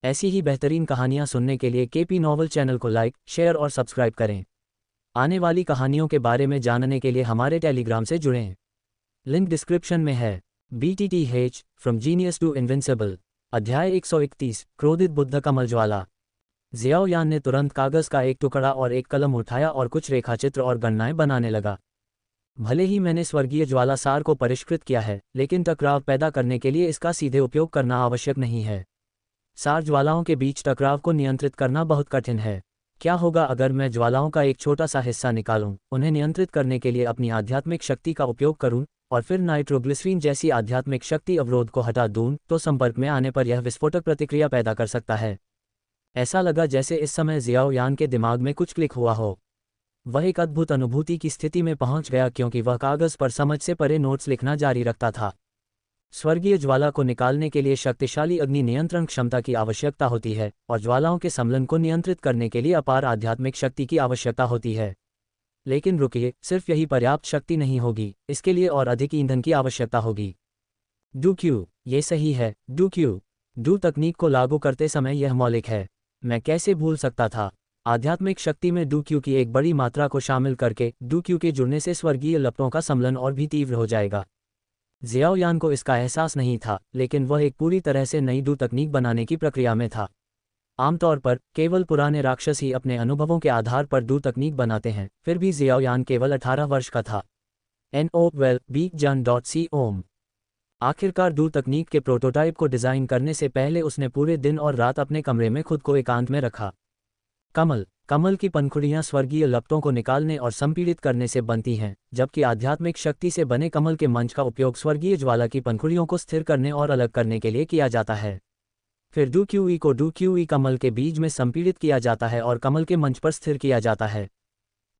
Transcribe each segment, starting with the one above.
ऐसी ही बेहतरीन कहानियाँ सुनने के लिए केपी नॉवल चैनल को लाइक, शेयर और सब्सक्राइब करें। आने वाली कहानियों के बारे में जानने के लिए हमारे टेलीग्राम से जुड़ें। लिंक डिस्क्रिप्शन में है। BTTH from genius to invincible. अध्याय 131 क्रोधित बुद्ध का मलज्वाला। जियाओ यान ने तुरंत कागज का एक टुकड़ा और एक कलम उठाया और कुछ रेखाचित्र और गणनाएं बनाने लगा। भले ही मैंने स्वर्गीय ज्वाला सार को परिष्कृत किया है, लेकिन टकराव पैदा करने के लिए इसका सीधे उपयोग करना आवश्यक नहीं है। सार ज्वालाओं के बीच टकराव को नियंत्रित करना बहुत कठिन है। क्या होगा अगर मैं ज्वालाओं का एक छोटा सा हिस्सा निकालूं, उन्हें नियंत्रित करने के लिए अपनी आध्यात्मिक शक्ति का उपयोग करूं और फिर नाइट्रोग्लिसरीन जैसी आध्यात्मिक शक्ति अवरोध को हटा दूं, तो संपर्क में आने पर यह विस्फोटक प्रतिक्रिया पैदा कर सकता है। ऐसा लगा जैसे इस समय जियाओ यान के दिमाग में कुछ क्लिक हुआ हो। वह एक अद्भुत अनुभूति की स्थिति में पहुंच गया, क्योंकि वह कागज पर समझ से परे नोट्स लिखना जारी रखता था। स्वर्गीय ज्वाला को निकालने के लिए शक्तिशाली अग्नि नियंत्रण क्षमता की आवश्यकता होती है, और ज्वालाओं के सम्मिलन को नियंत्रित करने के लिए अपार आध्यात्मिक शक्ति की आवश्यकता होती है। लेकिन रुकिए, सिर्फ यही पर्याप्त शक्ति नहीं होगी, इसके लिए और अधिक ईंधन की आवश्यकता होगी। डू ये सही है। डू तकनीक को लागू करते समय यह मौलिक है। मैं कैसे भूल सकता था। आध्यात्मिक शक्ति में डू की एक बड़ी मात्रा को शामिल करके डू के जुड़ने से स्वर्गीय लपटों का सम्मिलन और भी तीव्र हो जाएगा। जियाओ यान को इसका एहसास नहीं था, लेकिन वह एक पूरी तरह से नई डू तकनीक बनाने की प्रक्रिया में था। आमतौर पर केवल पुराने राक्षस ही अपने अनुभवों के आधार पर डू तकनीक बनाते हैं, फिर भी जियाओ यान केवल 18 वर्ष का था। NOWELL-BEAK-JAN.COM। आखिरकार डू तकनीक के प्रोटोटाइप को डिज़ाइन करने से पहले उसने पूरे दिन और रात अपने कमरे में खुद को एकांत में रखा। कमल की पंखुड़ियां स्वर्गीय लपटों को निकालने और संपीड़ित करने से बनती हैं, जबकि आध्यात्मिक शक्ति से बने कमल के मंच का उपयोग स्वर्गीय ज्वाला की पंखुड़ियों को स्थिर करने और अलग करने के लिए किया जाता है। फिर डू क्यूई कमल के बीज में संपीड़ित किया जाता है और कमल के मंच पर स्थिर किया जाता है।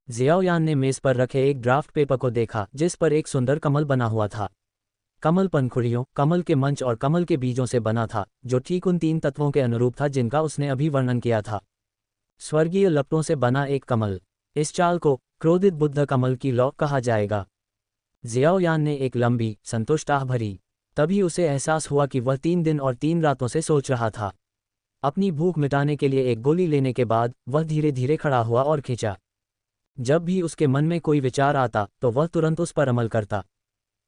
जियाओ यान ने मेज पर रखे एक ड्राफ्ट पेपर को देखा, जिस पर एक सुंदर कमल बना हुआ था। कमल पंखुड़ियों, कमल के मंच और कमल के बीजों से बना था, जो ठीक उन 3 तत्वों के अनुरूप था जिनका उसने अभी वर्णन किया था। स्वर्गीय लपटों से बना एक कमल। इस चाल को क्रोधित बुद्ध कमल की लौ कहा जाएगा। जियाओ यान ने एक लंबी, संतुष्ट आह भरी। तभी उसे एहसास हुआ कि वह 3 दिन और 3 रातों से सोच रहा था। अपनी भूख मिटाने के लिए एक गोली लेने के बाद वह धीरे धीरे खड़ा हुआ और खींचा। जब भी उसके मन में कोई विचार आता तो वह तुरंत उस पर अमल करता।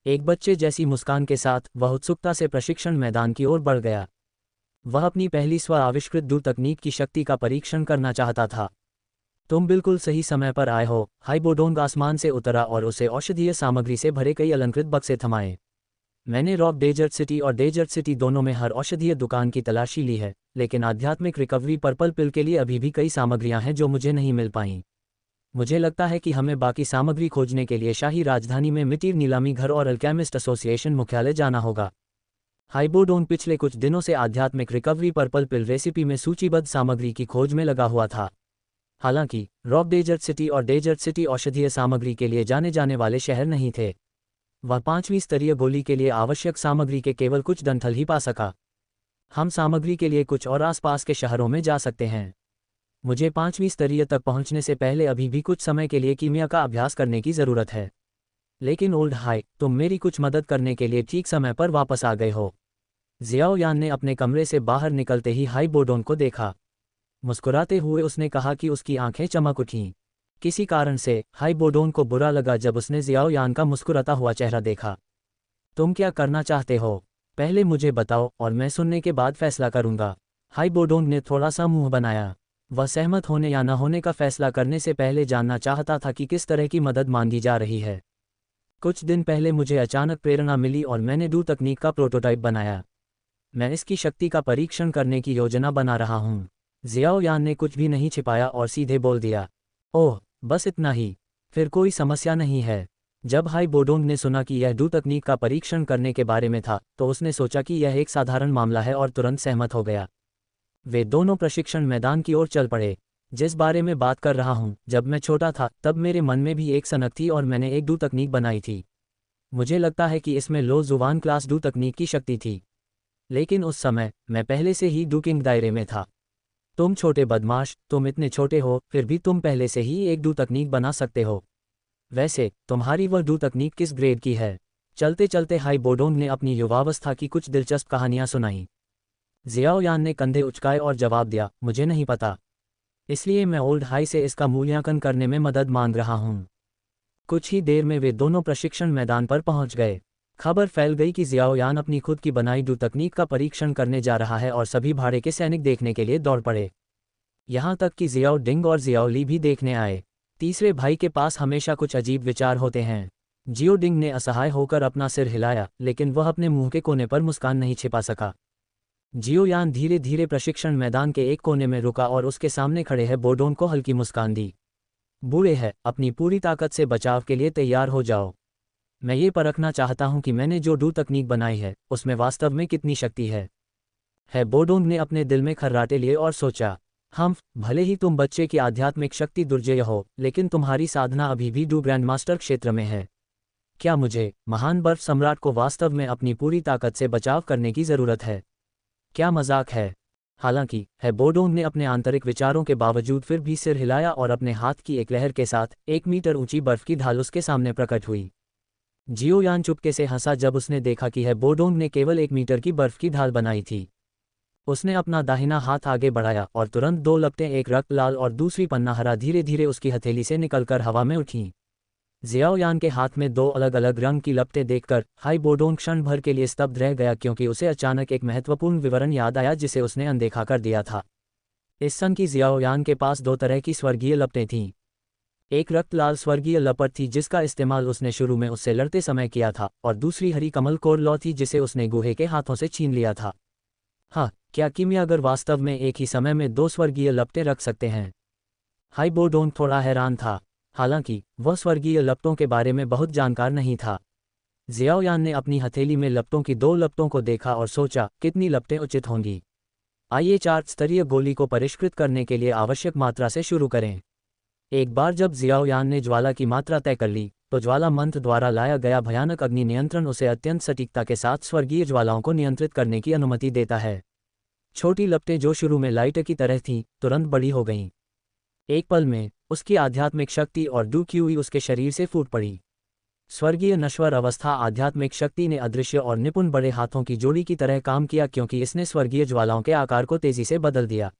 एक बच्चे जैसी मुस्कान के साथ वह उत्सुकता से प्रशिक्षण मैदान की ओर बढ़ गया। वह अपनी पहली स्व आविष्कृत डू तकनीक की शक्ति का परीक्षण करना चाहता था। तुम बिल्कुल सही समय पर आए हो। हाइबोडोंग आसमान से उतरा और उसे औषधीय सामग्री से भरे कई अलंकृत बक्से थमाए। मैंने रॉक डेजर्ट सिटी और डेजर्ट सिटी दोनों में हर औषधीय दुकान की तलाशी ली है, लेकिन आध्यात्मिक रिकवरी पर्पल पिल के लिए अभी भी कई सामग्रियां हैं जो मुझे नहीं मिल पाईं। मुझे लगता है कि हमें बाकी सामग्री खोजने के लिए शाही राजधानी में मिटीर नीलामी घर और अल्केमिस्ट एसोसिएशन मुख्यालय जाना होगा। हाइबोडोन पिछले कुछ दिनों से आध्यात्मिक रिकवरी पर्पल पिल रेसिपी में सूचीबद्ध सामग्री की खोज में लगा हुआ था। हालांकि रॉक डेजर्ट सिटी और डेजर्ट सिटी औषधीय सामग्री के लिए जाने वाले शहर नहीं थे। वह 5वीं स्तरीय गोली के लिए आवश्यक सामग्री के केवल कुछ डंठल ही पा सका। हम सामग्री के लिए कुछ और आसपास के शहरों में जा सकते हैं। मुझे 5वीं स्तरीय तक पहुंचने से पहले अभी भी कुछ समय के लिए कीमिया का अभ्यास करने की ज़रूरत है। लेकिन ओल्ड हाई, तुम मेरी कुछ मदद करने के लिए ठीक समय पर वापस आ गए हो। जियाओ यान ने अपने कमरे से बाहर निकलते ही हाइबोडोन को देखा। मुस्कुराते हुए उसने कहा कि उसकी आंखें चमक उठीं। किसी कारण से हाइबोडोन को बुरा लगा जब उसने जियाओ यान का मुस्कुराता हुआ चेहरा देखा। तुम क्या करना चाहते हो? पहले मुझे बताओ और मैं सुनने के बाद फैसला करूंगा। हाइबोडोन ने थोड़ा सा मुंह बनाया। वह सहमत होने या न होने का फैसला करने से पहले जानना चाहता था कि किस तरह की मदद मांगी जा रही है। कुछ दिन पहले मुझे अचानक प्रेरणा मिली और मैंने डू तकनीक का प्रोटोटाइप बनाया। मैं इसकी शक्ति का परीक्षण करने की योजना बना रहा हूँ। जियाओ यान ने कुछ भी नहीं छिपाया और सीधे बोल दिया। ओह, बस इतना ही? फिर कोई समस्या नहीं है। जब हाइबोडोंग ने सुना कि यह डू तकनीक का परीक्षण करने के बारे में था, तो उसने सोचा कि यह एक साधारण मामला है और तुरंत सहमत हो गया। वे दोनों प्रशिक्षण मैदान की ओर चल पड़े। जिस बारे में बात कर रहा हूँ, जब मैं छोटा था तब मेरे मन में भी एक सनक थी और मैंने एक डू तकनीक बनाई थी। मुझे लगता है कि इसमें लो जुबान क्लास डू तकनीक की शक्ति थी। लेकिन उस समय मैं पहले से ही डू किंग दायरे में था। तुम छोटे बदमाश, तुम इतने छोटे हो, फिर भी तुम पहले से ही एक डू तकनीक बना सकते हो। वैसे तुम्हारी वह डू तकनीक किस ग्रेड की है? चलते चलते हाइबोडोंग ने अपनी युवावस्था की कुछ दिलचस्प कहानियां सुनाईं। जियाओयान ने कंधे उचकाए और जवाब दिया, मुझे नहीं पता। इसलिए मैं ओल्ड हाई से इसका मूल्यांकन करने में मदद मांग रहा हूँ। कुछ ही देर में वे दोनों प्रशिक्षण मैदान पर पहुंच गए। खबर फैल गई कि जियाओयान अपनी खुद की बनाई डू तकनीक का परीक्षण करने जा रहा है और सभी भाड़े के सैनिक देखने के लिए दौड़ पड़े। यहाँ तक कि जियाओ डिंग और जियाओ ली भी देखने आए। तीसरे भाई के पास हमेशा कुछ अजीब विचार होते हैं। जियो डिंग ने असहाय होकर अपना सिर हिलाया, लेकिन वह अपने मुंह के कोने पर मुस्कान नहीं छिपा सका। जियोयान धीरे धीरे प्रशिक्षण मैदान के एक कोने में रुका और उसके सामने खड़े है बोडोन को हल्की मुस्कान दी। बूढ़े है, अपनी पूरी ताकत से बचाव के लिए तैयार हो जाओ। मैं ये परखना चाहता हूं कि मैंने जो डू तकनीक बनाई है उसमें वास्तव में कितनी शक्ति है। बोडोंग ने अपने दिल में खर्राटे लिए और सोचा, हम भले ही तुम बच्चे की आध्यात्मिक शक्ति दुर्जेय हो, लेकिन तुम्हारी साधना अभी भी डू ग्रैंडमास्टर क्षेत्र में है। क्या मुझे महान बर्फ सम्राट को वास्तव में अपनी पूरी ताकत से बचाव करने की जरूरत है? क्या मजाक है? हालांकि बोडोंग ने अपने आंतरिक विचारों के बावजूद फिर भी सिर हिलाया और अपने हाथ की एक लहर के साथ 1 मीटर ऊंची बर्फ की ढाल उसके सामने प्रकट हुई। जियोयान चुपके से हंसा जब उसने देखा कि बोडोंग ने केवल 1 मीटर की बर्फ की ढाल बनाई थी। उसने अपना दाहिना हाथ आगे बढ़ाया और तुरंत 2 लपटें, एक रक्त लाल और दूसरी पन्ना हरा, धीरे धीरे उसकी हथेली से निकलकर हवा में उठीं। जियाओयान के हाथ में 2 अलग अलग रंग की लपटें देखकर बोडोंग क्षण भर के लिए स्तब्ध रह गया, क्योंकि उसे अचानक एक महत्वपूर्ण विवरण याद आया जिसे उसने अनदेखा कर दिया था। इस सन की जियाओयान के पास 2 तरह की स्वर्गीय लपटें थीं। एक रक्त लाल स्वर्गीय लपट थी जिसका इस्तेमाल उसने शुरू में उससे लड़ते समय किया था, और दूसरी हरी कमल कोर लौ थी जिसे उसने गुहे के हाथों से छीन लिया था। हाँ, क्या किमियागर वास्तव में एक ही समय में 2 स्वर्गीय लपटें रख सकते हैं? बोडोंग थोड़ा हैरान था। हालांकि वह स्वर्गीय लपटों के बारे में बहुत जानकार नहीं था। जियाओयान ने अपनी हथेली में लपटों की 2 लपटों को देखा और सोचा, कितनी लपटें उचित होंगी। आइए 4 स्तरीय गोली को परिष्कृत करने के लिए आवश्यक मात्रा से शुरू करें। एक बार जब जियाओयान ने ज्वाला की मात्रा तय कर ली, तो ज्वाला मंत्र द्वारा लाया गया भयानक अग्नि नियंत्रण उसे अत्यंत सटीकता के साथ स्वर्गीय ज्वालाओं को नियंत्रित करने की अनुमति देता है। छोटी लपटें जो शुरू में लाइट की तरह थीं, तुरंत बड़ी हो गईं। एक पल में उसकी आध्यात्मिक शक्ति और डू क्यूई उसके शरीर से फूट पड़ी। स्वर्गीय नश्वर अवस्था आध्यात्मिक शक्ति ने अदृश्य और निपुण बड़े हाथों की जोड़ी की तरह काम किया, क्योंकि इसने स्वर्गीय ज्वालाओं के आकार को तेजी से बदल दिया।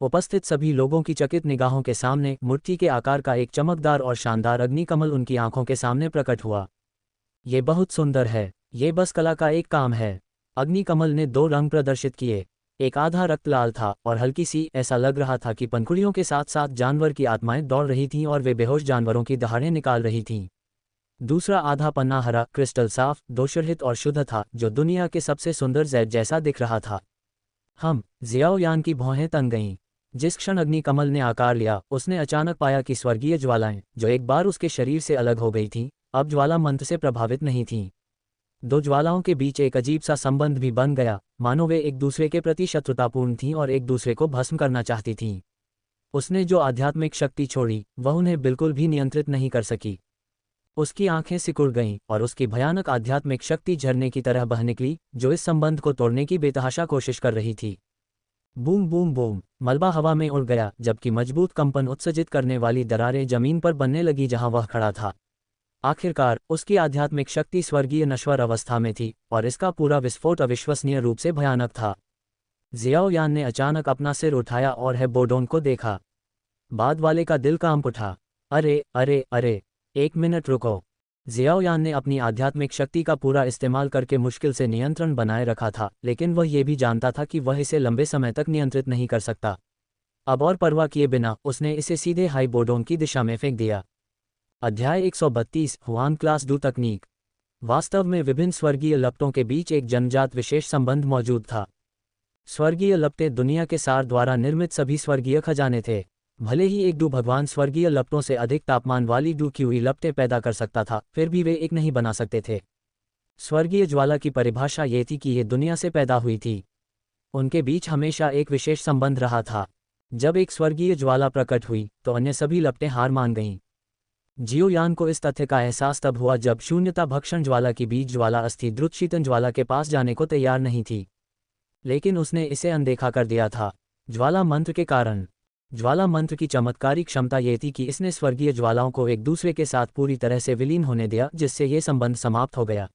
उपस्थित सभी लोगों की चकित निगाहों के सामने मूर्ति के आकार का एक चमकदार और शानदार अग्निकमल उनकी आंखों के सामने प्रकट हुआ। ये बहुत सुंदर है, ये बस कला का एक काम है। अग्निकमल ने 2 रंग प्रदर्शित किए। एक आधा रक्त लाल था और हल्की सी, ऐसा लग रहा था कि पंखुड़ियों के साथ साथ जानवर की आत्माएं दौड़ रही थीं और वे बेहोश जानवरों की दहाड़ें निकाल रही थीं। दूसरा आधा पन्ना हरा, क्रिस्टल साफ, दोषरहित और शुद्ध था, जो दुनिया के सबसे सुंदर जैड जैसा दिख रहा था। जियाओयान की भौहें तन गईं। जिस क्षण अग्निकमल ने आकार लिया, उसने अचानक पाया कि स्वर्गीय ज्वालाएं, जो एक बार उसके शरीर से अलग हो गई थीं, अब ज्वाला मंत्र से प्रभावित नहीं थीं। 2 ज्वालाओं के बीच एक अजीब सा संबंध भी बन गया, मानो वे एक दूसरे के प्रति शत्रुतापूर्ण थीं और एक दूसरे को भस्म करना चाहती थीं। उसने जो आध्यात्मिक शक्ति छोड़ी, वह उन्हें बिल्कुल भी नियंत्रित नहीं कर सकी। उसकी आंखें सिकुड़ गईं और उसकी भयानक आध्यात्मिक शक्ति झरने की तरह बह निकली, जो इस संबंध को तोड़ने की बेतहाशा कोशिश कर रही थी। बूम बूम बूम, मलबा हवा में उड़ गया, जबकि मजबूत कंपन उत्सर्जित करने वाली दरारें जमीन पर बनने लगी जहां वह खड़ा था। आखिरकार उसकी आध्यात्मिक शक्ति स्वर्गीय नश्वर अवस्था में थी, और इसका पूरा विस्फोट अविश्वसनीय रूप से भयानक था। जियाओयान ने अचानक अपना सिर उठाया और बोडोंग को देखा। बाद वाले का दिल कांप उठा। अरे अरे अरे, 1 मिनट रुको। जियाओयान ने अपनी आध्यात्मिक शक्ति का पूरा इस्तेमाल करके मुश्किल से नियंत्रण बनाए रखा था, लेकिन वह ये भी जानता था कि वह इसे लंबे समय तक नियंत्रित नहीं कर सकता। अब और परवाह किए बिना उसने इसे सीधे बोडोंग की दिशा में फेंक दिया। अध्याय 132, हुआन क्लास डू तकनीक। वास्तव में विभिन्न स्वर्गीय लपटों के बीच एक जन्मजात विशेष संबंध मौजूद था। स्वर्गीय लपटें दुनिया के सार द्वारा निर्मित सभी स्वर्गीय खजाने थे। भले ही एक डू भगवान स्वर्गीय लपटों से अधिक तापमान वाली डू क्यूई लपटें पैदा कर सकता था, फिर भी वे एक नहीं बना सकते थे। स्वर्गीय ज्वाला की परिभाषा ये थी कि ये दुनिया से पैदा हुई थी। उनके बीच हमेशा एक विशेष संबंध रहा था। जब एक स्वर्गीय ज्वाला प्रकट हुई, तो अन्य सभी लपटें हार मान गईं। जियोयान को इस तथ्य का एहसास तब हुआ जब शून्यता भक्षण ज्वाला की बीज ज्वाला अस्थि द्रुत शीतन ज्वाला के पास जाने को तैयार नहीं थी, लेकिन उसने इसे अनदेखा कर दिया था। ज्वाला मंत्र के कारण। ज्वाला मंत्र की चमत्कारी क्षमता ये थी कि इसने स्वर्गीय ज्वालाओं को एक दूसरे के साथ पूरी तरह से विलीन होने दिया, जिससे ये संबंध समाप्त हो गया।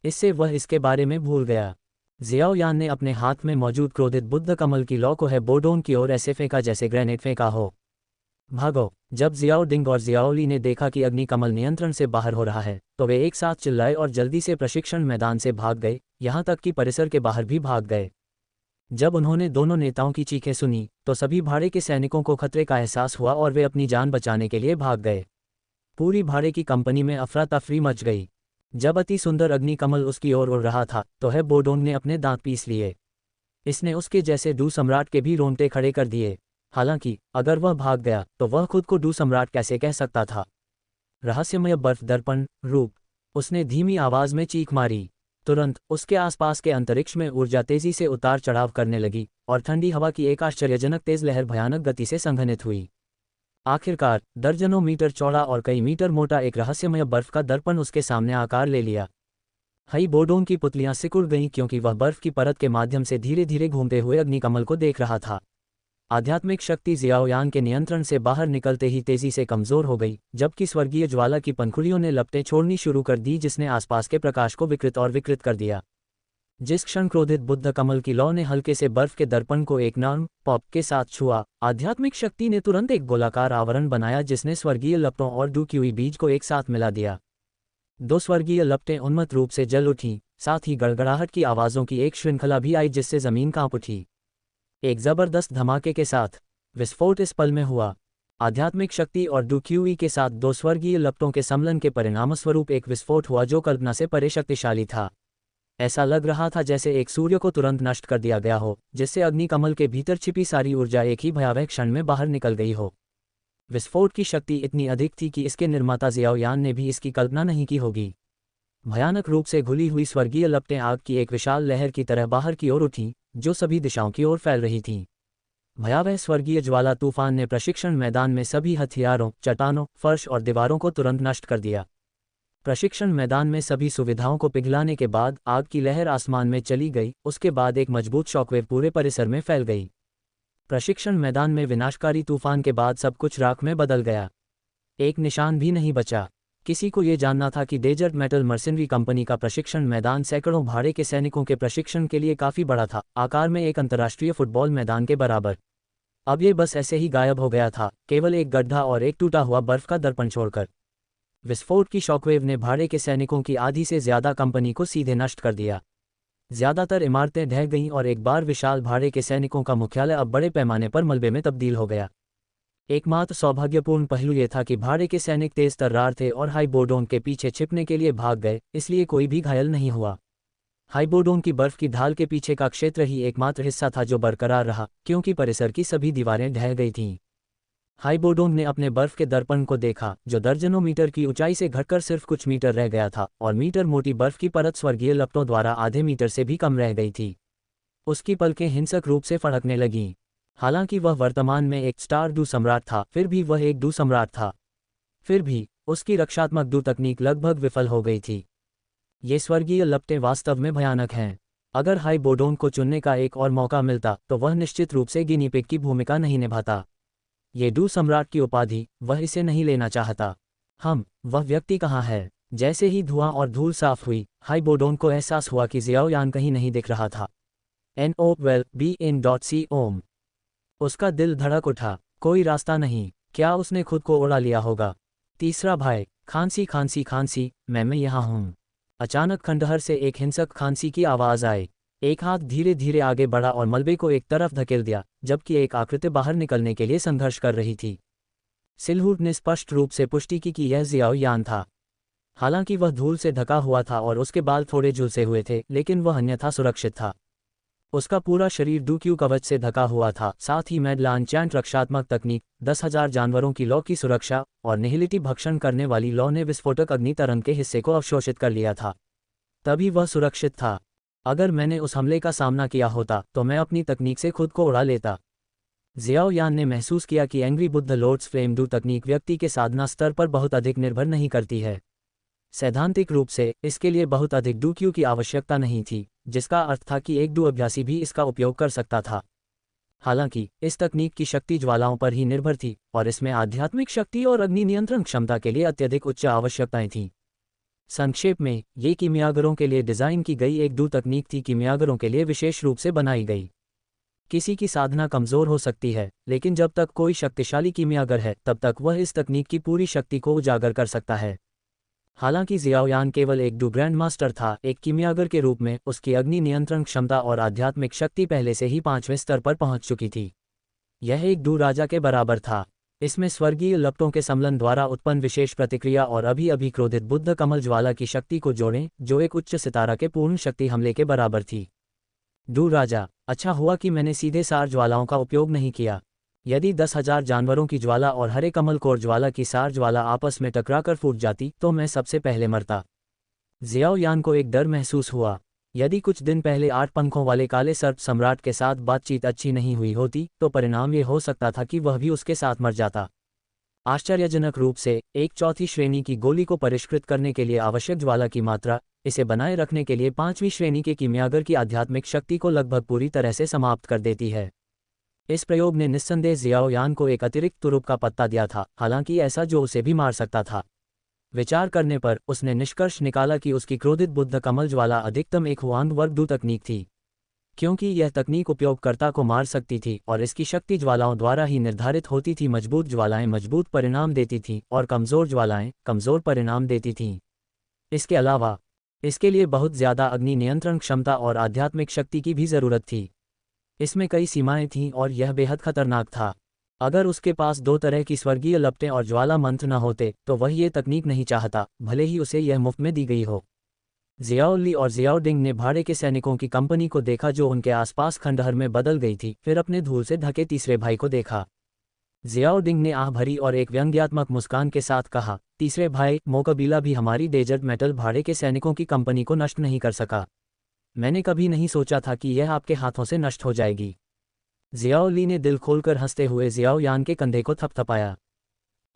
इससे वह इसके बारे में भूल गया। जियाओ यान ने अपने हाथ में मौजूद क्रोधित बुद्ध कमल की लौ को है बोडोन की ओर ऐसे फेंका जैसे ग्रेनेड फेंका हो। भागो। जब जियाओ डिंग और जियाओली ने देखा कि अग्नि कमल नियंत्रण से बाहर हो रहा है, तो वे एक साथ चिल्लाए और जल्दी से प्रशिक्षण मैदान से भाग गए, यहाँ तक कि परिसर के बाहर भी भाग गए। जब उन्होंने दोनों नेताओं की चीखें सुनी, तो सभी भाड़े के सैनिकों को खतरे का एहसास हुआ और वे अपनी जान बचाने के लिए भाग गए। पूरी भाड़े की कंपनी में अफरा तफरी मच गई। जब अति सुंदर अग्नि कमल उसकी ओर उड़ रहा था, तो है बोडोन ने अपने दांत पीस लिए। इसने उसके जैसे डू सम्राट के भी रोंगटे खड़े कर दिए। हालांकि अगर वह भाग गया तो वह खुद को डू सम्राट कैसे कह सकता था। रहस्यमय बर्फ दर्पण रूप। उसने धीमी आवाज में चीख मारी। तुरंत उसके आसपास के अंतरिक्ष में ऊर्जा तेजी से उतार चढ़ाव करने लगी और ठंडी हवा की एक आश्चर्यजनक तेज लहर भयानक गति से संघनित हुई। आखिरकार दर्जनों मीटर चौड़ा और कई मीटर मोटा एक रहस्यमय बर्फ का दर्पण उसके सामने आकार ले लिया। हई बोडोन की पुतलियां सिकुड़ गईं क्योंकि वह बर्फ की परत के माध्यम से धीरे धीरे घूमते हुए अग्निकमल को देख रहा था। आध्यात्मिक शक्ति जियाओयान के नियंत्रण से बाहर निकलते ही तेजी से कमजोर हो गई, जबकि स्वर्गीय ज्वाला की पंखुड़ियों ने लपटें छोड़नी शुरू कर दी जिसने आसपास के प्रकाश को विकृत और विकृत कर दिया। जिस क्षण क्रोधित बुद्ध कमल की लौ ने हल्के से बर्फ के दर्पण को एक नर्म पॉप के साथ छुआ, आध्यात्मिक शक्ति ने तुरंत एक गोलाकार आवरण बनाया जिसने स्वर्गीय लपटों और डूक्यूई बीज को एक साथ मिला दिया। दो स्वर्गीय लपटें उन्मत्त रूप से जल उठीं, साथ ही गड़गड़ाहट की आवाज़ों की एक श्रृंखला भी आई जिससे जमीन कांप उठी। एक जबरदस्त धमाके के साथ विस्फोट इस पल में हुआ। आध्यात्मिक शक्ति और डूक्यूई के साथ दो स्वर्गीय लपटों के सम्मिलन के परिणामस्वरूप एक विस्फोट हुआ जो कल्पना से परे शक्तिशाली था। ऐसा लग रहा था जैसे एक सूर्य को तुरंत नष्ट कर दिया गया हो, जिससे अग्निकमल के भीतर छिपी सारी ऊर्जा एक ही भयावह क्षण में बाहर निकल गई हो। विस्फोट की शक्ति इतनी अधिक थी कि इसके निर्माता जियाओयान ने भी इसकी कल्पना नहीं की होगी। भयानक रूप से घुली हुई स्वर्गीय लपटें आग की एक विशाल लहर की तरह बाहर की ओर उठीं, जो सभी दिशाओं की ओर फैल रही थीं। भयावह स्वर्गीय ज्वाला तूफान ने प्रशिक्षण मैदान में सभी हथियारों, चट्टानों, फर्श और दीवारों को तुरंत नष्ट कर दिया। प्रशिक्षण मैदान में सभी सुविधाओं को पिघलाने के बाद आग की लहर आसमान में चली गई। उसके बाद एक मजबूत शॉकवेव पूरे परिसर में फैल गई। प्रशिक्षण मैदान में विनाशकारी तूफान के बाद सब कुछ राख में बदल गया। एक निशान भी नहीं बचा। किसी को ये जानना था कि डेजर्ट मेटल मर्सिनरी कंपनी का प्रशिक्षण मैदान सैकड़ों भाड़े के सैनिकों के प्रशिक्षण के लिए काफ़ी बड़ा था, आकार में एक अंतर्राष्ट्रीय फुटबॉल मैदान के बराबर। अब ये बस ऐसे ही गायब हो गया था, केवल एक गड्ढा और एक टूटा हुआ बर्फ का दर्पण छोड़कर। विस्फोट की शॉकवेव ने भाड़े के सैनिकों की आधी से ज़्यादा कंपनी को सीधे नष्ट कर दिया। ज़्यादातर इमारतें ढह गईं और एक बार विशाल भाड़े के सैनिकों का मुख्यालय अब बड़े पैमाने पर मलबे में तब्दील हो गया। एकमात्र सौभाग्यपूर्ण पहलू ये था कि भाड़े के सैनिक तेज तर्रार थे और हाइबोडोन के पीछे छिपने के लिए भाग गए, इसलिए कोई भी घायल नहीं हुआ। हाइबोडोन की बर्फ की ढाल के पीछे का क्षेत्र ही एकमात्र हिस्सा था जो बरकरार रहा, क्योंकि परिसर की सभी दीवारें ढह गई थीं। हाइबोडोन ने अपने बर्फ के दर्पण को देखा, जो दर्जनों मीटर की ऊंचाई से घटकर सिर्फ कुछ मीटर रह गया था, और मीटर मोटी बर्फ की परत स्वर्गीय लपटों द्वारा आधे मीटर से भी कम रह गई थी। उसकी पलकें हिंसक रूप से फड़कने लगीं। हालांकि वह वर्तमान में एक स्टार डू सम्राट था, फिर भी वह एक डू सम्राट था। फिर भी उसकी रक्षात्मक डू तकनीक लगभग विफल हो गई थी। ये स्वर्गीय लपटें वास्तव में भयानक हैं। अगर हाइबोडोन को चुनने का एक और मौका मिलता तो वह निश्चित रूप से गिनी पिग की भूमिका नहीं निभाता। ये डू सम्राट की उपाधि वह इसे नहीं लेना चाहता। वह व्यक्ति कहाँ है? जैसे ही धुआं और धूल साफ हुई, हाइबोडोन को एहसास हुआ कि जियाओयान कहीं नहीं दिख रहा था। NOWELL-BN.C उसका दिल धड़क उठा। कोई रास्ता नहीं। क्या उसने खुद को उड़ा लिया होगा? तीसरा भाई, खांसी खांसी खांसी, मैं यहाँ हूँ। अचानक खंडहर से एक हिंसक खांसी की आवाज़ आई। एक हाथ धीरे धीरे आगे बढ़ा और मलबे को एक तरफ धकेल दिया, जबकि एक आकृति बाहर निकलने के लिए संघर्ष कर रही थी। सिलहूट ने स्पष्ट रूप से पुष्टि की कि यह जियाओयान था। हालांकि वह धूल से ढका हुआ था और उसके बाल थोड़े झुलसे हुए थे, लेकिन वह अन्यथा सुरक्षित था। उसका पूरा शरीर डूक्यू कवच से ढका हुआ था, साथ ही मैडलान चैंट रक्षात्मक तकनीक, 10,000 जानवरों की लौ की सुरक्षा और निहिलिटी भक्षण करने वाली लौ ने विस्फोटक अग्नि तरंग के हिस्से को अवशोषित कर लिया था। तभी वह सुरक्षित था। अगर मैंने उस हमले का सामना किया होता तो मैं अपनी तकनीक से खुद को उड़ा लेता। जियाओयान ने महसूस किया कि एंग्री बुद्ध लॉर्ड्स फ्लेम डू तकनीक व्यक्ति के साधना स्तर पर बहुत अधिक निर्भर नहीं करती है। सैद्धांतिक रूप से इसके लिए बहुत अधिक डूक्यू की आवश्यकता नहीं थी, जिसका अर्थ था कि एक डू अभ्यासी भी इसका उपयोग कर सकता था। हालांकि इस तकनीक की शक्ति ज्वालाओं पर ही निर्भर थी और इसमें आध्यात्मिक शक्ति और अग्नि नियंत्रण क्षमता के लिए अत्यधिक उच्च आवश्यकताएं थीं। संक्षेप में, ये कीमियागरों के लिए डिज़ाइन की गई एक डू तकनीक थी, कीमियागरों के लिए विशेष रूप से बनाई गई। किसी की साधना कमज़ोर हो सकती है, लेकिन जब तक कोई शक्तिशाली कीमियागर है तब तक वह इस तकनीक की पूरी शक्ति को उजागर कर सकता है। हालांकि जियाओयान केवल एक डू ग्रैंड मास्टर था, एक कीमियागर के रूप में उसकी अग्नि नियंत्रण क्षमता और आध्यात्मिक शक्ति पहले से ही 5वें स्तर पर पहुंच चुकी थी। यह एक डू राजा के बराबर था। इसमें स्वर्गीय लपटों के सम्मिलन द्वारा उत्पन्न विशेष प्रतिक्रिया और अभी अभी क्रोधित बुद्ध कमल ज्वाला की शक्ति को जोड़ें, जो एक उच्च सितारा के पूर्ण शक्ति हमले के बराबर थी। डू राजा, अच्छा हुआ कि मैंने सीधे सार ज्वालाओं का उपयोग नहीं किया। यदि 10,000 जानवरों की ज्वाला और हरे कमल कोर ज्वाला की सार ज्वाला आपस में टकराकर फूट जाती तो मैं सबसे पहले मरता। जियाओयान को एक डर महसूस हुआ। यदि कुछ दिन पहले 8 पंखों वाले काले सर्प सम्राट के साथ बातचीत अच्छी नहीं हुई होती तो परिणाम ये हो सकता था कि वह भी उसके साथ मर जाता। आश्चर्यजनक रूप से, एक चौथी श्रेणी की गोली को परिष्कृत करने के लिए आवश्यक ज्वाला की मात्रा, इसे बनाए रखने के लिए 5वीं श्रेणी के कीमियागर की आध्यात्मिक शक्ति को लगभग पूरी तरह से समाप्त कर देती है। इस प्रयोग ने निस्संदेह जियाओयान को एक अतिरिक्त तुरुप का पत्ता दिया था, हालांकि ऐसा जो उसे भी मार सकता था। विचार करने पर उसने निष्कर्ष निकाला कि उसकी क्रोधित बुद्ध कमल ज्वाला अधिकतम एक हुआंग वर्ग डू तकनीक थी, क्योंकि यह तकनीक उपयोगकर्ता को मार सकती थी और इसकी शक्ति ज्वालाओं द्वारा ही निर्धारित होती थी। मजबूत ज्वालाएं मजबूत परिणाम देती थीं और कमज़ोर ज्वालाएं कमज़ोर परिणाम देती थीं। इसके अलावा, इसके लिए बहुत ज़्यादा अग्नि नियंत्रण क्षमता और आध्यात्मिक शक्ति की भी ज़रूरत थी। इसमें कई सीमाएं थीं और यह बेहद खतरनाक था। अगर उसके पास 2 तरह की स्वर्गीय लपटें और ज्वाला मंत्र न होते तो वह ये तकनीक नहीं चाहता, भले ही उसे यह मुफ्त में दी गई हो। जियाओ ली और जियाओ डिंग ने भाड़े के सैनिकों की कंपनी को देखा जो उनके आसपास खंडहर में बदल गई थी, फिर अपने धूल से ढके तीसरे भाई को देखा। जियाओ डिंग ने आह भरी और एक व्यंग्यात्मक मुस्कान के साथ कहा, तीसरे भाई, मोकबीला भी हमारी डेजर्ट मेटल भाड़े के सैनिकों की कंपनी को नष्ट नहीं कर सका। मैंने कभी नहीं सोचा था कि यह आपके हाथों से नष्ट हो जाएगी। जियाओ ली ने दिल खोलकर हंसते हुए जियाओयान के कंधे को थपथपाया।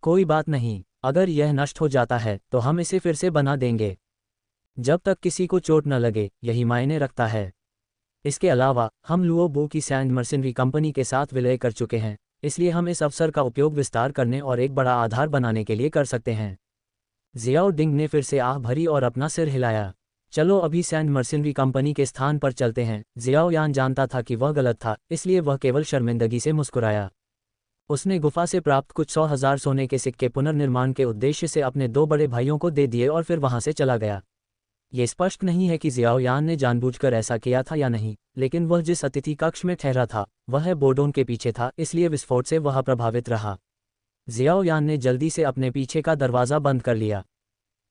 कोई बात नहीं, अगर यह नष्ट हो जाता है तो हम इसे फिर से बना देंगे। जब तक किसी को चोट न लगे, यही मायने रखता है। इसके अलावा, हम लुओ बो की सैंड मर्सिनरी कंपनी के साथ विलय कर चुके हैं, इसलिए हम इस अवसर का उपयोग विस्तार करने और एक बड़ा आधार बनाने के लिए कर सकते हैं। जियाओ डिंग ने फिर से आह भरी और अपना सिर हिलाया। चलो अभी सैंड मर्सिनरी कंपनी के स्थान पर चलते हैं। जियाओयान जानता था कि वह गलत था, इसलिए वह केवल शर्मिंदगी से मुस्कुराया। उसने गुफा से प्राप्त कुछ 100,000 सोने के सिक्के पुनर्निर्माण के उद्देश्य से अपने 2 बड़े भाइयों को दे दिए और फिर वहां से चला गया। ये स्पष्ट नहीं है कि जियाओयान ने जानबूझकर ऐसा किया था या नहीं, लेकिन वह जिस अतिथि कक्ष में ठहरा था वह बोर्डोन के पीछे था, इसलिए विस्फोट से वह प्रभावित रहा। जियाओयान ने जल्दी से अपने पीछे का दरवाज़ा बंद कर लिया।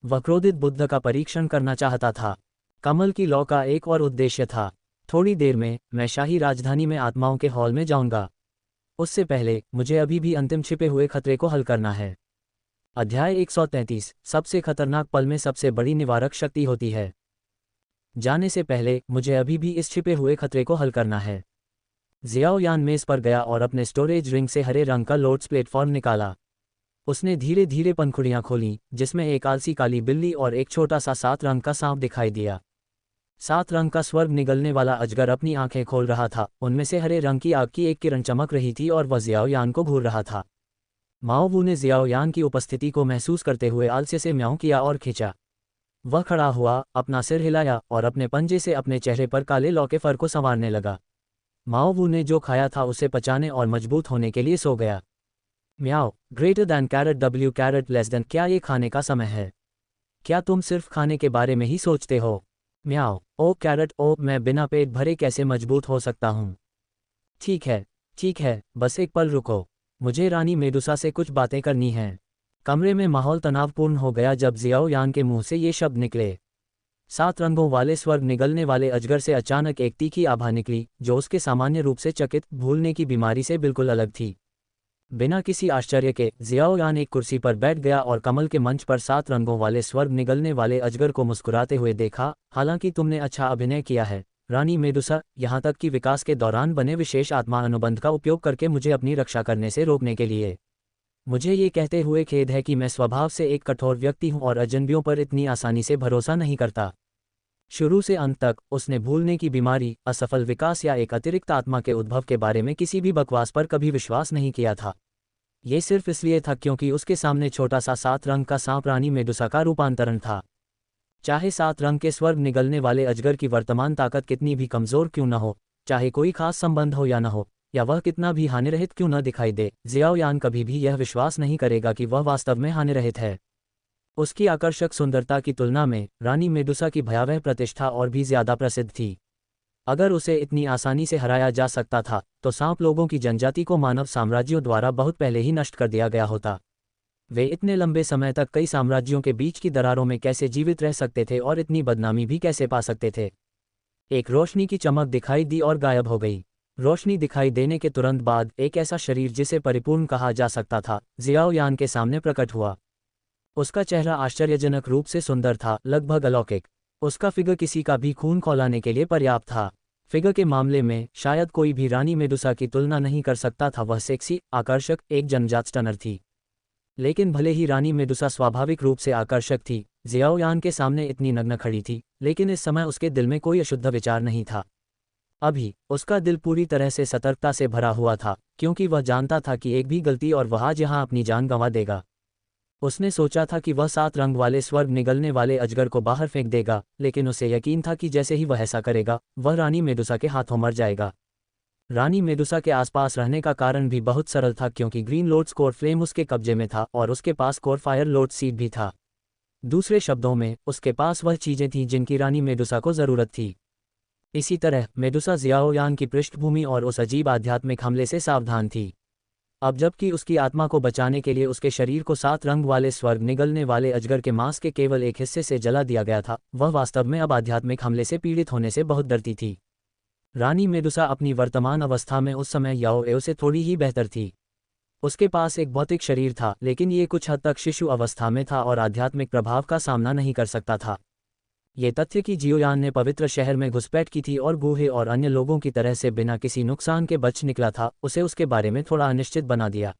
वह क्रोधित बुद्ध का परीक्षण करना चाहता था। कमल की लौ का एक और उद्देश्य था। थोड़ी देर में मैं शाही राजधानी में आत्माओं के हॉल में जाऊंगा। उससे पहले मुझे अभी भी अंतिम छिपे हुए खतरे को हल करना है। अध्याय 133। सबसे खतरनाक पल में सबसे बड़ी निवारक शक्ति होती है। जाने से पहले मुझे अभी भी इस छिपे हुए खतरे को हल करना है। जियाओयान मेज पर गया और अपने स्टोरेज रिंग से हरे रंग का लोड्स प्लेटफॉर्म निकाला। उसने धीरे धीरे पंखुड़ियां खोलीं, जिसमें एक आलसी काली बिल्ली और एक छोटा सा 7 रंग का सांप दिखाई दिया। 7 रंग का स्वर्ग निगलने वाला अजगर अपनी आंखें खोल रहा था। उनमें से हरे रंग की आग की एक किरण चमक रही थी और वह जियाओयान को घूर रहा था। माओ वू ने जियाओयान की उपस्थिति को महसूस करते हुए आलस्य से म्याऊं किया और खींचा। वह खड़ा हुआ, अपना सिर हिलाया और अपने पंजे से अपने चेहरे पर काले लौ के फर को संवारने लगा। माओ वू ने जो खाया था उसे पचाने और मजबूत होने के लिए सो गया। म्याओ, greater than caret W caret less than, क्या ये खाने का समय है? क्या तुम सिर्फ खाने के बारे में ही सोचते हो? म्याओ, ओ कैरेट ओ, मैं बिना पेट भरे कैसे मजबूत हो सकता हूँ? ठीक है, बस एक पल रुको, मुझे रानी मेडुसा से कुछ बातें करनी हैं। कमरे में माहौल तनावपूर्ण हो गया जब जियाओयान के मुंह से ये शब्द निकले। 7 रंगों वाले स्वर्ग निगलने वाले अजगर से अचानक एक तीखी आभा निकली, जो उसके सामान्य रूप से चकित भूलने की बीमारी से बिल्कुल अलग थी। बिना किसी आश्चर्य के जियाओयान एक कुर्सी पर बैठ गया और कमल के मंच पर 7 रंगों वाले स्वर्ग निगलने वाले अजगर को मुस्कुराते हुए देखा। हालांकि तुमने अच्छा अभिनय किया है, रानी मेडुसा, यहाँ तक कि विकास के दौरान बने विशेष आत्मा अनुबंध का उपयोग करके मुझे अपनी रक्षा करने से रोकने के लिए। मुझे ये कहते हुए खेद है कि मैं स्वभाव से एक कठोर व्यक्ति हूँ और अजनबियों पर इतनी आसानी से भरोसा नहीं करता। शुरू से अंत तक उसने भूलने की बीमारी, असफल विकास या एक अतिरिक्त आत्मा के उद्भव के बारे में किसी भी बकवास पर कभी विश्वास नहीं किया था। ये सिर्फ इसलिए था क्योंकि उसके सामने छोटा सा 7 रंग का सांप रानी मेडुसा का रूपांतरण था। चाहे 7 रंग के स्वर्ग निगलने वाले अजगर की वर्तमान ताकत कितनी भी कमज़ोर क्यों न हो, चाहे कोई खास संबंध हो या न हो, या वह कितना भी हानिरहित क्यों न दिखाई दे, जियाओ यान कभी भी यह विश्वास नहीं करेगा कि वह वास्तव में हानिरहित है। उसकी आकर्षक सुंदरता की तुलना में रानी मेडुसा की भयावह प्रतिष्ठा और भी ज्यादा प्रसिद्ध थी। अगर उसे इतनी आसानी से हराया जा सकता था, तो सांप लोगों की जनजाति को मानव साम्राज्यों द्वारा बहुत पहले ही नष्ट कर दिया गया होता। वे इतने लंबे समय तक कई साम्राज्यों के बीच की दरारों में कैसे जीवित रह सकते थे और इतनी बदनामी भी कैसे पा सकते थे। एक रोशनी की चमक दिखाई दी और गायब हो गई। रोशनी दिखाई देने के तुरंत बाद एक ऐसा शरीर जिसे परिपूर्ण कहा जा सकता था, जियाओ यान के सामने प्रकट हुआ। उसका चेहरा आश्चर्यजनक रूप से सुंदर था, लगभग अलौकिक। उसका फिगर किसी का भी खून खौलाने के लिए पर्याप्त था। फिगर के मामले में शायद कोई भी रानी मेडुसा की तुलना नहीं कर सकता था। वह सेक्सी, आकर्षक, एक जन्मजात स्टनर थी। लेकिन भले ही रानी मेडुसा स्वाभाविक रूप से आकर्षक थी, जियाओ यान के सामने इतनी नग्न खड़ी थी, लेकिन इस समय उसके दिल में कोई अशुद्ध विचार नहीं था। अभी उसका दिल पूरी तरह से सतर्कता से भरा हुआ था, क्योंकि वह जानता था कि एक भी गलती और वह आज यहाँ अपनी जान गंवा देगा। उसने सोचा था कि वह 7 रंग वाले स्वर्ग निगलने वाले अजगर को बाहर फेंक देगा, लेकिन उसे यकीन था कि जैसे ही वह ऐसा करेगा, वह रानी मेडुसा के हाथों मर जाएगा। रानी मेडुसा के आसपास रहने का कारण भी बहुत सरल था, क्योंकि ग्रीन लोड स्कोर फ्लेम उसके कब्जे में था और उसके पास कोर फायर लोड सीड भी था। दूसरे शब्दों में, उसके पास वह चीजें थीं जिनकी रानी मेडुसा को जरूरत थी। इसी तरह मेडुसा जियाओ यान की पृष्ठभूमि और उस अजीब आध्यात्मिक हमले से सावधान थी। अब जबकि उसकी आत्मा को बचाने के लिए उसके शरीर को 7 रंग वाले स्वर्ग निगलने वाले अजगर के मांस के केवल एक हिस्से से जला दिया गया था, वह वास्तव में अब आध्यात्मिक हमले से पीड़ित होने से बहुत डरती थी। रानी मेडुसा अपनी वर्तमान अवस्था में उस समय याओ एओ से थोड़ी ही बेहतर थी। उसके पास एक भौतिक शरीर था, लेकिन ये कुछ हद तक शिशु अवस्था में था और आध्यात्मिक प्रभाव का सामना नहीं कर सकता था। ये तथ्य कि जियोयान ने पवित्र शहर में घुसपैठ की थी और गूहे और अन्य लोगों की तरह से बिना किसी नुकसान के बच निकला था, उसे उसके बारे में थोड़ा अनिश्चित बना दिया।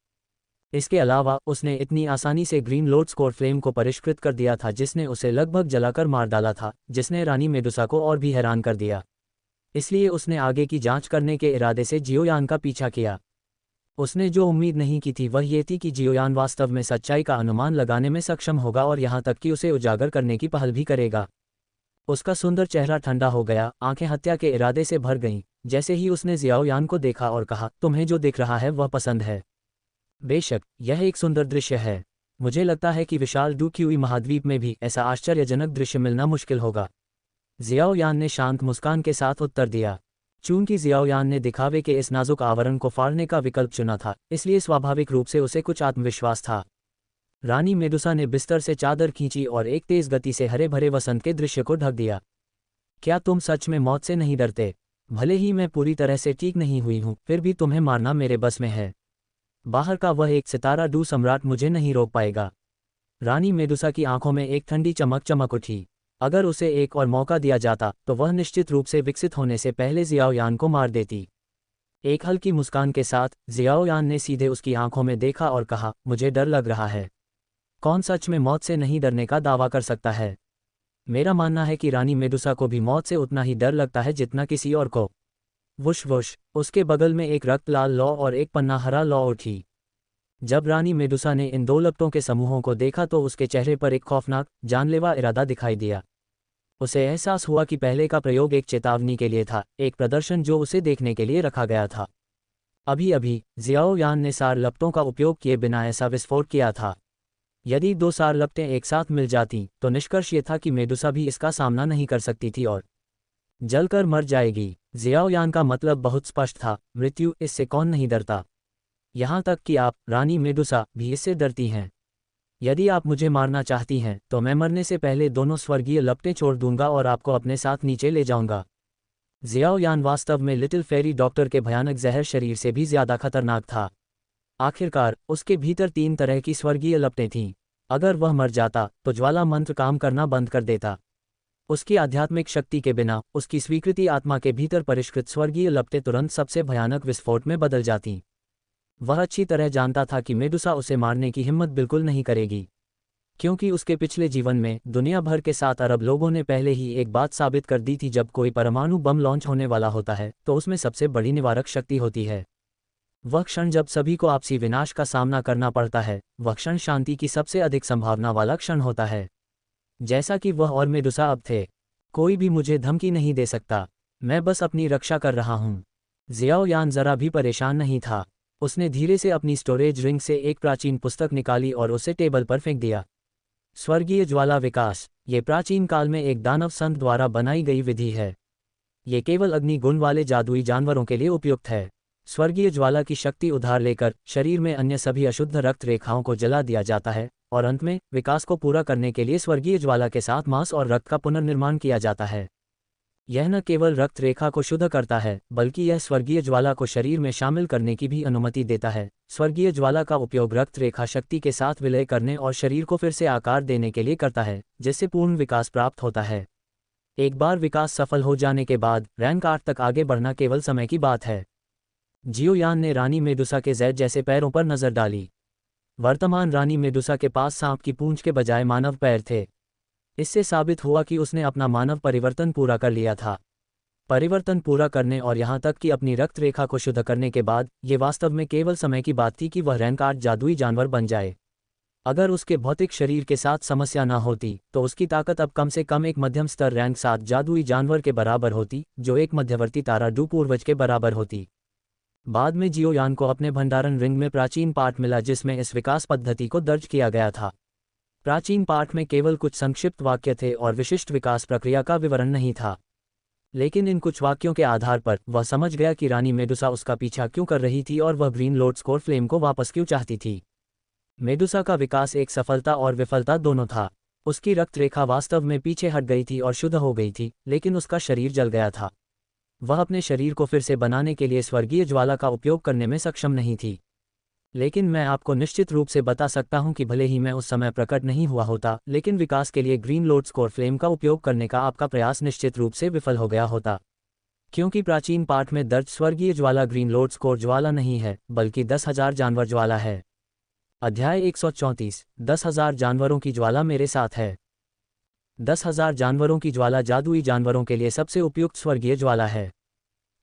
इसके अलावा उसने इतनी आसानी से ग्रीन लोड स्कोर फ्लेम को परिष्कृत कर दिया था जिसने उसे लगभग जलाकर मार डाला था, जिसने रानी मेडुसा को और भी हैरान कर दिया। इसलिए उसने आगे की जांच करने के इरादे से जियोयान का पीछा किया। उसने जो उम्मीद नहीं की थी वह ये थी कि जियोयान वास्तव में सच्चाई का अनुमान लगाने में सक्षम होगा और यहाँ तक कि उसे उजागर करने की पहल भी करेगा। उसका सुंदर चेहरा ठंडा हो गया, आंखें हत्या के इरादे से भर गईं, जैसे ही उसने जियाओ यान को देखा और कहा, तुम्हें जो दिख रहा है वह पसंद है। बेशक यह एक सुंदर दृश्य है। मुझे लगता है कि विशाल डूक्यूई महाद्वीप में भी ऐसा आश्चर्यजनक दृश्य मिलना मुश्किल होगा। जियाओ यान ने शांत मुस्कान के साथ उत्तर दिया। चूंकि जियाओ यान ने दिखावे के इस नाजुक आवरण को फाड़ने का विकल्प चुना था, इसलिए स्वाभाविक रूप से उसे कुछ आत्मविश्वास था। रानी मेडुसा ने बिस्तर से चादर खींची और एक तेज गति से हरे भरे वसंत के दृश्य को ढक दिया। क्या तुम सच में मौत से नहीं डरते? भले ही मैं पूरी तरह से ठीक नहीं हुई हूं, फिर भी तुम्हें मारना मेरे बस में है। बाहर का वह एक सितारा डू सम्राट मुझे नहीं रोक पाएगा। रानी मेडुसा की आंखों में एक ठंडी चमक चमक उठी। अगर उसे एक और मौका दिया जाता तो वह निश्चित रूप से विकसित होने से पहले जियाओ यान को मार देती। एक हल्की मुस्कान के साथ जियाओ यान ने सीधे उसकी आंखों में देखा और कहा, मुझे डर लग रहा है। कौन सच में मौत से नहीं डरने का दावा कर सकता है? मेरा मानना है कि रानी मेडुसा को भी मौत से उतना ही डर लगता है जितना किसी और को। वुश वुश, उसके बगल में एक रक्त लाल लौ और एक पन्ना हरा लौ उठी। जब रानी मेडुसा ने इन 2 लपटों के समूहों को देखा तो उसके चेहरे पर एक खौफनाक, जानलेवा इरादा दिखाई दिया। उसे एहसास हुआ कि पहले का प्रयोग एक चेतावनी के लिए था, एक प्रदर्शन जो उसे देखने के लिए रखा गया था। अभी अभी जियाओ यान ने सार लपटों का उपयोग किए बिना ऐसा विस्फोट किया था। यदि 2 सार लपटें एक साथ मिल जाती तो निष्कर्ष ये था कि मेडुसा भी इसका सामना नहीं कर सकती थी और जलकर मर जाएगी। जियाओ यान का मतलब बहुत स्पष्ट था, मृत्यु, इससे कौन नहीं डरता। यहाँ तक कि आप, रानी मेडुसा, भी इससे डरती हैं। यदि आप मुझे मारना चाहती हैं तो मैं मरने से पहले दोनों स्वर्गीय लपटें छोड़ दूंगा और आपको अपने साथ नीचे ले जाऊंगा। जियाओ यान वास्तव में लिटिल फेरी डॉक्टर के भयानक जहर शरीर से भी ज्यादा खतरनाक था। आखिरकार उसके भीतर 3 तरह की स्वर्गीय लपटें थीं। अगर वह मर जाता तो ज्वाला मंत्र काम करना बंद कर देता। उसकी आध्यात्मिक शक्ति के बिना उसकी स्वीकृति आत्मा के भीतर परिष्कृत स्वर्गीय लपटें तुरंत सबसे भयानक विस्फोट में बदल जातीं। वह अच्छी तरह जानता था कि मेडुसा उसे मारने की हिम्मत बिल्कुल नहीं करेगी, क्योंकि उसके पिछले जीवन में दुनिया भर के 7 अरब लोगों ने पहले ही एक बात साबित कर दी थी, जब कोई परमाणु बम लॉन्च होने वाला होता है तो उसमें सबसे बड़ी निवारक शक्ति होती है। वह क्षण जब सभी को आपसी विनाश का सामना करना पड़ता है, वह क्षण शांति की सबसे अधिक संभावना वाला क्षण होता है। जैसा कि वह और मेडुसा अब थे। कोई भी मुझे धमकी नहीं दे सकता, मैं बस अपनी रक्षा कर रहा हूँ। जियाओ यान जरा भी परेशान नहीं था। उसने धीरे से अपनी स्टोरेज रिंग से एक प्राचीन पुस्तक निकाली और उसे टेबल पर फेंक दिया। स्वर्गीय ज्वाला विकास, ये प्राचीन काल में एक दानव संत द्वारा बनाई गई विधि है। ये केवल अग्नि गुण वाले जादुई जानवरों के लिए उपयुक्त है। स्वर्गीय ज्वाला की शक्ति उधार लेकर शरीर में अन्य सभी अशुद्ध रक्त रेखाओं को जला दिया जाता है, और अंत में विकास को पूरा करने के लिए स्वर्गीय ज्वाला के साथ मांस और रक्त का पुनर्निर्माण किया जाता है। यह न केवल रक्त रेखा को शुद्ध करता है, बल्कि यह स्वर्गीय ज्वाला को शरीर में शामिल करने की भी अनुमति देता है। स्वर्गीय ज्वाला का उपयोग रक्त रेखा शक्ति के साथ विलय करने और शरीर को फिर से आकार देने के लिए करता है, जिससे पूर्ण विकास प्राप्त होता है। एक बार विकास सफल हो जाने के बाद रैंक 8 तक आगे बढ़ना केवल समय की बात है। जियो यान ने रानी मेडुसा के जेड जैसे पैरों पर नजर डाली। वर्तमान रानी मेडुसा के पास सांप की पूंछ के बजाय मानव पैर थे। इससे साबित हुआ कि उसने अपना मानव परिवर्तन पूरा कर लिया था। परिवर्तन पूरा करने और यहाँ तक कि अपनी रक्त रेखा को शुद्ध करने के बाद ये वास्तव में केवल समय की बात थी कि वह रैंक 8 जादुई जानवर बन जाए। अगर उसके भौतिक शरीर के साथ समस्या न होती तो उसकी ताकत अब कम से कम एक मध्यम स्तर रैंक 7 जादुई जानवर के बराबर होती, जो एक मध्यवर्ती तारा डू पूर्वज के बराबर होती। बाद में जियो यान को अपने भंडारण रिंग में प्राचीन पाठ मिला जिसमें इस विकास पद्धति को दर्ज किया गया था। प्राचीन पाठ में केवल कुछ संक्षिप्त वाक्य थे और विशिष्ट विकास प्रक्रिया का विवरण नहीं था। लेकिन इन कुछ वाक्यों के आधार पर वह समझ गया कि रानी मेडुसा उसका पीछा क्यों कर रही थी और वह ग्रीन लॉर्ड स्कोर फ्लेम को वापस क्यों चाहती थी। मेडुसा का विकास एक सफलता और विफलता दोनों था। उसकी रक्त रेखा वास्तव में पीछे हट गई थी और शुद्ध हो गई थी, लेकिन उसका शरीर जल गया था। वह अपने शरीर को फिर से बनाने के लिए स्वर्गीय ज्वाला का उपयोग करने में सक्षम नहीं थी। लेकिन मैं आपको निश्चित रूप से बता सकता हूं कि भले ही मैं उस समय प्रकट नहीं हुआ होता, लेकिन विकास के लिए ग्रीन लॉर्ड स्कोर फ्लेम का उपयोग करने का आपका प्रयास निश्चित रूप से विफल हो गया होता। क्योंकि प्राचीन पाठ में दर्ज स्वर्गीय ज्वाला ग्रीन लॉर्ड स्कोर ज्वाला नहीं है, बल्कि 10,000 जानवर ज्वाला है। अध्याय 134, 10,000 जानवरों की ज्वाला मेरे साथ है। 10,000 जानवरों की ज्वाला जादुई जानवरों के लिए सबसे उपयुक्त स्वर्गीय ज्वाला है।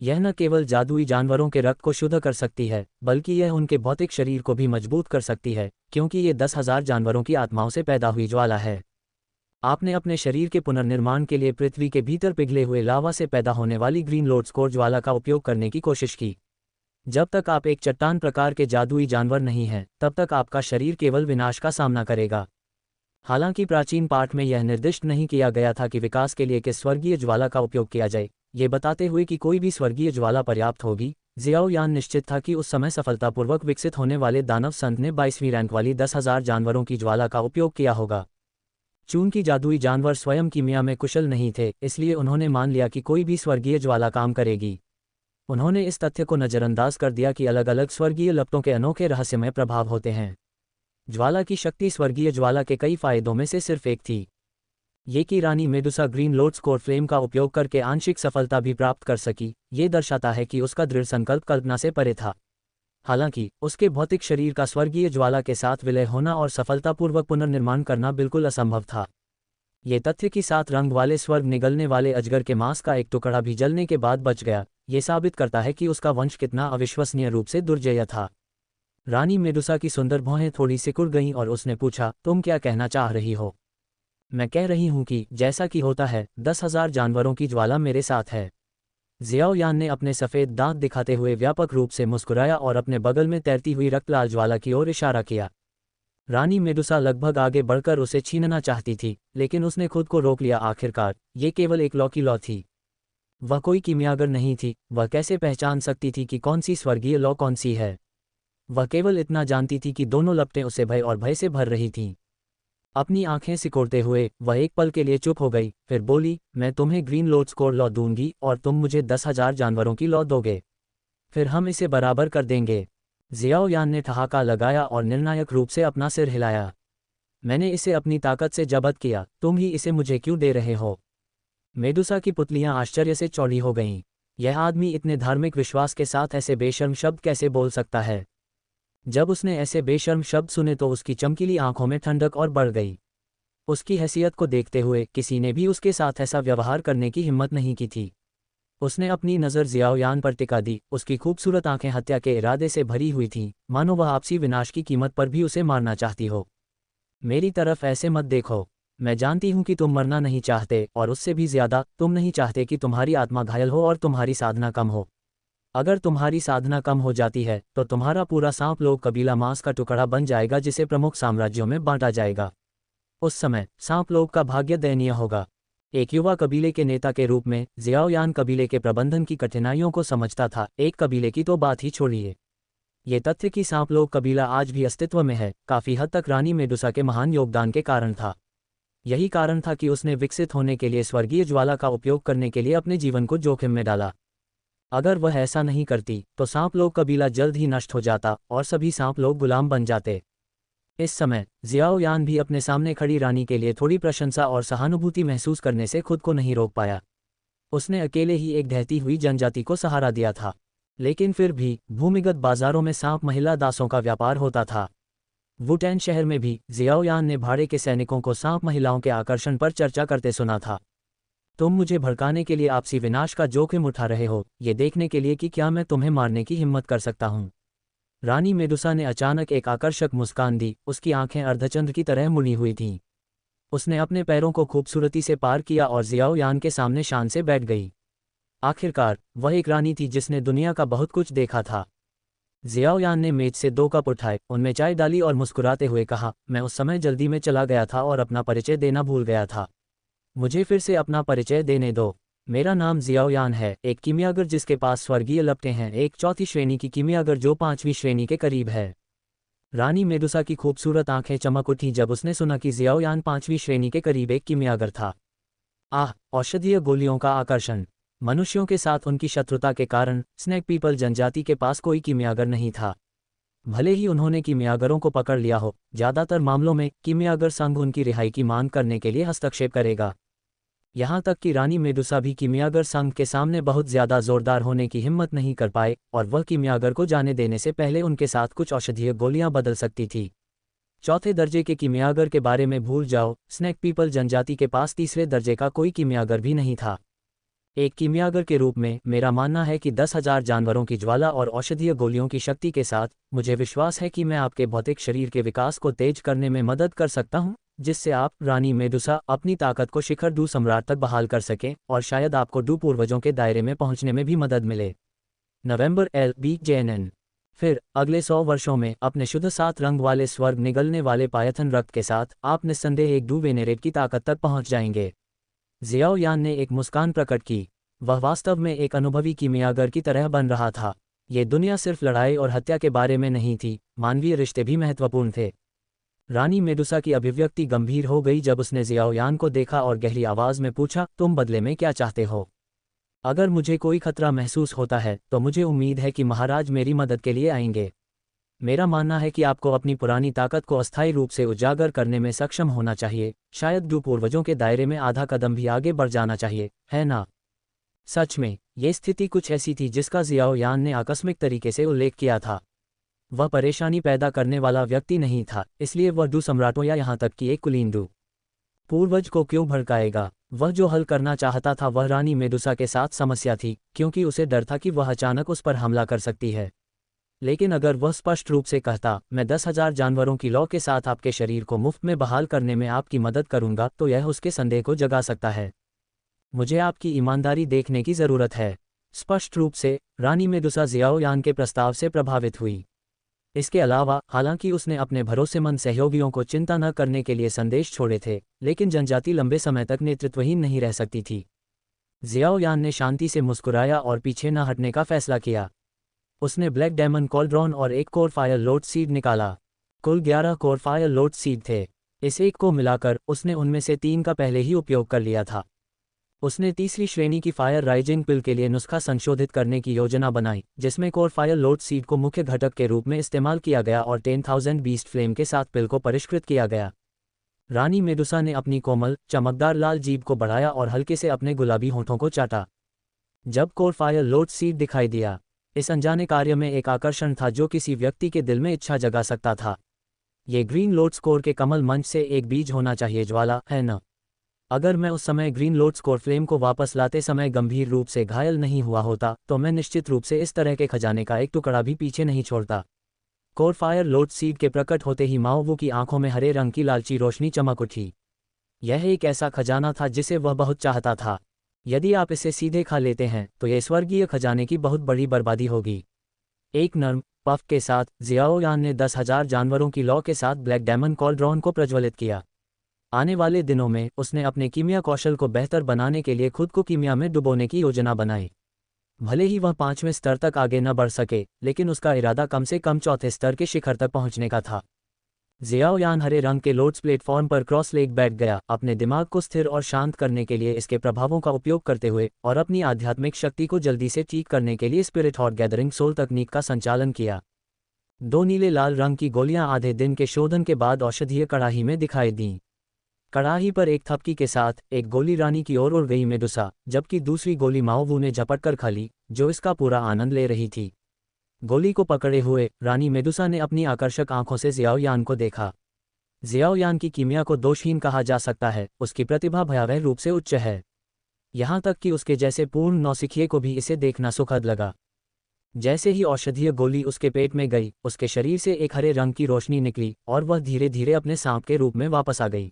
यह न केवल जादुई जानवरों के रक्त को शुद्ध कर सकती है, बल्कि यह उनके भौतिक शरीर को भी मजबूत कर सकती है, क्योंकि ये 10,000 जानवरों की आत्माओं से पैदा हुई ज्वाला है। आपने अपने शरीर के पुनर्निर्माण के लिए पृथ्वी के भीतर पिघले हुए लावा से पैदा होने वाली ग्रीन लॉर्ड स्कोर ज्वाला का उपयोग करने की कोशिश की। जब तक आप एक चट्टान प्रकार के जादुई जानवर नहीं हैं, तब तक आपका शरीर केवल विनाश का सामना करेगा। हालांकि प्राचीन पाठ में यह निर्दिष्ट नहीं किया गया था कि विकास के लिए किस स्वर्गीय ज्वाला का उपयोग किया जाए, ये बताते हुए कि कोई भी स्वर्गीय ज्वाला पर्याप्त होगी। जियाओ यान निश्चित था कि उस समय सफलतापूर्वक विकसित होने वाले दानव संत ने 22वीं रैंक वाली 10,000 जानवरों की ज्वाला का उपयोग किया होगा। चूंकि जादुई जानवर स्वयं कीमिया में कुशल नहीं थे, इसलिए उन्होंने मान लिया कि कोई भी स्वर्गीय ज्वाला काम करेगी। उन्होंने इस तथ्य को नज़रअंदाज कर दिया कि अलग अलग स्वर्गीय लपटों के अनोखे रहस्यमय प्रभाव होते हैं। ज्वाला की शक्ति स्वर्गीय ज्वाला के कई फायदों में से सिर्फ एक थी, ये कि रानी Medusa green lord score flame का उपयोग करके आंशिक सफलता भी प्राप्त कर सकी। ये दर्शाता है कि उसका दृढ़ संकल्प कल्पना से परे था। हालांकि उसके भौतिक शरीर का स्वर्गीय ज्वाला के साथ विलय होना और सफलतापूर्वक पुनर्निर्माण करना बिल्कुल असंभव था। ये तथ्य कि 7 रंग वाले स्वर्ग निगलने वाले अजगर के मांस का एक टुकड़ा भी जलने के बाद बच गया, ये साबित करता है कि उसका वंश कितना अविश्वसनीय रूप से दुर्जय था। रानी मेडुसा की सुंदर भौहें थोड़ी सिकुड़ गईं और उसने पूछा, तुम क्या कहना चाह रही हो? मैं कह रही हूं कि जैसा कि होता है, 10,000 जानवरों की ज्वाला मेरे साथ है। जियाओ यान ने अपने सफ़ेद दांत दिखाते हुए व्यापक रूप से मुस्कुराया और अपने बगल में तैरती हुई रक्तलाल ज्वाला की ओर इशारा किया। रानी मेडुसा लगभग आगे बढ़कर उसे छीनना चाहती थी, लेकिन उसने खुद को रोक लिया। आखिरकार ये केवल एक लौ की लौ थी। वह कोई कीमियागर नहीं थी। वह कैसे पहचान सकती थी कि कौन सी स्वर्गीय लौ कौन सी है? वह केवल इतना जानती थी कि दोनों लपटें उसे भय और भय से भर रही थीं। अपनी आंखें सिकोड़ते हुए वह एक पल के लिए चुप हो गई, फिर बोली, मैं तुम्हें ग्रीन लॉर्ड स्कोर लॉ दूंगी और तुम मुझे 10,000 जानवरों की लॉ दोगे। फिर हम इसे बराबर कर देंगे। जियाओ यान ने ठहाका लगाया और निर्णायक रूप से अपना सिर हिलाया। मैंने इसे अपनी ताकत से जब्त किया, तुम ही इसे मुझे क्यों दे रहे हो? मेडुसा की पुतलियां आश्चर्य से चौड़ी हो गईं। यह आदमी इतने धार्मिक विश्वास के साथ ऐसे बेशर्म शब्द कैसे बोल सकता है? जब उसने ऐसे बेशर्म शब्द सुने तो उसकी चमकीली आंखों में ठंडक और बढ़ गई। उसकी हैसियत को देखते हुए किसी ने भी उसके साथ ऐसा व्यवहार करने की हिम्मत नहीं की थी। उसने अपनी नज़र जियाओ यान पर टिका दी। उसकी खूबसूरत आंखें हत्या के इरादे से भरी हुई थीं, मानो वह आपसी विनाश की कीमत पर भी उसे मारना चाहती हो। मेरी तरफ ऐसे मत देखो, मैं जानती हूँ कि तुम मरना नहीं चाहते, और उससे भी ज्यादा तुम नहीं चाहते कि तुम्हारी आत्मा घायल हो और तुम्हारी साधना कम हो। अगर तुम्हारी साधना कम हो जाती है तो तुम्हारा पूरा सांप लोग कबीला मांस का टुकड़ा बन जाएगा, जिसे प्रमुख साम्राज्यों में बांटा जाएगा। उस समय सांप लोग का भाग्य दयनीय होगा। एक युवा कबीले के नेता के रूप में जियाओयान कबीले के प्रबंधन की कठिनाइयों को समझता था। एक कबीले की तो बात ही छोड़िए, ये तथ्य कि सांप लोग कबीला आज भी अस्तित्व में है काफी हद तक रानी मेडुसा के महान योगदान के कारण था। यही कारण था कि उसने विकसित होने के लिए स्वर्गीय ज्वाला का उपयोग करने के लिए अपने जीवन को जोखिम में डाला। अगर वह ऐसा नहीं करती तो सांप लोग कबीला जल्द ही नष्ट हो जाता और सभी सांप लोग गुलाम बन जाते। इस समय जियाओयान भी अपने सामने खड़ी रानी के लिए थोड़ी प्रशंसा और सहानुभूति महसूस करने से खुद को नहीं रोक पाया। उसने अकेले ही एक ढहती हुई जनजाति को सहारा दिया था, लेकिन फिर भी भूमिगत बाजारों में सांप महिला दासों का व्यापार होता था। वुटेन शहर में भी जियाओयान ने भाड़े के सैनिकों को सांप महिलाओं के आकर्षण पर चर्चा करते सुना था। तुम मुझे भड़काने के लिए आपसी विनाश का जोखिम उठा रहे हो, ये देखने के लिए कि क्या मैं तुम्हें मारने की हिम्मत कर सकता हूँ। रानी मेडुसा ने अचानक एक आकर्षक मुस्कान दी। उसकी आंखें अर्धचंद्र की तरह मुड़ी हुई थीं। उसने अपने पैरों को खूबसूरती से पार किया और जियाओयान के सामने शान से बैठ गई। आखिरकार वह एक रानी थी जिसने दुनिया का बहुत कुछ देखा था। जियाओयान ने मेज से 2 कप उठाए, उनमें चाय डाली और मुस्कुराते हुए कहा, मैं उस समय जल्दी में चला गया था और अपना परिचय देना भूल गया था। मुझे फिर से अपना परिचय देने दो। मेरा नाम जियाओयान है, एक कीमियागर जिसके पास स्वर्गीय लपटें हैं, एक 4थी श्रेणी की कीमियागर जो 5वीं श्रेणी के करीब है। रानी मेडुसा की खूबसूरत आंखें चमक उठी जब उसने सुना कि जियाओयान 5वीं श्रेणी के करीब एक कीमियागर था। आह, औषधीय गोलियों का आकर्षण। मनुष्यों के साथ उनकी शत्रुता के कारण स्नेक पीपल जनजाति के पास कोई कीमियागर नहीं था। भले ही उन्होंने कीमियागरों को पकड़ लिया हो, ज्यादातर मामलों में कीमियागर संघ उनकी रिहाई की मांग करने के लिए हस्तक्षेप करेगा। यहाँ तक कि रानी मेडुसा भी कीमियागर संघ के सामने बहुत ज्यादा जोरदार होने की हिम्मत नहीं कर पाए, और वह कीमियागर को जाने देने से पहले उनके साथ कुछ औषधीय गोलियां बदल सकती थी। 4थे दर्जे के कीमियागर के बारे में भूल जाओ, स्नेक पीपल जनजाति के पास 3रे दर्जे का कोई कीमियागर भी नहीं था। एक कीमियागर के रूप में मेरा मानना है कि 10,000 जानवरों की ज्वाला और औषधीय गोलियों की शक्ति के साथ मुझे विश्वास है कि मैं आपके भौतिक शरीर के विकास को तेज करने में मदद कर सकता हूं, जिससे आप, रानी मेडुसा, अपनी ताकत को शिखर डू सम्राट तक बहाल कर सकें और शायद आपको डू पूर्वजों के दायरे में पहुंचने में भी मदद मिले। नवंबर LBJNN। फिर अगले 100 वर्षों में अपने शुद्ध 7 रंग वाले स्वर्ग निगलने वाले पायथन रक्त के साथ आप निस्संदेह एक डू वेनेरेट की ताकत तक पहुंच जाएंगे। जियाओयान ने एक मुस्कान प्रकट की। वह वास्तव में एक अनुभवी कीमियागर की तरह बन रहा था। ये दुनिया सिर्फ लड़ाई और हत्या के बारे में नहीं थी, मानवीय रिश्ते भी महत्वपूर्ण थे। रानी मेडुसा की अभिव्यक्ति गंभीर हो गई जब उसने जियाओयान को देखा और गहरी आवाज में पूछा, तुम बदले में क्या चाहते हो? अगर मुझे कोई खतरा महसूस होता है तो मुझे उम्मीद है कि महाराज मेरी मदद के लिए आएंगे। मेरा मानना है कि आपको अपनी पुरानी ताकत को अस्थायी रूप से उजागर करने में सक्षम होना चाहिए, शायद डू पूर्वजों के दायरे में आधा कदम भी आगे बढ़ जाना चाहिए, है ना? सच में ये स्थिति कुछ ऐसी थी जिसका जियाओयान ने आकस्मिक तरीके से उल्लेख किया था। वह परेशानी पैदा करने वाला व्यक्ति नहीं था, इसलिए वह डू सम्राटों या यहाँ तक कि एक कुलीन डू पूर्वज को क्यों भड़काएगा? वह जो हल करना चाहता था वह रानी मेडुसा के साथ समस्या थी, क्योंकि उसे डर था कि वह अचानक उस पर हमला कर सकती है। लेकिन अगर वह स्पष्ट रूप से कहता, मैं 10,000 जानवरों की लौ के साथ आपके शरीर को मुफ्त में बहाल करने में आपकी मदद करूंगा, तो यह उसके संदेह को जगा सकता है। मुझे आपकी ईमानदारी देखने की जरूरत है। स्पष्ट रूप से रानी मेडुसा जियाओयान के प्रस्ताव से प्रभावित हुई। इसके अलावा, हालांकि उसने अपने भरोसेमंद सहयोगियों को चिंता न करने के लिए संदेश छोड़े थे, लेकिन जनजाति लंबे समय तक नेतृत्वहीन नहीं रह सकती थी। जियाओयान ने शांति से मुस्कुराया और पीछे न हटने का फैसला किया। उसने ब्लैक डायमंड कॉल्ड्रॉन और एक कोर फायर लोड सीड निकाला। कुल 11 कोर फायर लोड सीड थे। इस एक को मिलाकर उसने उनमें से 3 का पहले ही उपयोग कर लिया था। उसने 3री श्रेणी की फायर राइजिंग पिल के लिए नुस्खा संशोधित करने की योजना बनाई, जिसमें कोर फायर लोड सीड को मुख्य घटक के रूप में इस्तेमाल किया गया और 10,000 बीस्ट फ्लेम के साथ पिल को परिष्कृत किया गया। रानी मेडुसा ने अपनी कोमल, चमकदार लाल जीभ को बढ़ाया और हल्के से अपने गुलाबी होठों को चाटा। जब कोर फायर लोड सीड दिखाई दिया, इस अनजाने कार्य में एक आकर्षण था जो किसी व्यक्ति के दिल में इच्छा जगा सकता था। ये ग्रीन लोड स्कोर के कमल मंच से एक बीज होना चाहिए ज्वाला, है न? अगर मैं उस समय ग्रीन लोड स्कोर फ्लेम को वापस लाते समय गंभीर रूप से घायल नहीं हुआ होता तो मैं निश्चित रूप से इस तरह के खजाने का एक टुकड़ा भी पीछे नहीं छोड़ता। कोर फायर लोड सीड के प्रकट होते ही माओवू की आंखों में हरे रंग की लालची रोशनी चमक उठी। यह एक ऐसा खजाना था जिसे वह बहुत चाहता था। यदि आप इसे सीधे खा लेते हैं तो यह स्वर्गीय खजाने की बहुत बड़ी बर्बादी होगी। एक नर्म पफ के साथ जियाओ यान ने 10,000 जानवरों की लौ के साथ ब्लैक डायमंड कॉल्ड्रॉन को प्रज्वलित किया। आने वाले दिनों में उसने अपने कीमिया कौशल को बेहतर बनाने के लिए खुद को कीमिया में डुबोने की योजना बनाई। भले ही वह 5वें स्तर तक आगे न बढ़ सके, लेकिन उसका इरादा कम से कम चौथे स्तर के शिखर तक पहुंचने का था। जियाओ यान हरे रंग के लोड्स प्लेटफॉर्म पर क्रॉस लेग बैठ गया, अपने दिमाग को स्थिर और शांत करने के लिए इसके प्रभावों का उपयोग करते हुए और अपनी आध्यात्मिक शक्ति को जल्दी से ठीक करने के लिए स्पिरिट हॉट गैदरिंग सोल तकनीक का संचालन किया। 2 नीले लाल रंग की गोलियां आधे दिन के शोधन के बाद औषधीय कड़ाही में दिखाई दीं। कड़ाही पर एक थपकी के साथ एक गोली रानी की ओर उड़ गई मेडुसा, जबकि दूसरी गोली माओवू ने झपट कर खा ली, जो इसका पूरा आनंद ले रही थी। गोली को पकड़े हुए रानी मेडुसा ने अपनी आकर्षक आंखों से जियाओ यान को देखा। जियाओ यान की कीमिया को दोषहीन कहा जा सकता है, उसकी प्रतिभा भयावह रूप से उच्च है। यहाँ तक कि उसके जैसे पूर्ण नौसिखिए को भी इसे देखना सुखद लगा। जैसे ही औषधीय गोली उसके पेट में गई, उसके शरीर से एक हरे रंग की रोशनी निकली और वह धीरे धीरे अपने सांप के रूप में वापस आ गई।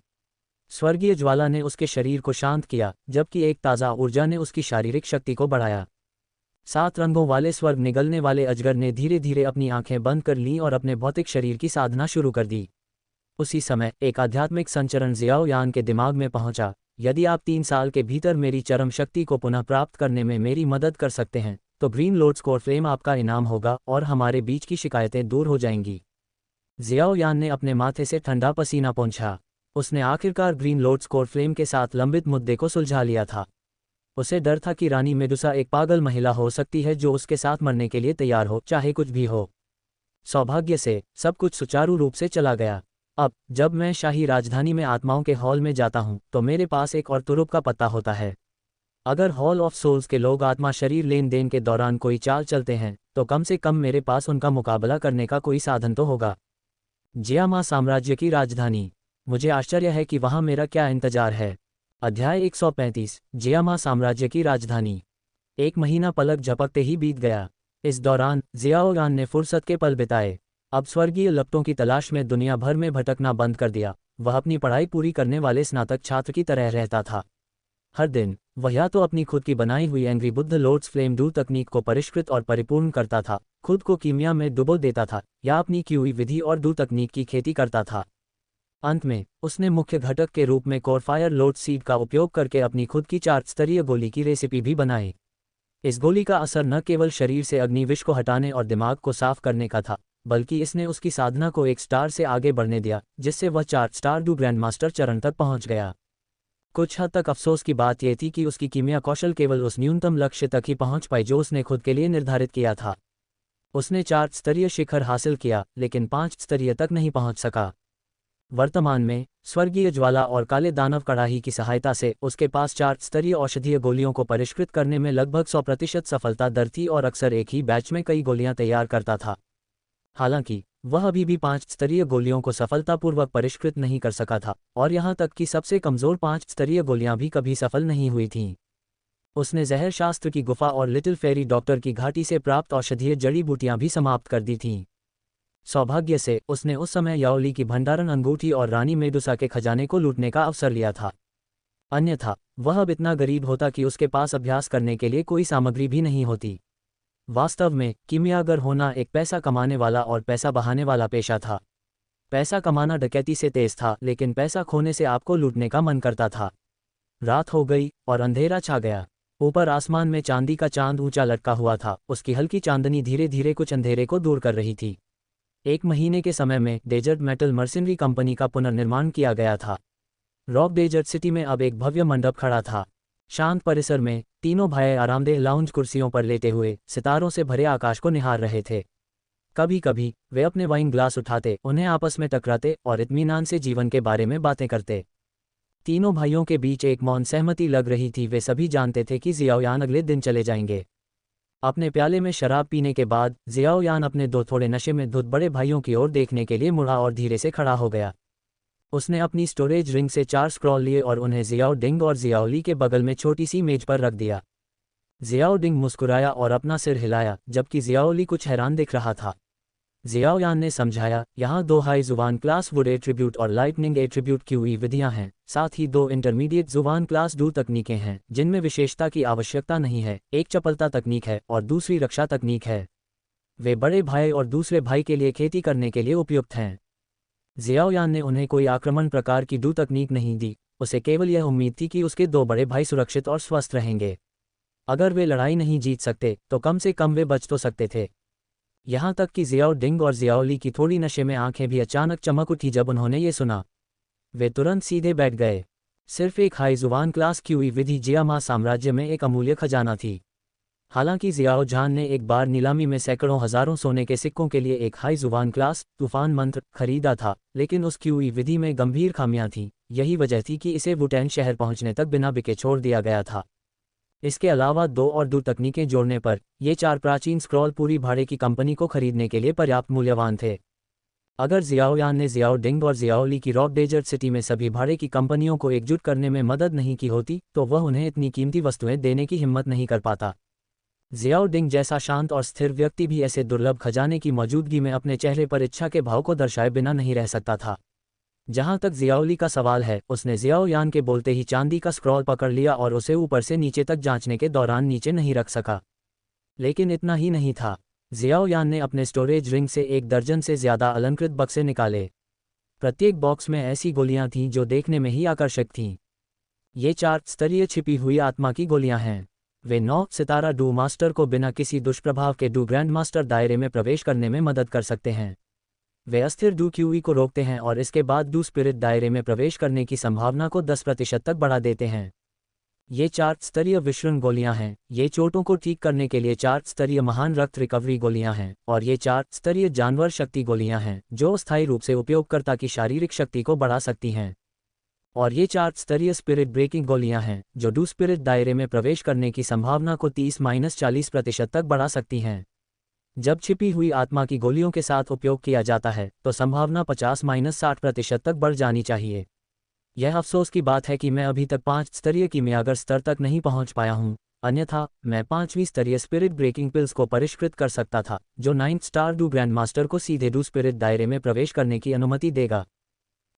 स्वर्गीय ज्वाला ने उसके शरीर को शांत किया, जबकि एक ताज़ा ऊर्जा ने उसकी शारीरिक शक्ति को बढ़ाया। 7 रंगों वाले स्वर्ग निगलने वाले अजगर ने धीरे धीरे अपनी आंखें बंद कर लीं और अपने भौतिक शरीर की साधना शुरू कर दी। उसी समय एक आध्यात्मिक संचरण जियाओ यान के दिमाग में पहुंचा। यदि आप 3 साल के भीतर मेरी चरम शक्ति को पुनः प्राप्त करने में मेरी मदद कर सकते हैं तो ग्रीन लोड्स कोर फ्लेम आपका इनाम होगा और हमारे बीच की शिकायतें दूर हो जाएंगी। जियाओ यान ने अपने माथे से ठंडा पसीना पोंछा। उसने आखिरकार ग्रीन लोड्स कोर फ्लेम के साथ लंबित मुद्दे को सुलझा लिया था। उसे डर था कि रानी मेडुसा एक पागल महिला हो सकती है जो उसके साथ मरने के लिए तैयार हो, चाहे कुछ भी हो। सौभाग्य से सब कुछ सुचारू रूप से चला गया। अब जब मैं शाही राजधानी में आत्माओं के हॉल में जाता हूं तो मेरे पास एक और तुरुप का पत्ता होता है। अगर हॉल ऑफ सोल्स के लोग आत्मा शरीर लेन देन के दौरान कोई चाल चलते हैं तो कम से कम मेरे पास उनका मुकाबला करने का कोई साधन तो होगा। जियामा साम्राज्य की राजधानी। मुझे आश्चर्य है कि वहां मेरा क्या इंतजार है। अध्याय 135। जियामा साम्राज्य की राजधानी। 1 महीना पलक झपकते ही बीत गया। इस दौरान जियाओ यान ने फुर्सत के पल बिताए। अब स्वर्गीय लपटों की तलाश में दुनिया भर में भटकना बंद कर दिया। वह अपनी पढ़ाई पूरी करने वाले स्नातक छात्र की तरह रहता था। हर दिन वह या तो अपनी खुद की बनाई हुई एंग्री बुद्ध लोड्स फ्लेम डू तकनीक को परिष्कृत और परिपूर्ण करता था, खुद को कीमिया में डुबो देता था, या अपनी की हुई विधि और डू तकनीक की खेती करता था। अंत में उसने मुख्य घटक के रूप में कोरफायर लोड सीड का उपयोग करके अपनी खुद की 4 स्तरीय गोली की रेसिपी भी बनाई। इस गोली का असर न केवल शरीर से अग्निविष को हटाने और दिमाग को साफ करने का था, बल्कि इसने उसकी साधना को 1 स्टार से आगे बढ़ने दिया, जिससे वह 4 स्टार डू ग्रैंडमास्टर चरण तक पहुंच गया। कुछ हद तक अफसोस की बात यह थी कि उसकी कीमिया कौशल केवल उस न्यूनतम लक्ष्य तक ही पहुंच पाई जो उसने खुद के लिए निर्धारित किया था। उसने 4 स्तरीय शिखर हासिल किया, लेकिन 5 स्तरीय तक नहीं पहुंच सका। वर्तमान में स्वर्गीय ज्वाला और काले दानव कड़ाही की सहायता से उसके पास 4 स्तरीय औषधीय गोलियों को परिष्कृत करने में लगभग 100% सफलता दर थी और अक्सर एक ही बैच में कई गोलियां तैयार करता था। हालांकि वह अभी भी 5 स्तरीय गोलियों को सफलतापूर्वक परिष्कृत नहीं कर सका था, और यहां तक कि सबसे कमजोर 5 स्तरीय गोलियां भी कभी सफल नहीं हुई थीं। उसने जहर शास्त्र की गुफा और लिटिल फेरी डॉक्टर की घाटी से प्राप्त औषधीय जड़ी बूटियां भी समाप्त कर दी थीं। सौभाग्य से उसने उस समय याओली की भंडारण अंगूठी और रानी मेडुसा के खजाने को लूटने का अवसर लिया था। अन्यथा वह अब इतना गरीब होता कि उसके पास अभ्यास करने के लिए कोई सामग्री भी नहीं होती। वास्तव में कीमियागर होना एक पैसा कमाने वाला और पैसा बहाने वाला पेशा था। पैसा कमाना डकैती से तेज था, लेकिन पैसा खोने से आपको लूटने का मन करता था। रात हो गई और अंधेरा छा गया। ऊपर आसमान में चांदी का चांद ऊंचा लटका हुआ था, उसकी हल्की चांदनी धीरे धीरे कुछ अंधेरे को दूर कर रही थी। 1 महीने के समय में डेजर्ट मेटल मर्सिनरी कंपनी का पुनर्निर्माण किया गया था। रॉक डेजर्ट सिटी में अब एक भव्य मंडप खड़ा था। शांत परिसर में तीनों भाई आरामदेह लाउंज कुर्सियों पर लेटे हुए सितारों से भरे आकाश को निहार रहे थे। कभी कभी वे अपने वाइन ग्लास उठाते, उन्हें आपस में टकराते और इत्मीनान से जीवन के बारे में बातें करते। तीनों भाइयों के बीच एक मौन सहमति लग रही थी। वे सभी जानते थे कि जियाओयान अगले दिन चले जाएंगे। अपने प्याले में शराब पीने के बाद जियाओयान अपने 2 थोड़े नशे में धुत बड़े भाइयों की ओर देखने के लिए मुड़ा और धीरे से खड़ा हो गया। उसने अपनी स्टोरेज रिंग से 4 स्क्रॉल लिए और उन्हें जियाओ डिंग और जियाओली के बगल में छोटी सी मेज पर रख दिया। जियाओ डिंग मुस्कुराया और अपना सिर हिलाया, जबकि जियाओली कुछ हैरान दिख रहा था। जियाओयान ने समझाया, यहाँ दो हाई जुबान क्लास वुड एट्रीब्यूट और लाइटनिंग एट्रीब्यूट क्यूई विधियाँ हैं, साथ ही दो इंटरमीडिएट जुबान क्लास डू तकनीकें हैं जिनमें विशेषता की आवश्यकता नहीं है। एक चपलता तकनीक है और दूसरी रक्षा तकनीक है। वे बड़े भाई और दूसरे भाई के लिए खेती करने के लिए उपयुक्त हैं। जियाओयान ने उन्हें कोई आक्रमण प्रकार की डू तकनीक नहीं दी, उसे केवल यह उम्मीद थी कि उसके दो बड़े भाई सुरक्षित और स्वस्थ रहेंगे। अगर वे लड़ाई नहीं जीत सकते तो कम से कम वे बच तो सकते थे। यहाँ तक कि जियाओ डिंग और जियाओली की थोड़ी नशे में आंखें भी अचानक चमक उठी जब उन्होंने ये सुना। वे तुरंत सीधे बैठ गए। सिर्फ एक हाई जुबान क्लास क्यूई विधि जियामा साम्राज्य में एक अमूल्य खजाना थी। हालांकि जियाओ जान ने एक बार नीलामी में सैकड़ों हजारों सोने के सिक्कों के लिए एक हाई जुबान क्लास तूफान मंत्र खरीदा था, लेकिन उस क्यूई विधि में गंभीर खामियां थीं। यही वजह थी कि इसे वुटेन शहर पहुंचने तक बिना बिके छोड़ दिया गया था। इसके अलावा दो और डू तकनीकें जोड़ने पर ये 4 प्राचीन स्क्रॉल पूरी भाड़े की कंपनी को खरीदने के लिए पर्याप्त मूल्यवान थे। अगर जियाओयान ने जियाओ डिंग और जियाओली की रॉक डेजर्ट सिटी में सभी भाड़े की कंपनियों को एकजुट करने में मदद नहीं की होती तो वह उन्हें इतनी कीमती वस्तुएं देने की हिम्मत नहीं कर पाता। जियाओ डिंग जैसा शांत और स्थिर व्यक्ति भी ऐसे दुर्लभ खजाने की मौजूदगी में अपने चेहरे पर इच्छा के भाव को दर्शाए बिना नहीं रह सकता था। जहां तक जियाओली का सवाल है, उसने जियाओयान के बोलते ही चांदी का स्क्रॉल पकड़ लिया और उसे ऊपर से नीचे तक जांचने के दौरान नीचे नहीं रख सका। लेकिन इतना ही नहीं था, जियाओयान ने अपने स्टोरेज रिंग से 1 दर्जन से ज्यादा अलंकृत बक्से निकाले। प्रत्येक बॉक्स में ऐसी गोलियां थीं जो देखने में ही आकर्षक थीं। ये 4 स्तरीय छिपी हुई आत्मा की गोलियां हैं। वे 9 सितारा डू मास्टर को बिना किसी दुष्प्रभाव के डू ग्रैंड मास्टर दायरे में प्रवेश करने में मदद कर सकते हैं। वे अस्थिर डू क्यूई को रोकते हैं और इसके बाद डू स्पिरिट दायरे में प्रवेश करने की संभावना को 10% तक बढ़ा देते हैं। ये 4 स्तरीय विश्रण गोलियां हैं। ये चोटों को ठीक करने के लिए 4 स्तरीय महान रक्त रिकवरी गोलियां हैं, और ये 4 स्तरीय जानवर शक्ति गोलियां हैं जो अस्थायी रूप से उपयोगकर्ता की शारीरिक शक्ति को बढ़ा सकती हैं। और ये 4 स्तरीय स्पिरिट ब्रेकिंग गोलियां हैं जो डू स्पिरिट दायरे में प्रवेश करने की संभावना को 30-40% तक बढ़ा सकती हैं। जब छिपी हुई आत्मा की गोलियों के साथ उपयोग किया जाता है तो संभावना 50-60% तक बढ़ जानी चाहिए। यह अफसोस की बात है कि मैं अभी तक 5 स्तरीय कीमियागर स्तर तक नहीं पहुंच पाया हूं, अन्यथा मैं 5वीं स्तरीय स्पिरिट ब्रेकिंग पिल्स को परिष्कृत कर सकता था जो 9th star do grand master को सीधे डू स्पिरिट दायरे में प्रवेश करने की अनुमति देगा।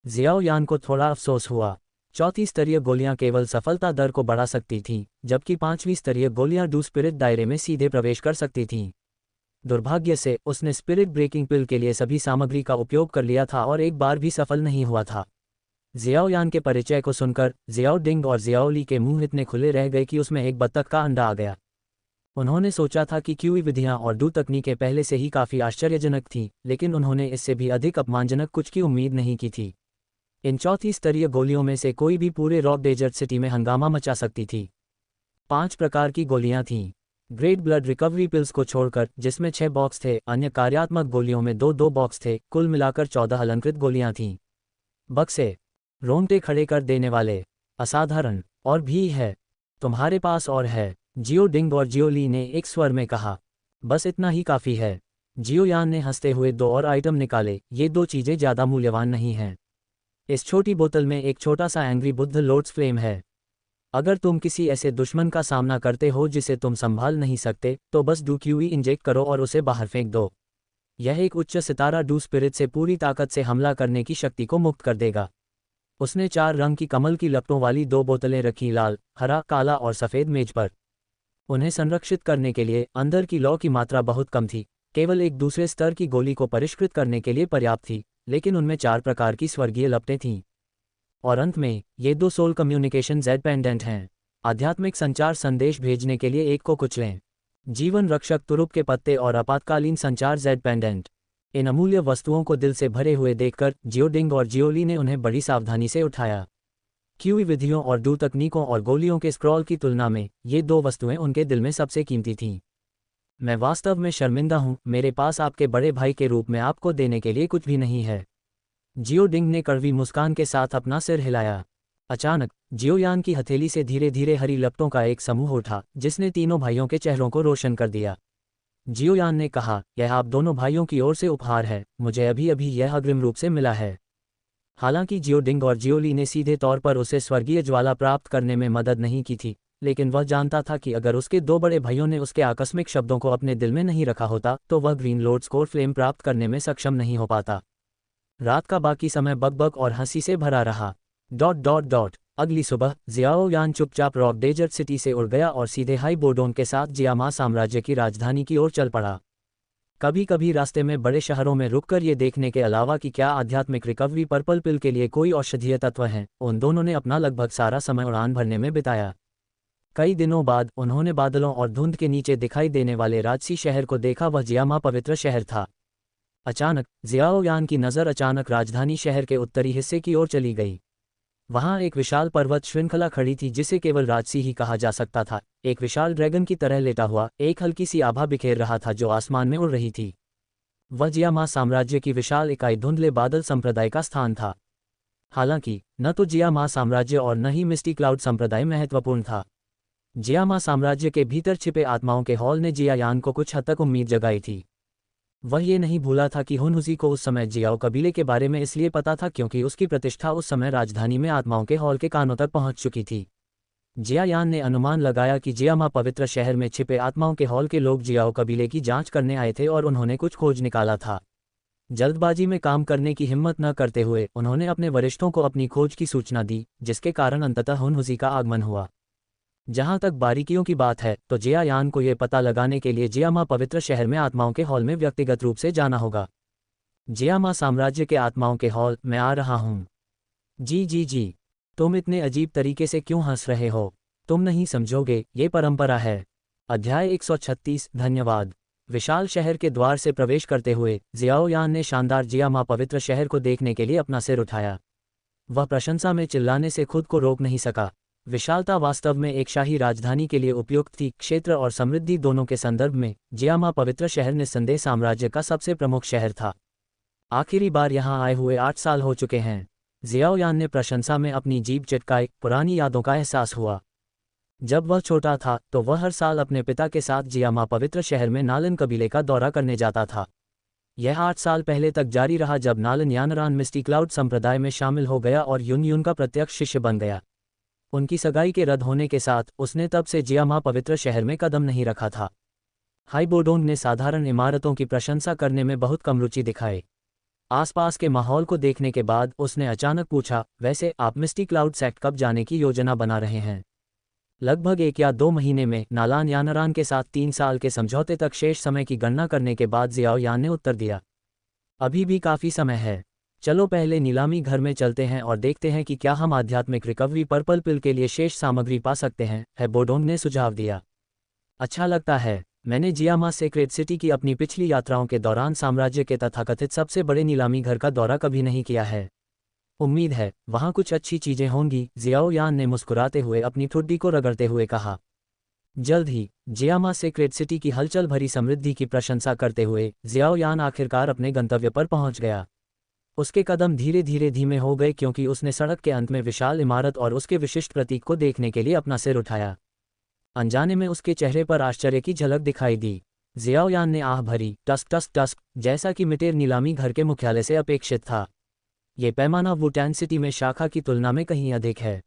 जियाओयान को थोड़ा अफसोस हुआ। 4थी स्तरीय गोलियां केवल सफलता दर को बढ़ा सकती थीं, जबकि 5वीं स्तरीय गोलियां डू स्पिरिट दायरे में सीधे प्रवेश कर सकती थीं। दुर्भाग्य से उसने स्पिरिट ब्रेकिंग पिल के लिए सभी सामग्री का उपयोग कर लिया था और एक बार भी सफल नहीं हुआ था। जियाओयान के परिचय को सुनकर जियाओ डिंग और जियाओली के मुंह इतने खुले रह गए कि उसमें एक बत्तख का अंडा आ गया। उन्होंने सोचा था कि क्यूई विधियां और डू तकनीकें पहले से ही काफ़ी आश्चर्यजनक थीं, लेकिन उन्होंने इससे भी अधिक अपमानजनक कुछ की उम्मीद नहीं की थी। इन 4थी स्तरीय गोलियों में से कोई भी पूरे रॉक डेजर्ट सिटी में हंगामा मचा सकती थी। 5 प्रकार की गोलियां थीं। ग्रेट ब्लड रिकवरी पिल्स को छोड़कर, जिसमें 6 बॉक्स थे, अन्य कार्यात्मक गोलियों में 2-2 बॉक्स थे। कुल मिलाकर 14 अलंकृत गोलियां थीं। बक्से रोंगटे खड़े कर देने वाले, असाधारण, और भी है। तुम्हारे पास और है, जियो डिंग और जियोली ने एक स्वर में कहा। बस इतना ही काफ़ी है। जियोयान ने हंसते हुए 2 और आइटम निकाले। ये 2 चीज़ें ज़्यादा मूल्यवान नहीं हैं। इस छोटी बोतल में एक छोटा सा एंग्री बुद्ध लोड्स फ्लेम है। अगर तुम किसी ऐसे दुश्मन का सामना करते हो जिसे तुम संभाल नहीं सकते, तो बस डू क्यूई इंजेक्ट करो और उसे बाहर फेंक दो। यह एक उच्च सितारा डू स्पिरिट से पूरी ताकत से हमला करने की शक्ति को मुक्त कर देगा। उसने 4 रंग की कमल की लपटों वाली 2 बोतलें रखीं, लाल, हरा, काला और सफ़ेद मेज पर। उन्हें संरक्षित करने के लिए अंदर की लौ की मात्रा बहुत कम थी, केवल एक दूसरे स्तर की गोली को परिष्कृत करने के लिए पर्याप्त थी, लेकिन उनमें 4 प्रकार की स्वर्गीय लपटें थीं। और अंत में, ये 2 सोल कम्युनिकेशन जेड पेंडेंट हैं। आध्यात्मिक संचार संदेश भेजने के लिए एक को कुचलें। जीवन रक्षक तुरुप के पत्ते और आपातकालीन संचार जेड पेंडेंट। इन अमूल्य वस्तुओं को दिल से भरे हुए देखकर जियो डिंग और जियोली ने उन्हें बड़ी सावधानी से उठाया। क्यूई विधियों और डू तकनीकों और गोलियों के स्क्रॉल की तुलना में ये 2 वस्तुएं उनके दिल में सबसे कीमती थीं। मैं वास्तव में शर्मिंदा हूँ, मेरे पास आपके बड़े भाई के रूप में आपको देने के लिए कुछ भी नहीं है। जियो डिंग ने कड़वी मुस्कान के साथ अपना सिर हिलाया। अचानक जियोयान की हथेली से धीरे धीरे हरी लपटों का एक समूह उठा, जिसने तीनों भाइयों के चेहरों को रोशन कर दिया। जियोयान ने कहा, यह आप दोनों भाइयों की ओर से उपहार है, मुझे अभी अभी यह अग्रिम रूप से मिला है। हालांकि जियो डिंग और जियोली ने सीधे तौर पर उसे स्वर्गीय ज्वाला प्राप्त करने में मदद नहीं की थी, लेकिन वह जानता था कि अगर उसके दो बड़े भाइयों ने उसके आकस्मिक शब्दों को अपने दिल में नहीं रखा होता तो वह ग्रीन लॉर्ड स्कोर फ्लेम प्राप्त करने में सक्षम नहीं हो पाता। रात का बाकी समय बकबक और हंसी से भरा रहा। अगली सुबह जियाओ यान चुपचाप रॉक डेजर्ट सिटी से उड़ गया और सीधे हाई बोडोन के साथ जियामा साम्राज्य की राजधानी की ओर चल पड़ा। कभी कभी रास्ते में बड़े शहरों में रुककर ये देखने के अलावा कि क्या आध्यात्मिक रिकवरी पर्पल पिल के लिए कोई औषधीय तत्व हैं, उन दोनों ने अपना लगभग सारा समय उड़ान भरने में बिताया। कई दिनों बाद उन्होंने बादलों और धुंध के नीचे दिखाई देने वाले राजसी शहर को देखा। वह जियामा पवित्र शहर था। अचानक जियाओ यान की नज़र अचानक राजधानी शहर के उत्तरी हिस्से की ओर चली गई। वहां एक विशाल पर्वत श्रृंखला खड़ी थी जिसे केवल राजसी ही कहा जा सकता था। एक विशाल ड्रैगन की तरह लेटा हुआ एक हल्की सी आभा बिखेर रहा था जो आसमान में उड़ रही थी। वह जियामा साम्राज्य की विशाल इकाई धुंधले बादल संप्रदाय का स्थान था। हालांकि न तो जियामा साम्राज्य और न ही मिस्टी क्लाउड संप्रदाय महत्वपूर्ण था। जियामा साम्राज्य के भीतर छिपे आत्माओं के हॉल ने जियायान को कुछ हद तक उम्मीद जगाई थी। वह ये नहीं भूला था कि हुनहुजी को उस समय जियाओ कबीले के बारे में इसलिए पता था क्योंकि उसकी प्रतिष्ठा उस समय राजधानी में आत्माओं के हॉल के कानों तक पहुंच चुकी थी। जियायान ने अनुमान लगाया कि जियामा पवित्र शहर में छिपे आत्माओं के हॉल के लोग जियाओ कबीले की जांच करने आए थे और उन्होंने कुछ खोज निकाला था। जल्दबाजी में काम करने की हिम्मत न करते हुए उन्होंने अपने वरिष्ठों को अपनी खोज की सूचना दी, जिसके कारण अंततः हुनहुजी का आगमन हुआ। जहां तक बारीकियों की बात है तो जियायान को यह पता लगाने के लिए जियामा पवित्र शहर में आत्माओं के हॉल में व्यक्तिगत रूप से जाना होगा। जियामा साम्राज्य के आत्माओं के हॉल, मैं आ रहा हूं। जी, तुम इतने अजीब तरीके से क्यों हंस रहे हो? तुम नहीं समझोगे, ये परंपरा है। अध्याय 136। धन्यवाद। विशाल शहर के द्वार से प्रवेश करते हुए जियाओ यान ने शानदार जियामा पवित्र शहर को देखने के लिए अपना सिर उठाया। वह प्रशंसा में चिल्लाने से खुद को रोक नहीं सका। विशालता वास्तव में एक शाही राजधानी के लिए उपयुक्त थी। क्षेत्र और समृद्धि दोनों के संदर्भ में जियामा पवित्र शहर निस्संदेह साम्राज्य का सबसे प्रमुख शहर था। आखिरी बार यहां आए हुए 8 साल हो चुके हैं। जियाओ यान ने प्रशंसा में अपनी जीभ चटकाई। पुरानी यादों का एहसास हुआ। जब वह छोटा था तो वह हर साल अपने पिता के साथ जियामा पवित्र शहर में नालन कबीले का दौरा करने जाता था। यह 8 साल पहले तक जारी रहा जब नालन यानरान मिस्टी क्लाउड संप्रदाय में शामिल हो गया और युन का प्रत्यक्ष शिष्य बन गया। उनकी सगाई के रद्द होने के साथ उसने तब से जियामा पवित्र शहर में कदम नहीं रखा था। हाई बोडोंग ने साधारण इमारतों की प्रशंसा करने में बहुत कम रुचि दिखाई। आसपास के माहौल को देखने के बाद उसने अचानक पूछा, वैसे आप मिस्टी क्लाउड सेक्ट कब जाने की योजना बना रहे हैं? लगभग 1 या 2 महीने में। नालान यानरान के साथ 3 साल के समझौते तक शेष समय की गणना करने के बाद जियाओ यान ने उत्तर दिया, अभी भी काफ़ी समय है। चलो पहले नीलामी घर में चलते हैं और देखते हैं कि क्या हम आध्यात्मिक रिकवरी पर्पल पिल के लिए शेष सामग्री पा सकते हैं, है बोडोंग ने सुझाव दिया। अच्छा लगता है। मैंने जियामा सेक्रेट सिटी की अपनी पिछली यात्राओं के दौरान साम्राज्य के तथाकथित सबसे बड़े नीलामी घर का दौरा कभी नहीं किया है। उम्मीद है वहाँ कुछ अच्छी चीज़ें होंगी, जियाओ यान ने मुस्कुराते हुए अपनी ठुड्डी को रगड़ते हुए कहा। जल्द ही। जियामा सेक्रेट सिटी की हलचल भरी समृद्धि की प्रशंसा करते हुए जियाओ यान आखिरकार अपने गंतव्य पर पहुंच गया। उसके कदम धीरे धीरे धीमे हो गए क्योंकि उसने सड़क के अंत में विशाल इमारत और उसके विशिष्ट प्रतीक को देखने के लिए अपना सिर उठाया। अनजाने में उसके चेहरे पर आश्चर्य की झलक दिखाई दी। जियाओ यान ने आह भरी। टस्क, जैसा कि मिटेर नीलामी घर के मुख्यालय से अपेक्षित था। ये पैमाना वुटान सिटी में शाखा की तुलना में कहीं अधिक है।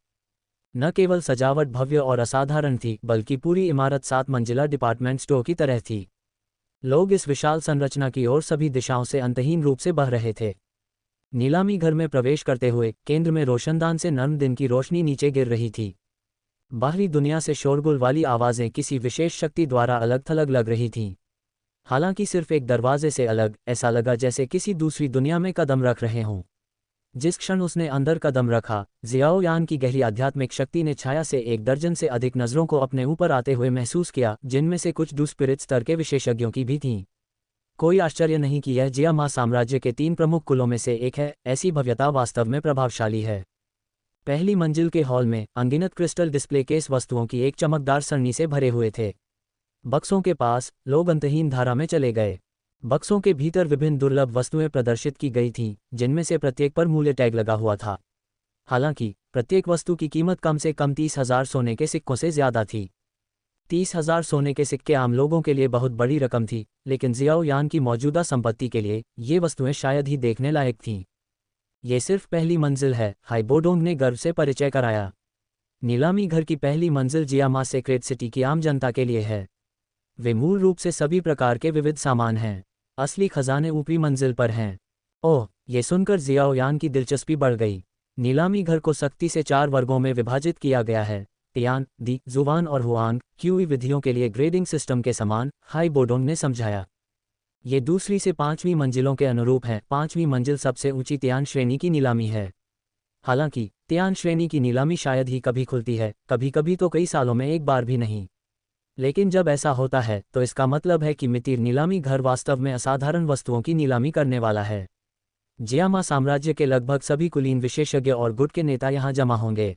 न केवल सजावट भव्य और असाधारण थी बल्कि पूरी इमारत 7 मंजिला डिपार्टमेंट स्टोर की तरह थी। लोग इस विशाल संरचना की ओर सभी दिशाओं से अंतहीन रूप से बह रहे थे। नीलामी घर में प्रवेश करते हुए केंद्र में रोशनदान से नर्म दिन की रोशनी नीचे गिर रही थी। बाहरी दुनिया से शोरगुल वाली आवाज़ें किसी विशेष शक्ति द्वारा अलग थलग लग रही थीं। हालांकि सिर्फ एक दरवाजे से अलग, ऐसा लगा जैसे किसी दूसरी दुनिया में कदम रख रहे हों। जिस क्षण उसने अंदर कदम रखा, जियाओ यान की गहरी आध्यात्मिक शक्ति ने छाया से 1 दर्जन से अधिक नज़रों को अपने ऊपर आते हुए महसूस किया, जिनमें से कुछ डुस्पिरिट स्तर के विशेषज्ञों की भी थीं। कोई आश्चर्य नहीं कि यह जियामा साम्राज्य के 3 प्रमुख कुलों में से एक है। ऐसी भव्यता वास्तव में प्रभावशाली है। पहली मंजिल के हॉल में अनगिनत क्रिस्टल डिस्प्ले केस वस्तुओं की एक चमकदार सरणी से भरे हुए थे। बक्सों के पास लोग अंतहीन धारा में चले गए। बक्सों के भीतर विभिन्न दुर्लभ वस्तुएं प्रदर्शित की गई थीं, जिनमें से प्रत्येक पर मूल्य टैग लगा हुआ था। हालांकि प्रत्येक वस्तु की कीमत कम से कम 30,000 सोने के सिक्कों से ज्यादा थी। 30,000 सोने के सिक्के आम लोगों के लिए बहुत बड़ी रकम थी, लेकिन जियाओ यान की मौजूदा संपत्ति के लिए ये वस्तुएं शायद ही देखने लायक थीं। ये सिर्फ पहली मंजिल है, हाई बोडोंग ने गर्व से परिचय कराया। नीलामी घर की पहली मंजिल जियामा सेक्रेट सिटी की आम जनता के लिए है। वे मूल रूप से सभी प्रकार के विविध सामान हैं। असली खजाने ऊपरी मंजिल पर हैं। ओह, ये सुनकर जियाओयान की दिलचस्पी बढ़ गई। नीलामी घर को सख्ती से 4 वर्गों में विभाजित किया गया है। तियान, दी, जुवान और हुआंग क्यूई विधियों के लिए ग्रेडिंग सिस्टम के समान, हाई बोडोंग ने समझाया। ये दूसरी से 5वीं मंजिलों के अनुरूप है। 5वीं मंजिल सबसे ऊंची तियान श्रेणी की नीलामी है। हालांकि तियान श्रेणी की नीलामी शायद ही कभी खुलती है, कभी कभी तो कई सालों में एक बार भी नहीं। लेकिन जब ऐसा होता है तो इसका मतलब है कि मितिर नीलामी घर वास्तव में असाधारण वस्तुओं की नीलामी करने वाला है। जियामा साम्राज्य के लगभग सभी कुलीन विशेषज्ञ और गुट के नेता यहाँ जमा होंगे।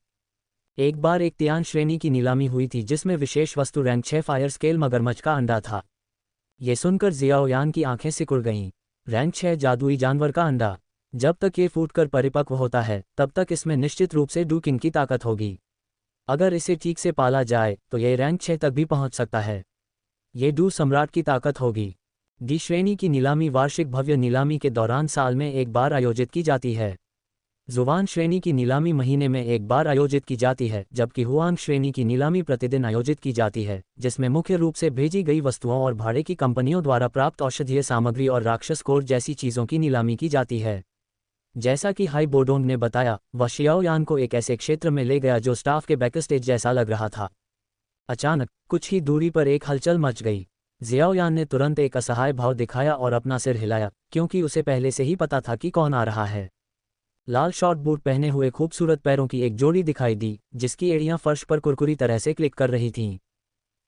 एक बार एक तियान श्रेणी की नीलामी हुई थी जिसमें विशेष वस्तु रैंक 6 फायर स्केल मगरमच्छ का अंडा था। ये सुनकर जियाओयान की आंखें सिकुड़ गईं। रैंक 6 जादुई जानवर का अंडा। जब तक ये फूटकर परिपक्व होता है तब तक इसमें निश्चित रूप से डू किंग की ताकत होगी। अगर इसे ठीक से पाला जाए तो यह रैंक 6 तक भी पहुंच सकता है। ये डू सम्राट की ताकत होगी। डी श्रेणी की नीलामी वार्षिक भव्य नीलामी के दौरान साल में एक बार आयोजित की जाती है। जुवान श्रेणी की नीलामी महीने में एक बार आयोजित की जाती है, जबकि हुआंग श्रेणी की नीलामी प्रतिदिन आयोजित की जाती है, जिसमें मुख्य रूप से भेजी गई वस्तुओं और भाड़े की कंपनियों द्वारा प्राप्त औषधीय सामग्री और राक्षस कोर जैसी चीज़ों की नीलामी की जाती है। जैसा कि हाई बोडोंग ने बताया, वह जियाओयान को एक ऐसे क्षेत्र में ले गया जो स्टाफ के बैकस्टेज जैसा लग रहा था। अचानक कुछ ही दूरी पर एक हलचल मच गई। जियाओयान ने तुरंत एक असहाय भाव दिखाया और अपना सिर हिलाया, क्योंकि उसे पहले से ही पता था कि कौन आ रहा है। लाल शॉर्ट बूट पहने हुए खूबसूरत पैरों की एक जोड़ी दिखाई दी, जिसकी एड़ियां फर्श पर कुरकुरी तरह से क्लिक कर रही थीं।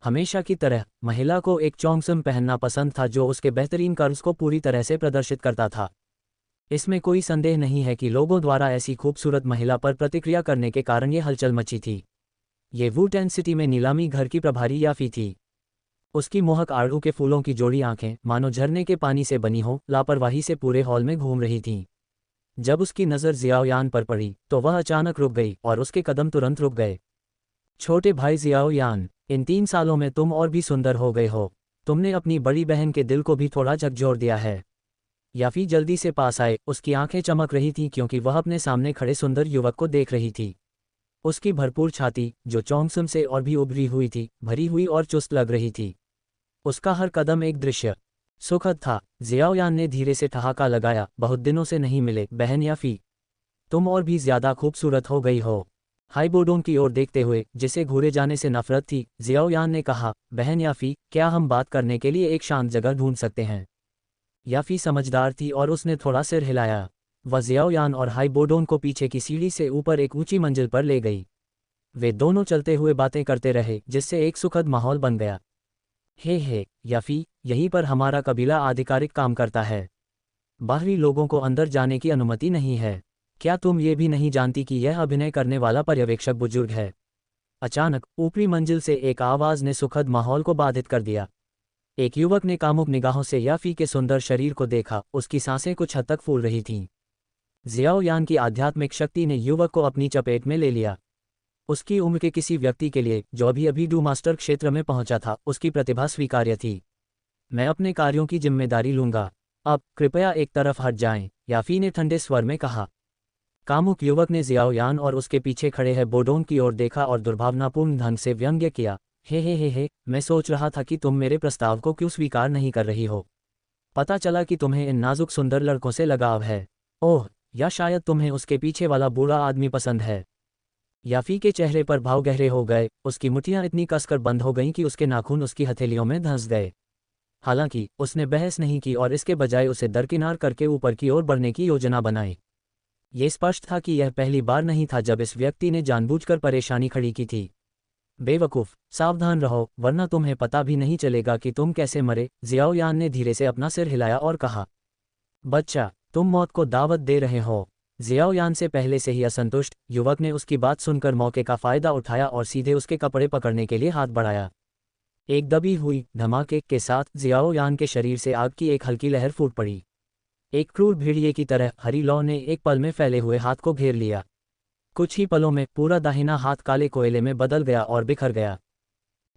हमेशा की तरह महिला को एक चोंगसम पहनना पसंद था जो उसके बेहतरीन कर्व्स को पूरी तरह से प्रदर्शित करता था। इसमें कोई संदेह नहीं है कि लोगों द्वारा ऐसी खूबसूरत महिला पर प्रतिक्रिया करने के कारण ये हलचल मची थी। ये वुटेन सिटी में नीलामी घर की प्रभारी याफी थी। उसकी मोहक आड़ू के फूलों की जोड़ी आंखें मानो झरने के पानी से बनी हो, लापरवाही से पूरे हॉल में घूम रही थीं। जब उसकी नज़र जियाओयान पर पड़ी तो वह अचानक रुक गई और उसके कदम तुरंत रुक गए। छोटे भाई जियाओयान, इन 3 सालों में तुम और भी सुंदर हो गए हो। तुमने अपनी बड़ी बहन के दिल को भी थोड़ा झकझोर दिया है। याफी जल्दी से पास आए। उसकी आंखें चमक रही थीं क्योंकि वह अपने सामने खड़े सुंदर युवक को देख रही थी। उसकी भरपूर छाती, जो चोंगसम से और भी उभरी हुई थी, भरी हुई और चुस्त लग रही थी। उसका हर कदम एक दृश्य सुखद था। जियाओयान ने धीरे से ठहाका लगाया, बहुत दिनों से नहीं मिले बहन याफी। तुम और भी ज्यादा खूबसूरत हो गई हो। हाई बोडोंग की ओर देखते हुए, जिसे घूरे जाने से नफरत थी, जियाओयान ने कहा, बहन याफी, क्या हम बात करने के लिए एक शांत जगह ढूंढ सकते हैं? याफी समझदार थी और उसने थोड़ा सिर हिलाया। वह जियाओयान और हाई बोडोंग को पीछे की सीढ़ी से ऊपर एक ऊंची मंजिल पर ले गई। वे दोनों चलते हुए बातें करते रहे, जिससे एक सुखद माहौल बन गया। हे याफी, यहीं पर हमारा कबीला आधिकारिक काम करता है। बाहरी लोगों को अंदर जाने की अनुमति नहीं है। क्या तुम ये भी नहीं जानती कि यह अभिनय करने वाला पर्यवेक्षक बुजुर्ग है? अचानक ऊपरी मंजिल से एक आवाज़ ने सुखद माहौल को बाधित कर दिया। एक युवक ने कामुक निगाहों से याफी के सुंदर शरीर को देखा। उसकी सांसें कुछ हद तक फूल रही थीं। जियाओयान की आध्यात्मिक शक्ति ने युवक को अपनी चपेट में ले लिया। उसकी उम्र के किसी व्यक्ति के लिए, जो अभी अभी डू मास्टर क्षेत्र में पहुंचा था, उसकी प्रतिभा स्वीकार्य थी। मैं अपने कार्यों की जिम्मेदारी लूंगा। अब कृपया एक तरफ हट जाएं, याफी ने ठंडे स्वर में कहा। कामुक युवक ने जियाओयान और उसके पीछे खड़े हैं बोडोंग की ओर देखा और दुर्भावनापूर्ण ढंग से व्यंग्य किया। हे, मैं सोच रहा था कि तुम मेरे प्रस्ताव को क्यों स्वीकार नहीं कर रही हो। पता चला कि तुम्हें इन नाजुक सुंदर लड़कों से लगाव है। ओह, या शायद तुम्हें उसके पीछे वाला बूढ़ा आदमी पसंद है। याफी के चेहरे पर भाव गहरे हो गए। उसकी मुट्ठियां इतनी कसकर बंद हो गईं कि उसके नाखून उसकी हथेलियों में धंस गए। हालांकि उसने बहस नहीं की और इसके बजाय उसे दरकिनार करके ऊपर की ओर बढ़ने की योजना बनाई। ये स्पष्ट था कि यह पहली बार नहीं था जब इस व्यक्ति ने जानबूझकर परेशानी खड़ी की थी। बेवकूफ़, सावधान रहो, वरना तुम्हें पता भी नहीं चलेगा कि तुम कैसे मरे। जियाओयान ने धीरे से अपना सिर हिलाया और कहा, बच्चा, तुम मौत को दावत दे रहे हो। जियाओयान से पहले से ही असंतुष्ट युवक ने उसकी बात सुनकर मौके का फायदा उठाया और सीधे उसके कपड़े पकड़ने के लिए हाथ बढ़ाया। एक दबी हुई धमाके के साथ जियाओयान के शरीर से आग की एक हल्की लहर फूट पड़ी। एक क्रूर भेड़िए की तरह हरी लौ ने एक पल में फैले हुए हाथ को घेर लिया। कुछ ही पलों में पूरा दाहिना हाथ काले कोयले में बदल गया और बिखर गया।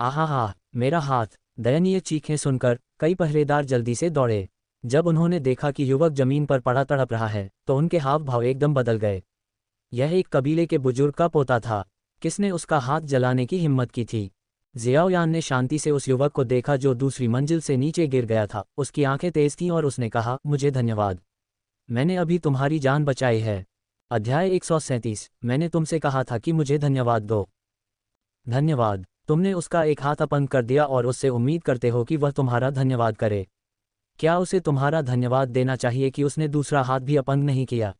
आहा, मेरा हाथ! दयनीय चीखें सुनकर कई पहरेदार जल्दी से दौड़े। जब उन्होंने देखा कि युवक जमीन पर पड़ा तड़प रहा है तो उनके हाव भाव एकदम बदल गए। यह एक कबीले के बुजुर्ग का पोता था। किसने उसका हाथ जलाने की हिम्मत की थी? जियाओयान ने शांति से उस युवक को देखा जो दूसरी मंजिल से नीचे गिर गया था। उसकी आंखें तेज थीं और उसने कहा, मुझे धन्यवाद। मैंने अभी तुम्हारी जान बचाई है। अध्याय 137। मैंने तुमसे कहा था कि मुझे धन्यवाद दो। धन्यवाद। तुमने उसका एक हाथ अपंग कर दिया और उससे उम्मीद करते हो कि वह तुम्हारा धन्यवाद करे। क्या उसे तुम्हारा धन्यवाद देना चाहिए कि उसने दूसरा हाथ भी अपंग नहीं किया?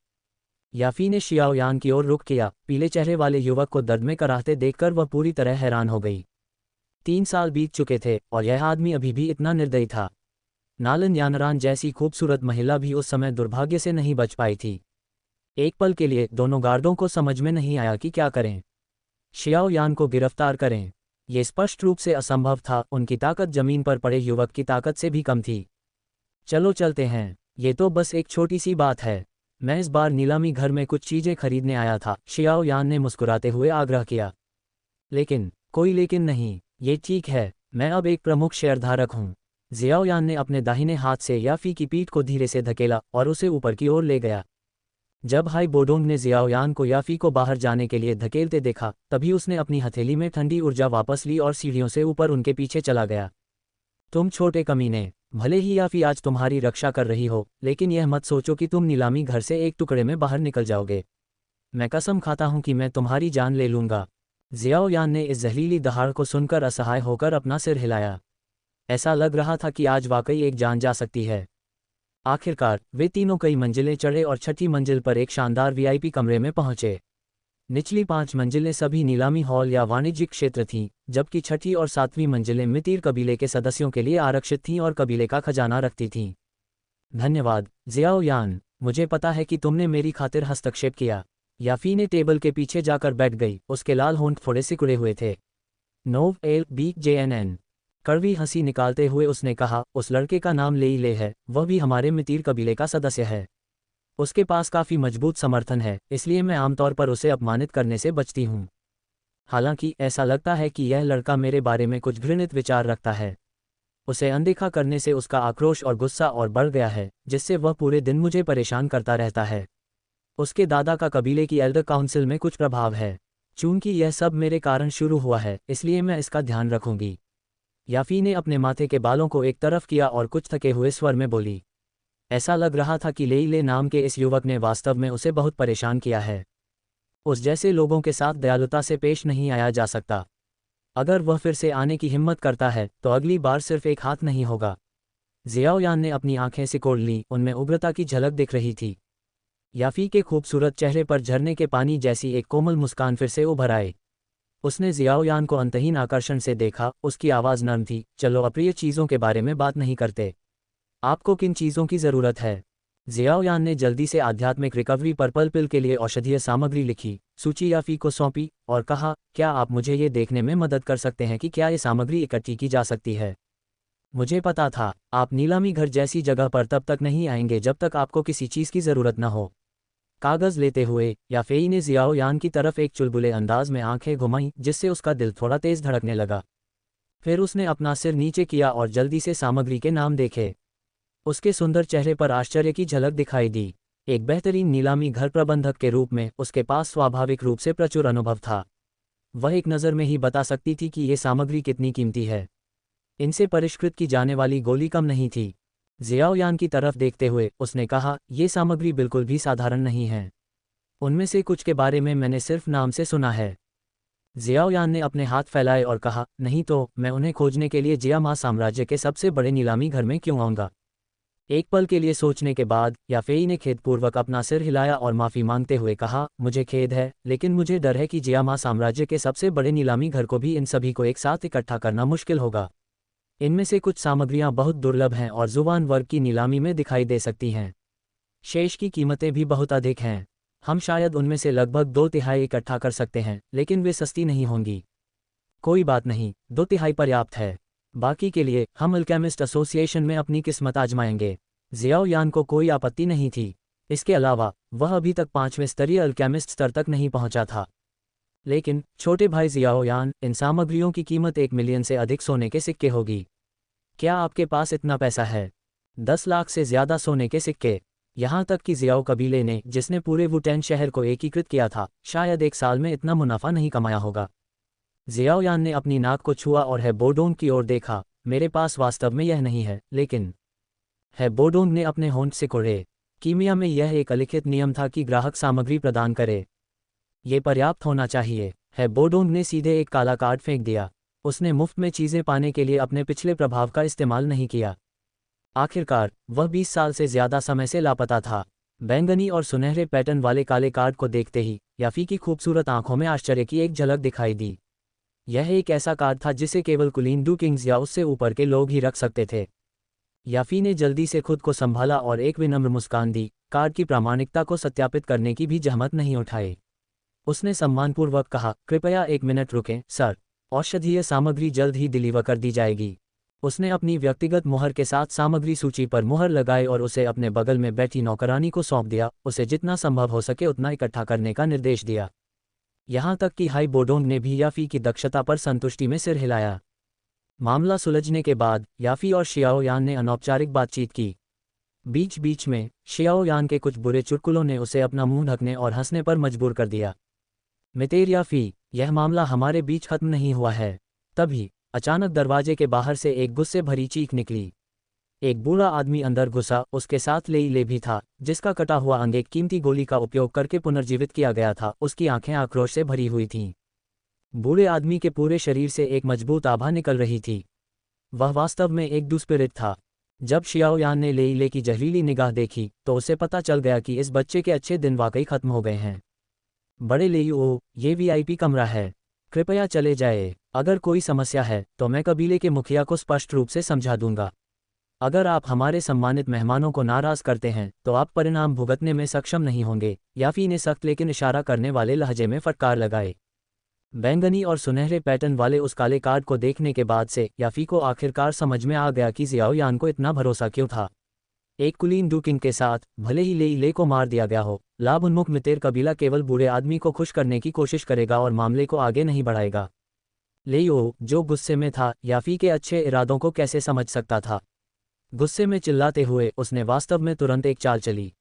याफी ने शियाओयान की ओर रुख किया। पीले चेहरे वाले युवक को दर्द में कराहते देखकर वह पूरी तरह हैरान हो गई। 3 साल बीत चुके थे और यह आदमी अभी भी इतना निर्दयी था। नालन यानरान जैसी खूबसूरत महिला भी उस समय दुर्भाग्य से नहीं बच पाई थी। एक पल के लिए दोनों गार्डों को समझ में नहीं आया कि क्या करें। शियाओयान को गिरफ्तार करें, ये स्पष्ट रूप से असंभव था। उनकी ताकत जमीन पर पड़े युवक की ताकत से भी कम थी। चलो चलते हैं, ये तो बस एक छोटी सी बात है। मैं इस बार नीलामी घर में कुछ चीजें खरीदने आया था, शियाओयान ने मुस्कुराते हुए आग्रह किया। लेकिन, कोई लेकिन नहीं, ये ठीक है, मैं अब एक प्रमुख शेयरधारक हूँ। जियाओयान ने अपने दाहिने हाथ से याफी की पीठ को धीरे से धकेला और उसे ऊपर की ओर ले गया। जब हाई बोडोंग ने जियाओयान को याफी को बाहर जाने के लिए धकेलते देखा, तभी उसने अपनी हथेली में ठंडी ऊर्जा वापस ली और सीढ़ियों से ऊपर उनके पीछे चला गया। तुम छोटे कमीने, भले ही याफी आज तुम्हारी रक्षा कर रही हो, लेकिन यह मत सोचो कि तुम नीलामी घर से एक टुकड़े में बाहर निकल जाओगे। मैं कसम खाता हूं कि मैं तुम्हारी जान ले लूंगा। जियाओयान ने इस जहरीली दहाड़ को सुनकर असहाय होकर अपना सिर हिलाया। ऐसा लग रहा था कि आज वाकई एक जान जा सकती है। आखिरकार वे तीनों कई मंजिलें चढ़े और छठी मंजिल पर एक शानदार वीआईपी कमरे में पहुंचे। निचली 5 मंजिलें सभी नीलामी हॉल या वाणिज्यिक क्षेत्र थीं, जबकि छठी और 7वीं मंजिलें मितीर कबीले के सदस्यों के लिए आरक्षित थीं और कबीले का खजाना रखती थीं। धन्यवाद, जियाओयान, मुझे पता है कि तुमने मेरी खातिर हस्तक्षेप किया। याफी ने टेबल के पीछे जाकर बैठ गई, उसके लाल होंठ थोड़े सिकुड़े हुए थे। नोव एल बी जेएनएन, कड़वी हंसी निकालते हुए उसने कहा, उस लड़के का नाम लेई है, वह भी हमारे मितीर कबीले का सदस्य है। उसके पास काफ़ी मजबूत समर्थन है, इसलिए मैं आमतौर पर उसे अपमानित करने से बचती हूँ। हालांकि ऐसा लगता है कि यह लड़का मेरे बारे में कुछ घृणित विचार रखता है। उसे अनदेखा करने से उसका आक्रोश और गुस्सा और बढ़ गया है, जिससे वह पूरे दिन मुझे परेशान करता रहता है। उसके दादा का कबीले की एल्डर काउंसिल में कुछ प्रभाव है। चूंकि यह सब मेरे कारण शुरू हुआ है, इसलिए मैं इसका ध्यान रखूंगी। याफी ने अपने माथे के बालों को एक तरफ किया और कुछ थके हुए स्वर में बोली। ऐसा लग रहा था कि लेईले नाम के इस युवक ने वास्तव में उसे बहुत परेशान किया है। उस जैसे लोगों के साथ दयालुता से पेश नहीं आया जा सकता। अगर वह फिर से आने की हिम्मत करता है तो अगली बार सिर्फ एक हाथ नहीं होगा। जियाओयान ने अपनी आंखें सिकोड़ लीं, उनमें उग्रता की झलक दिख रही थी। याफी के खूबसूरत चेहरे पर झरने के पानी जैसी एक कोमल मुस्कान फिर से उभर आए। उसने जियाओयान को अंतहीन आकर्षण से देखा, उसकी आवाज़ नर्म थी। चलो अप्रिय चीज़ों के बारे में बात नहीं करते। आपको किन चीज़ों की ज़रूरत है? जियाओयान ने जल्दी से आध्यात्मिक रिकवरी पर्पल पिल के लिए औषधीय सामग्री लिखी, सूची याफी को सौंपी और कहा, क्या आप मुझे ये देखने में मदद कर सकते हैं कि क्या ये सामग्री इकट्ठी की जा सकती है? मुझे पता था, आप नीलामी घर जैसी जगह पर तब तक नहीं आएंगे जब तक आपको किसी चीज़ की ज़रूरत न हो। कागज़ लेते हुए याफेई ने जियाओयान की तरफ एक चुलबुले अंदाज में आंखें घुमाईं, जिससे उसका दिल थोड़ा तेज धड़कने लगा। फिर उसने अपना सिर नीचे किया और जल्दी से सामग्री के नाम देखे। उसके सुंदर चेहरे पर आश्चर्य की झलक दिखाई दी। एक बेहतरीन नीलामी घर प्रबंधक के रूप में उसके पास स्वाभाविक रूप से प्रचुर अनुभव था। वह एक नज़र में ही बता सकती थी कि ये सामग्री कितनी कीमती है। इनसे परिष्कृत की जाने वाली गोली कम नहीं थी। जियाओयान की तरफ देखते हुए उसने कहा, ये सामग्री बिल्कुल भी साधारण नहीं है। उनमें से कुछ के बारे में मैंने सिर्फ नाम से सुना है। जियाओयान ने अपने हाथ फैलाए और कहा, नहीं तो मैं उन्हें खोजने के लिए जियामा साम्राज्य के सबसे बड़े नीलामी घर में क्यों आऊँगा? एक पल के लिए सोचने के बाद याफेई ने खेदपूर्वक अपना सिर हिलाया और माफ़ी मांगते हुए कहा, मुझे खेद है, लेकिन मुझे डर है कि जियामा साम्राज्य के सबसे बड़े नीलामी घर को भी इन सभी को एक साथ इकट्ठा करना मुश्किल होगा। इनमें से कुछ सामग्रियां बहुत दुर्लभ हैं और जुबान वर्ग की नीलामी में दिखाई दे सकती हैं। शेष की कीमतें भी बहुत अधिक हैं। हम शायद उनमें से लगभग 2/3 इकट्ठा कर सकते हैं, लेकिन वे सस्ती नहीं होंगी। कोई बात नहीं, 2/3 पर्याप्त है। बाकी के लिए हम अल्केमिस्ट एसोसिएशन में अपनी किस्मत आजमाएंगे। जियाओयान को कोई आपत्ति नहीं थी। इसके अलावा वह अभी तक 5वें स्तरीय अल्केमिस्ट स्तर तक नहीं पहुंचा था। लेकिन छोटे भाई जियाओयान, इन सामग्रियों की कीमत 1 मिलियन से अधिक सोने के सिक्के होगी। क्या आपके पास इतना पैसा है? 10 लाख से ज़्यादा सोने के सिक्के। यहाँ तक कि जियाओ कबीले ने, जिसने पूरे वुटेन शहर को एकीकृत किया था, शायद 1 साल में इतना मुनाफा नहीं कमाया होगा। जियाओ यान ने अपनी नाक को छुआ और है बोडोंग की ओर देखा। मेरे पास वास्तव में यह नहीं है, लेकिन है बोडोंग ने अपने होंठ सिकोड़े। कीमिया में यह एक अलिखित नियम था कि ग्राहक सामग्री प्रदान करे। ये पर्याप्त होना चाहिए। है बोडोंग ने सीधे एक काला कार्ड फेंक दिया। उसने मुफ्त में चीज़ें पाने के लिए अपने पिछले प्रभाव का इस्तेमाल नहीं किया। आखिरकार वह 20 साल से ज़्यादा समय से लापता था। बैंगनी और सुनहरे पैटर्न वाले काले कार्ड को देखते ही याफी की खूबसूरत आंखों में आश्चर्य की एक झलक दिखाई दी। यह एक ऐसा कार्ड था जिसे केवल कुलीन डू किंग्स या उससे ऊपर के लोग ही रख सकते थे। याफी ने जल्दी से खुद को संभाला और एक विनम्र मुस्कान दी। कार्ड की प्रामाणिकता को सत्यापित करने की भी जहमत नहीं उठाई। उसने सम्मानपूर्वक कहा, कृपया 1 मिनट रुकें, सर। औषधीय सामग्री जल्द ही डिलीवर कर दी जाएगी। उसने अपनी व्यक्तिगत मुहर के साथ सामग्री सूची पर मुहर लगाई और उसे अपने बगल में बैठी नौकरानी को सौंप दिया। उसे जितना संभव हो सके उतना इकट्ठा करने का निर्देश दिया। यहाँ तक कि हाई बोडोंग ने भी याफी की दक्षता पर संतुष्टि में सिर हिलाया। मामला सुलझने के बाद याफी और शियाओ यान ने अनौपचारिक बातचीत की। बीच बीच में शियाओ यान के कुछ बुरे चुटकुलों ने उसे अपना मुंह ढकने और हंसने पर मजबूर कर दिया। मितेर याफी, यह मामला हमारे बीच खत्म नहीं हुआ है। तभी अचानक दरवाजे के बाहर से एक गुस्से भरी चीख निकली। एक बूढ़ा आदमी अंदर घुसा। उसके साथ लेईले भी था, जिसका कटा हुआ अंग एक कीमती गोली का उपयोग करके पुनर्जीवित किया गया था। उसकी आंखें आक्रोश से भरी हुई थीं। बूढ़े आदमी के पूरे शरीर से एक मजबूत आभा निकल रही थी। वह वास्तव में एक दुष्पिरित था। जब शियाओ यान ने लेईले की जहरीली निगाह देखी तो उसे पता चल गया कि इस बच्चे के अच्छे दिन वाकई खत्म हो गए हैं। बड़े लेईओ, ये वीआईपी कमरा है, कृपया चले जाए। अगर कोई समस्या है तो मैं कबीले के मुखिया को स्पष्ट रूप से समझा दूंगा। अगर आप हमारे सम्मानित मेहमानों को नाराज करते हैं तो आप परिणाम भुगतने में सक्षम नहीं होंगे। याफी ने सख्त लेकिन इशारा करने वाले लहजे में फटकार लगाए। बैंगनी और सुनहरे पैटर्न वाले उस काले कार्ड को देखने के बाद से याफी को आखिरकार समझ में आ गया कि जियाओ यान को इतना भरोसा क्यों था। एक कुलीन डू किंग के साथ भले ही लेईले को मार दिया गया हो, लाभ उन्मुख मितेर कबीला केवल बूढ़े आदमी को खुश करने की कोशिश करेगा और मामले को आगे नहीं बढ़ाएगा। लेईओ, जो गुस्से में था, याफी के अच्छे इरादों को कैसे समझ सकता था। गुस्से में चिल्लाते हुए उसने वास्तव में तुरंत एक चाल चली।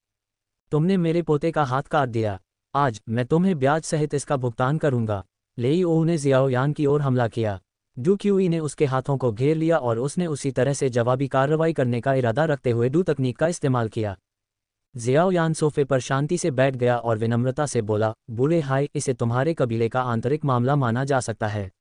तुमने मेरे पोते का हाथ काट दिया, आज मैं तुम्हें ब्याज सहित इसका भुगतान करूंगा। लेईओ ने जियाओ यान की ओर हमला किया। डू क्यूई ने उसके हाथों को घेर लिया और उसने उसी तरह से जवाबी कार्रवाई करने का इरादा रखते हुए डू तकनीक का इस्तेमाल किया। जियाओ यान सोफे पर शांति से बैठ गया और विनम्रता से बोला, बूढ़े हाय, इसे तुम्हारे कबीले का आंतरिक मामला माना जा सकता है।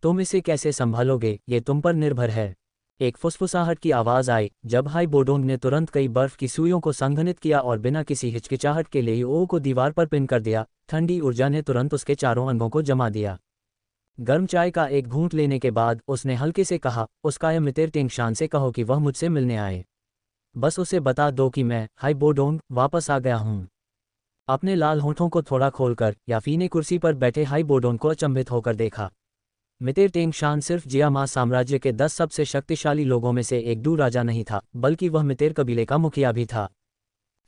तुम इसे कैसे संभालोगे ये तुम पर निर्भर है। एक फुसफुसाहट की आवाज़ आई जब हाई बोडोंग ने तुरंत कई बर्फ की सुइयों को संघनित किया और बिना किसी हिचकिचाहट के लेईओ को दीवार पर पिन कर दिया। ठंडी ऊर्जा ने तुरंत उसके चारों अंगों को जमा दिया। गर्म चाय का एक घूंट लेने के बाद उसने हल्के से कहा, उस कायम मितेर टिंगशान से कहो कि वह मुझसे मिलने आए। बस उसे बता दो कि मैं, हाई बोडोंग, वापस आ गया हूँ। अपने लाल होठों को थोड़ा खोलकर याफी ने कुर्सी पर बैठे हाई बोडोंग को अचंभित होकर देखा। मितेर टिंगशान सिर्फ जियामा साम्राज्य के 10 सबसे शक्तिशाली लोगों में से एक डू राजा नहीं था, बल्कि वह मितेर कबीले का मुखिया भी था।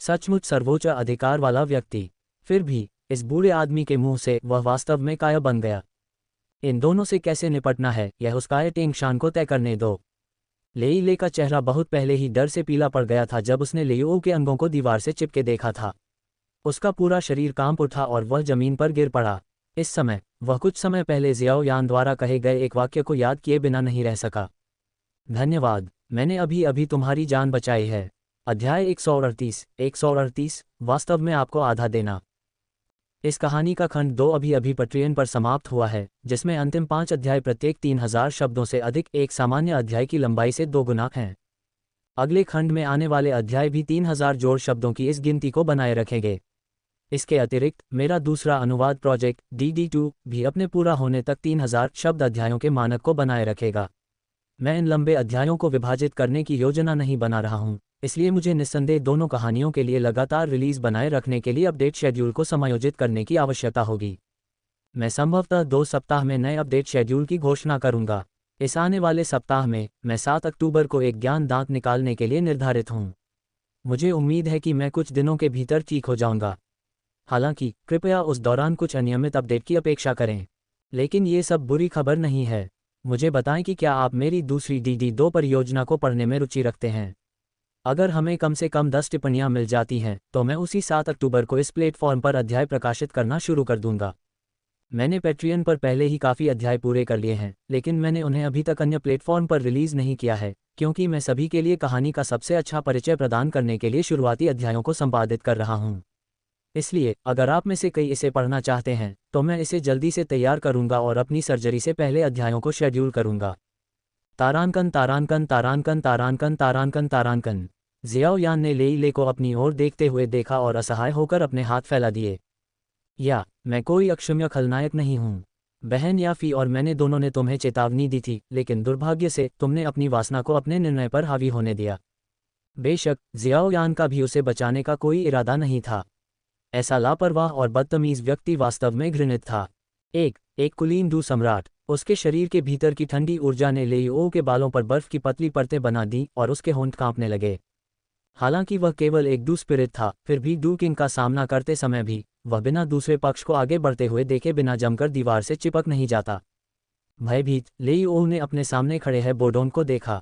सचमुच सर्वोच्च अधिकार वाला व्यक्ति। फिर भी इस बूढ़े आदमी के मुंह से वह वास्तव में काया बन गया। इन दोनों से कैसे निपटना है यह उस काया टिंगशान को तय करने दो। लेईले का चेहरा बहुत पहले ही डर से पीला पड़ गया था जब उसने लेईओ के अंगों को दीवार से चिपके देखा था। उसका पूरा शरीर कांप उठा और वह जमीन पर गिर पड़ा। इस समय वह कुछ समय पहले जियाओ यान द्वारा कहे गए एक वाक्य को याद किए बिना नहीं रह सका। धन्यवाद, मैंने अभी अभी तुम्हारी जान बचाई है। अध्याय 138 वास्तव में आपको आधा देना। इस कहानी का खंड 2 अभी अभी पट्रियन पर समाप्त हुआ है, जिसमें अंतिम 5 अध्याय प्रत्येक 3000 शब्दों से अधिक एक सामान्य अध्याय की लंबाई से 2 गुना हैं। अगले खंड में आने वाले अध्याय भी 3000 जोड़ शब्दों की इस गिनती को बनाए रखेंगे। इसके अतिरिक्त मेरा दूसरा अनुवाद प्रोजेक्ट DD2 भी अपने पूरा होने तक 3000 शब्द अध्यायों के मानक को बनाए रखेगा। मैं इन लंबे अध्यायों को विभाजित करने की योजना नहीं बना रहा हूं, इसलिए मुझे निस्संदेह दोनों कहानियों के लिए लगातार रिलीज बनाए रखने के लिए अपडेट शेड्यूल को समायोजित करने की आवश्यकता होगी। मैं संभवतः 2 सप्ताह में नए अपडेट शेड्यूल की घोषणा करूंगा। इस आने वाले सप्ताह में मैं 7 अक्टूबर को एक ज्ञान दांत निकालने के लिए निर्धारित हूं। मुझे उम्मीद है कि मैं कुछ दिनों के भीतर ठीक हो जाऊंगा। हालांकि कृपया उस दौरान कुछ अनियमित अपडेट की अपेक्षा करें। लेकिन ये सब बुरी खबर नहीं है। मुझे बताएं कि क्या आप मेरी दूसरी DD2 परियोजना को पढ़ने में रुचि रखते हैं। अगर हमें कम से कम 10 टिप्पणियां मिल जाती हैं तो मैं उसी 7 अक्टूबर को इस प्लेटफॉर्म पर अध्याय प्रकाशित करना शुरू कर दूंगा। मैंने पैट्रियन पर पहले ही काफ़ी अध्याय पूरे कर लिए हैं, लेकिन मैंने उन्हें अभी तक अन्य प्लेटफॉर्म पर रिलीज़ नहीं किया है, क्योंकि मैं सभी के लिए कहानी का सबसे अच्छा परिचय प्रदान करने के लिए शुरुआती अध्यायों को संपादित कर रहा हूँ। इसलिए अगर आप में से कई इसे पढ़ना चाहते हैं तो मैं इसे जल्दी से तैयार करूंगा और अपनी सर्जरी से पहले अध्यायों को शेड्यूल करूंगा। तारांकन तारांकन तारांकन तारांकन तारांकन तारांकन। जियाओ यान ने लेई को अपनी ओर देखते हुए देखा और असहाय होकर अपने हाथ फैला दिए। या, मैं कोई अक्षम्य खलनायक नहीं हूँ। बहन याफी और मैंने दोनों ने तुम्हें चेतावनी दी थी, लेकिन दुर्भाग्य से तुमने अपनी वासना को अपने निर्णय पर हावी होने दिया। बेशक जियाओ यान का भी उसे बचाने का कोई इरादा नहीं था। ऐसा लापरवाह और बदतमीज व्यक्ति वास्तव में घृणित था। एक कुलीन डू सम्राट। उसके शरीर के भीतर की ठंडी ऊर्जा ने लेईओ के बालों पर बर्फ की पतली परतें बना दी और उसके होंठ कांपने लगे। हालांकि वह केवल एक डू स्पिरिट था, फिर भी डू किंग का सामना करते समय भी वह बिना दूसरे पक्ष को आगे बढ़ते हुए देखे बिना जमकर दीवार से चिपक नहीं जाता। भयभीत लेईओ ने अपने सामने खड़े है बोडोन को देखा।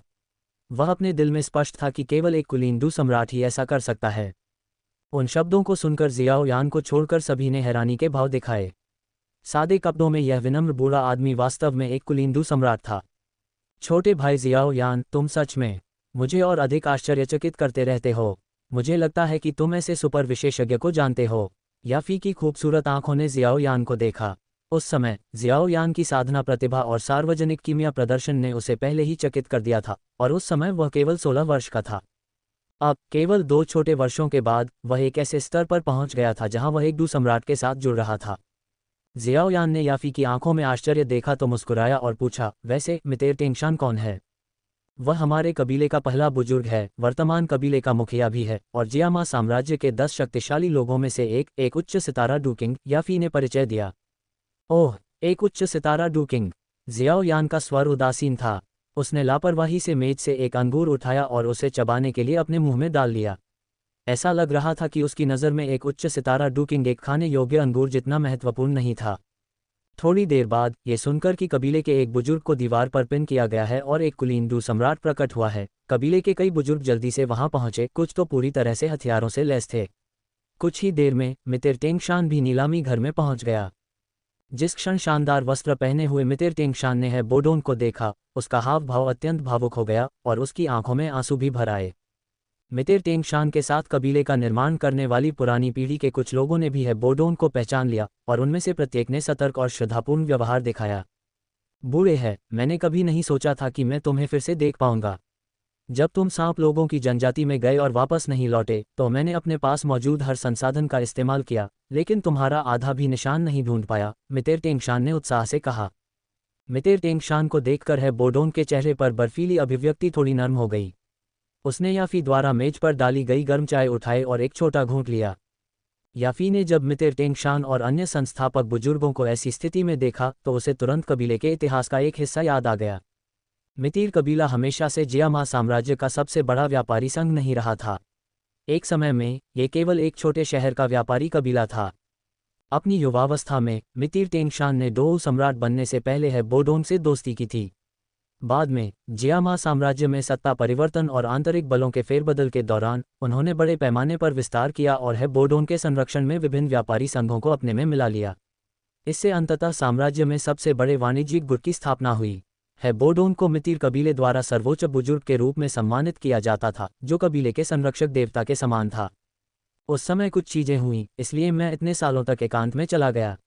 वह अपने दिल में स्पष्ट था कि केवल एक कुलीन डू सम्राट ही ऐसा कर सकता है। उन शब्दों को सुनकर जियाओ यान को छोड़कर सभी ने हैरानी के भाव दिखाए। सादे कपड़ों में यह विनम्र बूढ़ा आदमी वास्तव में एक कुलीन सम्राट था। छोटे भाई जियाओ यान, तुम सच में मुझे और अधिक आश्चर्यचकित करते रहते हो। मुझे लगता है कि तुम ऐसे सुपर विशेषज्ञ को जानते हो। याफी की खूबसूरत आंखों ने जियाओ यान को देखा। उस समय जियाओ यान की साधना प्रतिभा और सार्वजनिक कीमिया प्रदर्शन ने उसे पहले ही चकित कर दिया था, और उस समय वह केवल 16 वर्ष का था। अब केवल 2 छोटे वर्षों के बाद वह एक ऐसे स्तर पर पहुंच गया था जहां वह एक डू सम्राट के साथ जुड़ रहा था। जियाओ यान ने याफी की आंखों में आश्चर्य देखा तो मुस्कुराया और पूछा, वैसे मितेर टेंगशान कौन है? वह हमारे कबीले का पहला बुजुर्ग है, वर्तमान कबीले का मुखिया भी है, और जियामा साम्राज्य के 10 शक्तिशाली लोगों में से एक उच्च सितारा डूकिंग, याफी ने परिचय दिया। ओह, एक उच्च सितारा डूकिंग। जियाओ यान का स्वर उदासीन था। उसने लापरवाही से मेज से एक अंगूर उठाया और उसे चबाने के लिए अपने मुंह में डाल लिया। ऐसा लग रहा था कि उसकी नज़र में एक उच्च सितारा डूकिंग एक खाने योग्य अंगूर जितना महत्वपूर्ण नहीं था। थोड़ी देर बाद ये सुनकर कि कबीले के एक बुजुर्ग को दीवार पर पिन किया गया है और एक कुलीन डू सम्राट प्रकट हुआ है, कबीले के कई बुजुर्ग जल्दी से वहां पहुंचे, कुछ तो पूरी तरह से हथियारों से लैस थे। कुछ ही देर में मितेर टेंगशान भी नीलामी घर में पहुंच गया। जिस क्षण शानदार वस्त्र पहने हुए मितेर टेंगशान ने है बोडोन को देखा, उसका हाव भाव अत्यंत भावुक हो गया और उसकी आंखों में आंसू भी भर आए। मितेर टेंगशान के साथ कबीले का निर्माण करने वाली पुरानी पीढ़ी के कुछ लोगों ने भी है बोडोन को पहचान लिया, और उनमें से प्रत्येक ने सतर्क और श्रद्धापूर्ण व्यवहार दिखाया। बूढ़े हैं, मैंने कभी नहीं सोचा था कि मैं तुम्हें फिर से देख पाऊंगा। जब तुम सांप लोगों की जनजाति में गए और वापस नहीं लौटे तो मैंने अपने पास मौजूद हर संसाधन का इस्तेमाल किया, लेकिन तुम्हारा आधा भी निशान नहीं ढूंढ पाया, मितेर टेंगशान ने उत्साह से कहा। मितेर टेंगशान को देखकर है बोडोन के चेहरे पर बर्फीली अभिव्यक्ति थोड़ी नर्म हो गई। उसने याफी द्वारा मेज पर डाली गई गर्म चाय उठाए और एक छोटा घूंट लिया। याफी ने जब मितेर टेंगशान और अन्य संस्थापक बुजुर्गों को ऐसी स्थिति में देखा तो उसे तुरंत कबीले के इतिहास का एक हिस्सा याद आ गया। मितेर कबीला हमेशा से जियामा साम्राज्य का सबसे बड़ा व्यापारी संघ नहीं रहा था। एक समय में ये केवल एक छोटे शहर का व्यापारी कबीला था। अपनी युवावस्था में मितेर टेंगशान ने डोउ सम्राट बनने से पहले है बोडोन से दोस्ती की थी। बाद में जियामा साम्राज्य में सत्ता परिवर्तन और आंतरिक बलों के फेरबदल के दौरान उन्होंने बड़े पैमाने पर विस्तार किया और है बोडोन के संरक्षण में विभिन्न व्यापारी संघों को अपने में मिला लिया। इससे अंततः साम्राज्य में सबसे बड़े वाणिज्यिक गुट की स्थापना हुई। है बोडोन को मितेर कबीले द्वारा सर्वोच्च बुजुर्ग के रूप में सम्मानित किया जाता था, जो कबीले के संरक्षक देवता के समान था। उस समय कुछ चीजें हुई, इसलिए मैं इतने सालों तक एकांत में चला गया।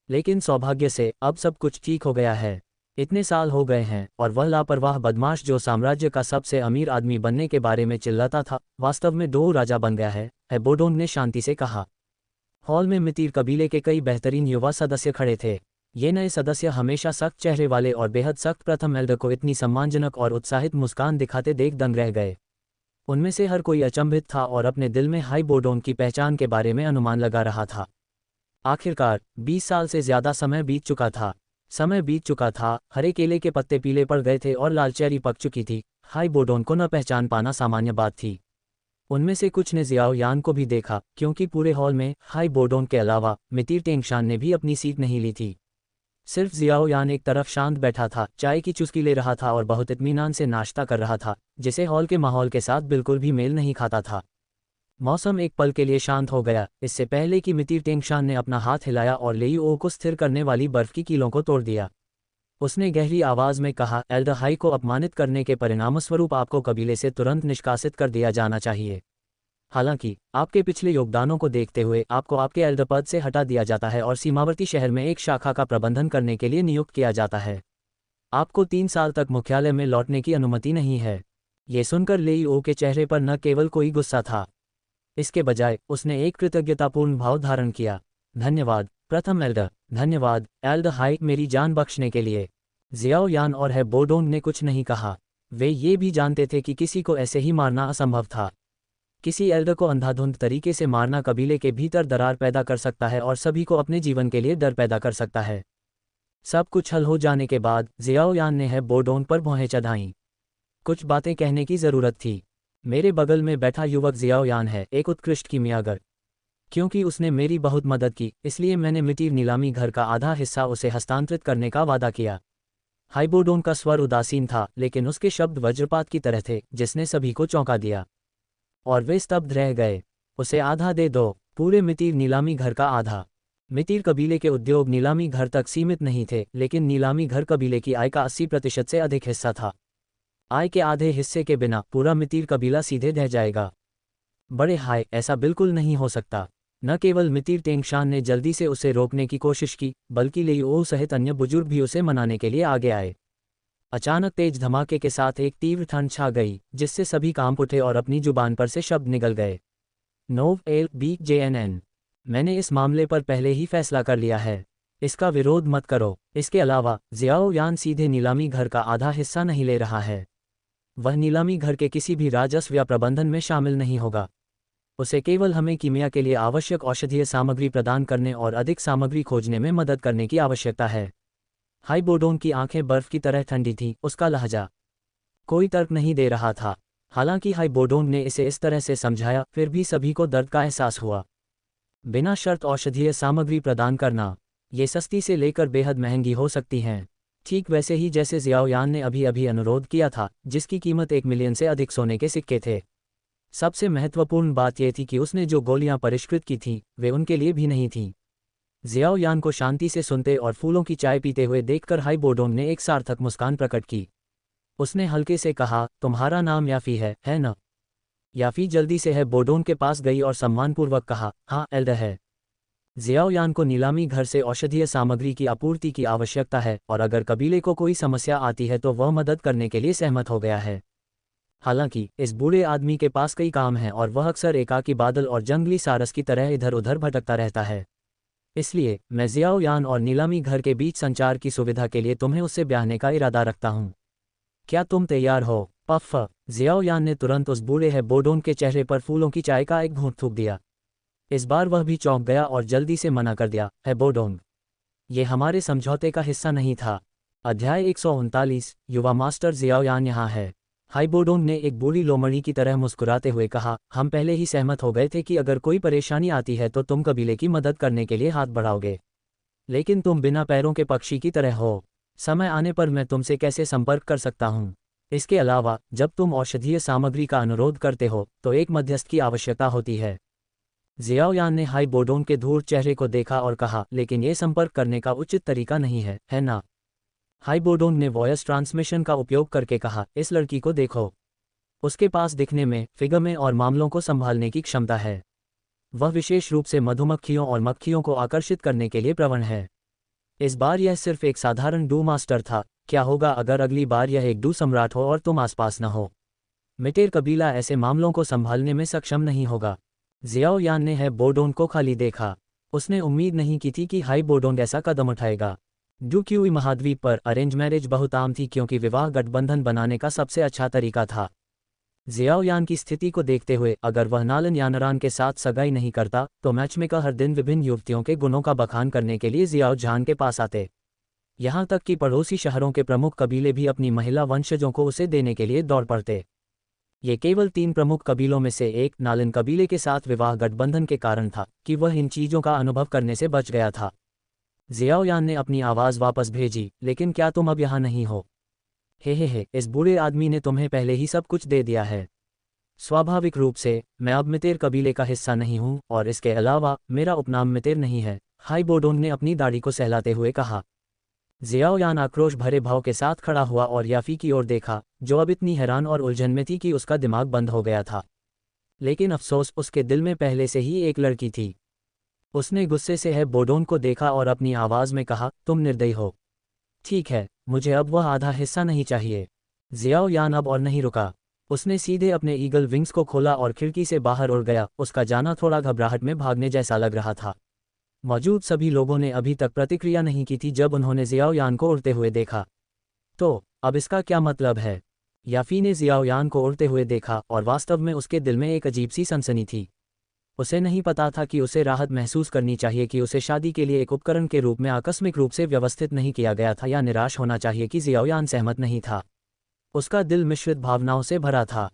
लेकिन सौभाग्य से अब सब कुछ ठीक हो गया है। इतने साल हो गए हैं और वह लापरवाह बदमाश जो साम्राज्य का सबसे अमीर आदमी बनने के बारे में चिल्लाता था, वास्तव में डोउ राजा बन गया है बोडोन ने शांति से कहा। हॉल में मितेर कबीले के कई बेहतरीन युवा सदस्य खड़े थे। ये नए सदस्य हमेशा सख्त चेहरे वाले और बेहद सख्त प्रथम एल्डर को इतनी सम्मानजनक और उत्साहित मुस्कान दिखाते देख दंग रह गए। उनमें से हर कोई अचंभित था और अपने दिल में हाई बोडोन की पहचान के बारे में अनुमान लगा रहा था। आखिरकार 20 साल से ज्यादा समय बीत चुका था। हरे केले के पत्ते पीले पड़ गए थे और लाल चेरी पक चुकी थी। हाई बोडोन को न पहचान पाना सामान्य बात थी। उनमें से कुछ ने जियाओ यान को भी देखा, क्योंकि पूरे हॉल में हाई बोडोन के अलावा मितेर टेंगशान ने भी अपनी सीट नहीं ली थी। सिर्फ जियाओयान एक तरफ शांत बैठा था, चाय की चुस्की ले रहा था और बहुत इत्मीनान से नाश्ता कर रहा था, जिसे हॉल के माहौल के साथ बिल्कुल भी मेल नहीं खाता था। मौसम एक पल के लिए शांत हो गया, इससे पहले कि मितिर टेंगशान ने अपना हाथ हिलाया और लेईओ को स्थिर करने वाली बर्फ की कीलों को तोड़ दिया। उसने गहरी आवाज में कहा, एल्डर हाई को अपमानित करने के परिणामस्वरूप आपको कबीले से तुरंत निष्कासित कर दिया जाना चाहिए। हालांकि आपके पिछले योगदानों को देखते हुए आपको आपके एल्डर पद से हटा दिया जाता है और सीमावर्ती शहर में एक शाखा का प्रबंधन करने के लिए नियुक्त किया जाता है। आपको 3 साल तक मुख्यालय में लौटने की अनुमति नहीं है। ये सुनकर लेईओ के चेहरे पर न केवल कोई गुस्सा था, इसके बजाय उसने एक कृतज्ञतापूर्ण भाव धारण किया। धन्यवाद प्रथम एल्डर, धन्यवाद एल्डर हाई मेरी जान बख्शने के लिए। जियाओयान और है बोडोंग ने कुछ नहीं कहा। वे ये भी जानते थे कि किसी को ऐसे ही मारना असंभव था। किसी एल्डर को अंधाधुंध तरीके से मारना कबीले के भीतर दरार पैदा कर सकता है और सभी को अपने जीवन के लिए डर पैदा कर सकता है। सब कुछ हल हो जाने के बाद जियाओयान ने है बोडोंग पर भौहें चढ़ाईं। कुछ बातें कहने की जरूरत थी। मेरे बगल में बैठा युवक जियाओयान है एक उत्कृष्ट कीमियागर। क्योंकि उसने मेरी बहुत मदद की, इसलिए मैंने मितिर नीलामी घर का आधा हिस्सा उसे हस्तांतरित करने का वादा किया। हाइबोडोंग का स्वर उदासीन था, लेकिन उसके शब्द वज्रपात की तरह थे, जिसने सभी को चौंका दिया और वे स्तब्ध रह गए। उसे आधा दे दो, पूरे मितिर नीलामी घर का आधा। मितिर कबीले के उद्योग नीलामी घर तक सीमित नहीं थे, लेकिन नीलामी घर कबीले की आय का 80% से अधिक हिस्सा था। आय के आधे हिस्से के बिना पूरा मितिर कबीला सीधे ढह जाएगा। बड़े हाय, ऐसा बिल्कुल नहीं हो सकता। न केवल मितिर टेंगशान ने जल्दी से उसे रोकने की कोशिश की, बल्कि लेईओ सहित अन्य बुजुर्ग भी उसे मनाने के लिए आगे आए। अचानक तेज धमाके के साथ एक तीव्र ठंड छा गई, जिससे सभी कांप उठे और अपनी जुबान पर से शब्द निकल गए। नोव एल बी JNN, मैंने इस मामले पर पहले ही फैसला कर लिया है। इसका विरोध मत करो। इसके अलावा जियाओयान सीधे नीलामी घर का आधा हिस्सा नहीं ले रहा है। वह नीलामी घर के किसी भी राजस्व या प्रबंधन में शामिल नहीं होगा। उसे केवल हमें कीमिया के लिए आवश्यक औषधीय सामग्री प्रदान करने और अधिक सामग्री खोजने में मदद करने की आवश्यकता है। हाइबोडोंग की आंखें बर्फ की तरह ठंडी थीं, उसका लहजा कोई तर्क नहीं दे रहा था। हालांकि हाइबोडोंग ने इसे इस तरह से समझाया, फिर भी सभी को दर्द का एहसास हुआ। बिना शर्त औषधीय सामग्री प्रदान करना, ये सस्ती से लेकर बेहद महंगी हो सकती हैं। ठीक वैसे ही जैसे जियाओयान ने अभी अभी अनुरोध किया था, जिसकी कीमत 1 मिलियन से अधिक सोने के सिक्के थे। सबसे महत्वपूर्ण बात यह थी कि उसने जो गोलियां परिष्कृत की थीं, वे उनके लिए भी नहीं थीं। जियाओयान को शांति से सुनते और फूलों की चाय पीते हुए देखकर हाइबोडोंग ने एक सार्थक मुस्कान प्रकट की। उसने हल्के से कहा, तुम्हारा नाम याफी है न? याफी जल्दी से है बोडोंग के पास गई और सम्मानपूर्वक कहा, हाँ एल्डर है। जियाओयान को नीलामी घर से औषधीय सामग्री की आपूर्ति की आवश्यकता है, और अगर कबीले को कोई समस्या आती है तो वह मदद करने के लिए सहमत हो गया है। हालांकि इस बूढ़े आदमी के पास कई काम हैं और वह अक्सर एकाकी बादल और जंगली सारस की तरह इधर उधर भटकता रहता है। इसलिए मैं जियाओयान और नीलामी घर के बीच संचार की सुविधा के लिए तुम्हें उससे ब्याहने का इरादा रखता हूँ। क्या तुम तैयार हो? पफ। जियाओयान ने तुरंत उस बूढ़े है बोडोंग के चेहरे पर फूलों की चाय का एक घूंट थूक दिया। इस बार वह भी चौंक गया और जल्दी से मना कर दिया, है बोडोंग, ये हमारे समझौते का हिस्सा नहीं था। अध्याय 139, युवा मास्टर जियाओयान यहाँ है। हाइबोडोंग ने एक बूढ़ी लोमड़ी की तरह मुस्कुराते हुए कहा, हम पहले ही सहमत हो गए थे कि अगर कोई परेशानी आती है तो तुम कबीले की मदद करने के लिए हाथ बढ़ाओगे। लेकिन तुम बिना पैरों के पक्षी की तरह हो। समय आने पर मैं तुमसे कैसे संपर्क कर सकता हूँ? इसके अलावा जब तुम औषधीय सामग्री का अनुरोध करते हो तो एक मध्यस्थ की आवश्यकता होती है। जियाओयान ने हाइबोडोंग के धूर्त चेहरे को देखा और कहा, लेकिन ये संपर्क करने का उचित तरीका नहीं है ना? हाइबोडोंग ने वॉयस ट्रांसमिशन का उपयोग करके कहा, इस लड़की को देखो। उसके पास दिखने में, फिगर में और मामलों को संभालने की क्षमता है। वह विशेष रूप से मधुमक्खियों और मक्खियों को आकर्षित करने के लिए प्रवण है। इस बार यह सिर्फ एक साधारण डू मास्टर था। क्या होगा अगर अगली बार यह एक डू सम्राट हो और तुम आसपास न हो? मिटेर कबीला ऐसे मामलों को संभालने में सक्षम नहीं होगा। जियाओयान ने है बोडोंग को खाली देखा। उसने उम्मीद नहीं की थी कि हाइबोडोंग ऐसा कदम उठाएगा। डुक्यूई महाद्वीप पर अरेंज मैरिज बहुत आम थी, क्योंकि विवाह गठबंधन बनाने का सबसे अच्छा तरीका था। जियाओयान की स्थिति को देखते हुए अगर वह नालन यानरान के साथ सगाई नहीं करता तो मैचमेकर हर दिन विभिन्न युवतियों के गुणों का बखान करने के लिए जियाओ जान के पास आते। यहाँ तक कि पड़ोसी शहरों के प्रमुख कबीले भी अपनी महिला वंशजों को उसे देने के लिए दौड़ पड़ते। ये केवल 3 प्रमुख कबीलों में से एक नालन कबीले के साथ विवाह गठबंधन के कारण था कि वह इन चीज़ों का अनुभव करने से बच गया था। जियाओयान ने अपनी आवाज़ वापस भेजी, लेकिन क्या तुम अब यहाँ नहीं हो? हे, इस बूढ़े आदमी ने तुम्हें पहले ही सब कुछ दे दिया है। स्वाभाविक रूप से, मैं अब मितेर कबीले का हिस्सा नहीं हूँ और इसके अलावा मेरा उपनाम मितेर नहीं है, हाई बोडोंग ने अपनी दाढ़ी को सहलाते हुए कहा। जियाओयान आक्रोश भरे भाव के साथ खड़ा हुआ और याफी की ओर देखा, जो अब इतनी हैरान और उलझन में थी कि उसका दिमाग बंद हो गया था। लेकिन अफसोस, उसके दिल में पहले से ही एक लड़की थी। उसने गुस्से से है बोडोन को देखा और अपनी आवाज़ में कहा, तुम निर्दयी हो। ठीक है, मुझे अब वह आधा हिस्सा नहीं चाहिए। जियाओयान अब और नहीं रुका। उसने सीधे अपने ईगल विंग्स को खोला और खिड़की से बाहर उड़ गया। उसका जाना थोड़ा घबराहट में भागने जैसा लग रहा था। मौजूद सभी लोगों ने अभी तक प्रतिक्रिया नहीं की थी जब उन्होंने जियाओयान को उड़ते हुए देखा। तो अब इसका क्या मतलब है? याफी ने जियाओयान को उड़ते हुए देखा और वास्तव में उसके दिल में एक अजीब सी सनसनी थी। उसे नहीं पता था कि उसे राहत महसूस करनी चाहिए कि उसे शादी के लिए एक उपकरण के रूप में आकस्मिक रूप से व्यवस्थित नहीं किया गया था, या निराश होना चाहिए कि जियाओयान सहमत नहीं था। उसका दिल मिश्रित भावनाओं से भरा था।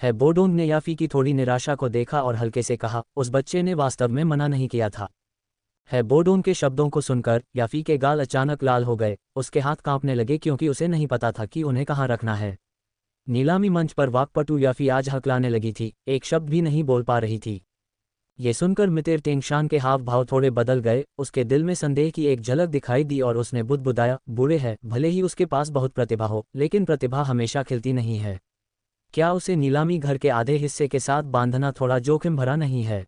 है बोडोन ने याफी की थोड़ी निराशा को देखा और हल्के से कहा, उस बच्चे ने वास्तव में मना नहीं किया था। है बोडोन के शब्दों को सुनकर याफी के गाल अचानक लाल हो गए। उसके हाथ कांपने लगे क्योंकि उसे नहीं पता था कि उन्हें कहाँ रखना है। नीलामी मंच पर वाकपटु याफी आज हकलाने लगी थी, एक शब्द भी नहीं बोल पा रही थी। ये सुनकर मितेर टेंगशान के हाव भाव थोड़े बदल गए। उसके दिल में संदेह की एक झलक दिखाई दी और उसने बुदबुदाया, बूढ़े है, भले ही उसके पास बहुत प्रतिभा हो, लेकिन प्रतिभा हमेशा खिलती नहीं है। क्या उसे नीलामी घर के आधे हिस्से के साथ बांधना थोड़ा जोखिम भरा नहीं है?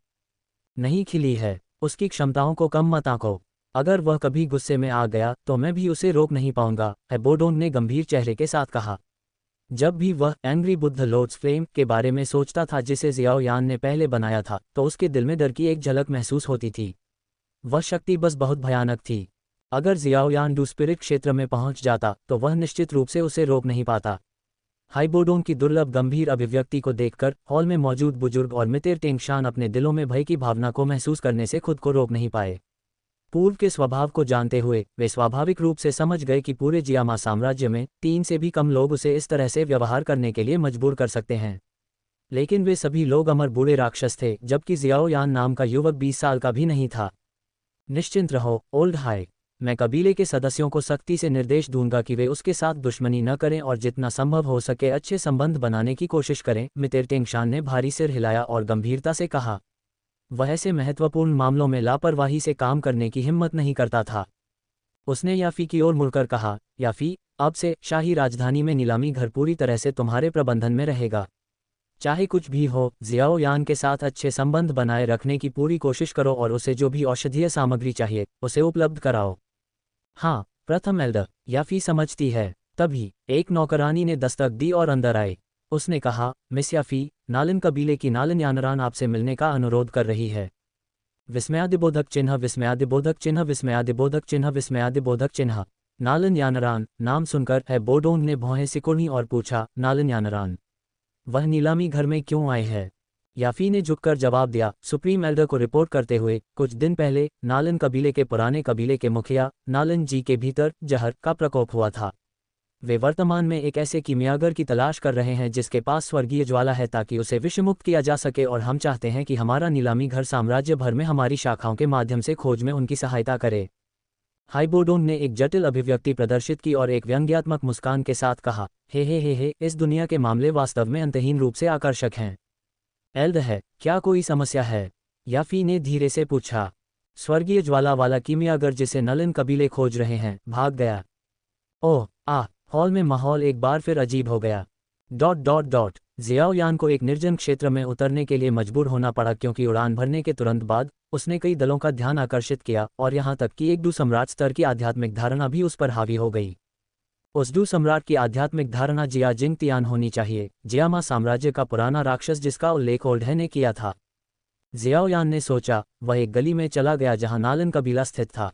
नहीं खिली है। उसकी क्षमताओं को कम मत आंको। अगर वह कभी गुस्से में आ गया तो मैं भी उसे रोक नहीं पाऊंगा, है बोडोन ने गंभीर चेहरे के साथ कहा। जब भी वह एंग्री बुद्ध लॉर्ड्स फ्लेम के बारे में सोचता था जिसे जियाओयान ने पहले बनाया था, तो उसके दिल में डर की एक झलक महसूस होती थी। वह शक्ति बस बहुत भयानक थी। अगर जियाओयान डू स्पिरिट क्षेत्र में पहुंच जाता तो वह निश्चित रूप से उसे रोक नहीं पाता। हाइबोडोन की दुर्लभ गंभीर अभिव्यक्ति को देखकर हॉल में मौजूद बुजुर्ग और मितेर टेंगशान अपने दिलों में भय की भावना को महसूस करने से खुद को रोक नहीं पाए। पूर्व के स्वभाव को जानते हुए वे स्वाभाविक रूप से समझ गए कि पूरे जियामा साम्राज्य में 3 से भी कम लोग उसे इस तरह से व्यवहार करने के लिए मजबूर कर सकते हैं। लेकिन वे सभी लोग अमर बूढ़े राक्षस थे, जबकि जियाओयान नाम का युवक 20 साल का भी नहीं था। निश्चिंत रहो ओल्ड हाई, मैं कबीले के सदस्यों को सख्ती से निर्देश दूंगा कि वे उसके साथ दुश्मनी न करें और जितना संभव हो सके अच्छे संबंध बनाने की कोशिश करें। मितेर टेंगशान ने भारी सिर हिलाया और गंभीरता से कहा। वह ऐसे महत्वपूर्ण मामलों में लापरवाही से काम करने की हिम्मत नहीं करता था। उसने याफी की ओर मुड़कर कहा, याफी, अब से शाही राजधानी में नीलामी घर पूरी तरह से तुम्हारे प्रबंधन में रहेगा। चाहे कुछ भी हो, जियाओयान के साथ अच्छे संबंध बनाए रखने की पूरी कोशिश करो और उसे जो भी औषधीय सामग्री चाहिए उसे उपलब्ध कराओ। हाँ, प्रथम एल्डर, याफी समझती है। तभी एक नौकरानी ने दस्तक दी और अंदर आए। उसने कहा, मिस याफी, नालन कबीले की नालन यानरान आपसे मिलने का अनुरोध कर रही है। विस्मयादिबोधक चिन्ह, विस्मयादिबोधक चिन्ह, विस्मयादिबोधक चिन्ह, विस्मयादिबोधक चिन्ह। नालन यानरान नाम सुनकर है बोडोंग ने भौहें सिकुड़ी और पूछा, नालन यानरान, वह नीलामी घर में क्यों आए हैं? याफी ने झुककर जवाब दिया, सुप्रीम एल्डर को रिपोर्ट करते हुए, कुछ दिन पहले नालन कबीले के पुराने कबीले के मुखिया नालन जी के भीतर जहर का प्रकोप हुआ था। वे वर्तमान में एक ऐसे कीमियागर की तलाश कर रहे हैं जिसके पास स्वर्गीय ज्वाला है ताकि उसे विषमुक्त किया जा सके, और हम चाहते हैं कि हमारा नीलामी घर साम्राज्य भर में हमारी शाखाओं के माध्यम से खोज में उनकी सहायता करे। हाइबोडोन ने एक जटिल अभिव्यक्ति प्रदर्शित की और एक व्यंग्यात्मक मुस्कान के साथ कहा, हे, इस दुनिया के मामले वास्तव में अंतहीन रूप से आकर्षक हैं। एल्ड है, क्या कोई समस्या है? याफी ने धीरे से पूछा। स्वर्गीय ज्वाला वाला कीमियागर जिसे नलन कबीले खोज रहे हैं भाग गया। ओह हॉल में माहौल एक बार फिर अजीब हो गया। जियाओयान को एक निर्जन क्षेत्र में उतरने के लिए मजबूर होना पड़ा क्योंकि उड़ान भरने के तुरंत बाद उसने कई दलों का ध्यान आकर्षित किया और यहाँ तक कि एक डू सम्राट स्तर की आध्यात्मिक धारणा भी उस पर हावी हो गई। उस डू सम्राट की आध्यात्मिक धारणा जिया जिंग तियान होनी चाहिए, जियामा साम्राज्य का पुराना राक्षस जिसका उल्लेख ओल्ड है ने किया था। जियाओयान ने सोचा। वह एक गली में चला गया जहाँ नालन कबीला स्थित था।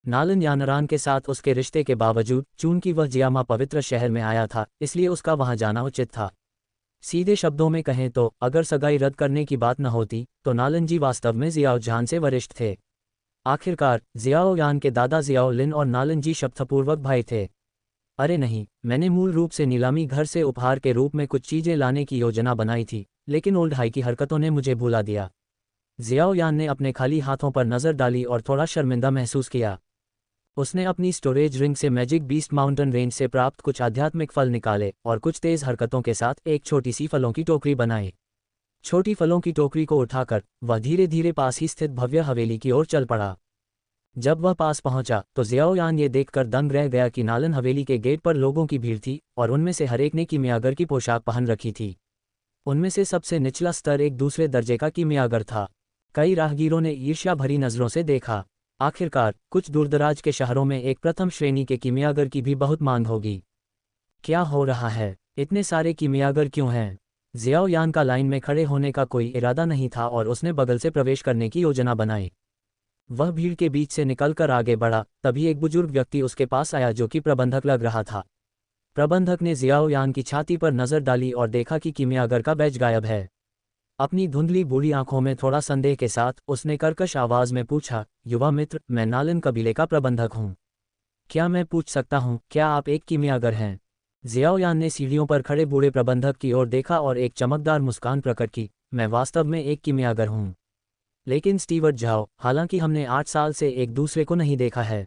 नालन यानरान के साथ उसके रिश्ते के बावजूद चूंकि वह जियामा पवित्र शहर में आया था, इसलिए उसका वहां जाना उचित था। सीधे शब्दों में कहें तो अगर सगाई रद्द करने की बात न होती तो नालन जी वास्तव में जियाओजान से वरिष्ठ थे। आखिरकार जियाओयान के दादा जियाओ लिन और नालन जी शपथपूर्वक भाई थे। अरे नहीं, मैंने मूल रूप से नीलामी घर से उपहार के रूप में कुछ चीजें लाने की योजना बनाई थी, लेकिन ओल्ड हाई की हरकतों ने मुझे भुला दिया। जियाओयान ने अपने खाली हाथों पर नजर डाली और थोड़ा शर्मिंदा महसूस किया। उसने अपनी स्टोरेज रिंग से मैजिक बीस्ट माउंटेन रेंज से प्राप्त कुछ आध्यात्मिक फल निकाले और कुछ तेज हरकतों के साथ एक छोटी सी फलों की टोकरी बनाई। छोटी फलों की टोकरी को उठाकर वह धीरे धीरे पास ही स्थित भव्य हवेली की ओर चल पड़ा। जब वह पास पहुंचा तो ज़ियाओयान ये देखकर दंग रह गया कि नालन हवेली के गेट पर लोगों की भीड़ थी और उनमें से हर एक ने कीमियागर की पोशाक पहन रखी थी। उनमें से सबसे निचला स्तर एक दूसरे दर्जे का कीमियागर था। कई राहगीरों ने ईर्ष्या भरी नज़रों से देखा। आखिरकार कुछ दूरदराज के शहरों में एक प्रथम श्रेणी के कीमियागर की भी बहुत मांग होगी। क्या हो रहा है? इतने सारे कीमियागर क्यों हैं? ज़ियाओयान का लाइन में खड़े होने का कोई इरादा नहीं था और उसने बगल से प्रवेश करने की योजना बनाई। वह भीड़ के बीच से निकलकर आगे बढ़ा, तभी एक बुजुर्ग व्यक्ति उसके पास आया जो कि प्रबंधक लग रहा था। प्रबंधक ने ज़ियाओयान की छाती पर नज़र डाली और देखा कि कीमियागर का बैज गायब है। अपनी धुंधली बूढ़ी आंखों में थोड़ा संदेह के साथ उसने कर्कश आवाज में पूछा, युवा मित्र, मैं नालन कबीले का प्रबंधक हूँ। क्या मैं पूछ सकता हूँ, क्या आप एक कीमियागर हैं? ज़ियाओयान ने सीढ़ियों पर खड़े बूढ़े प्रबंधक की ओर देखा और एक चमकदार मुस्कान प्रकट की। मैं वास्तव में एक कीमियागर हूँ, लेकिन स्टीवर्ट झाओ, हालांकि हमने 8 साल से एक दूसरे को नहीं देखा है,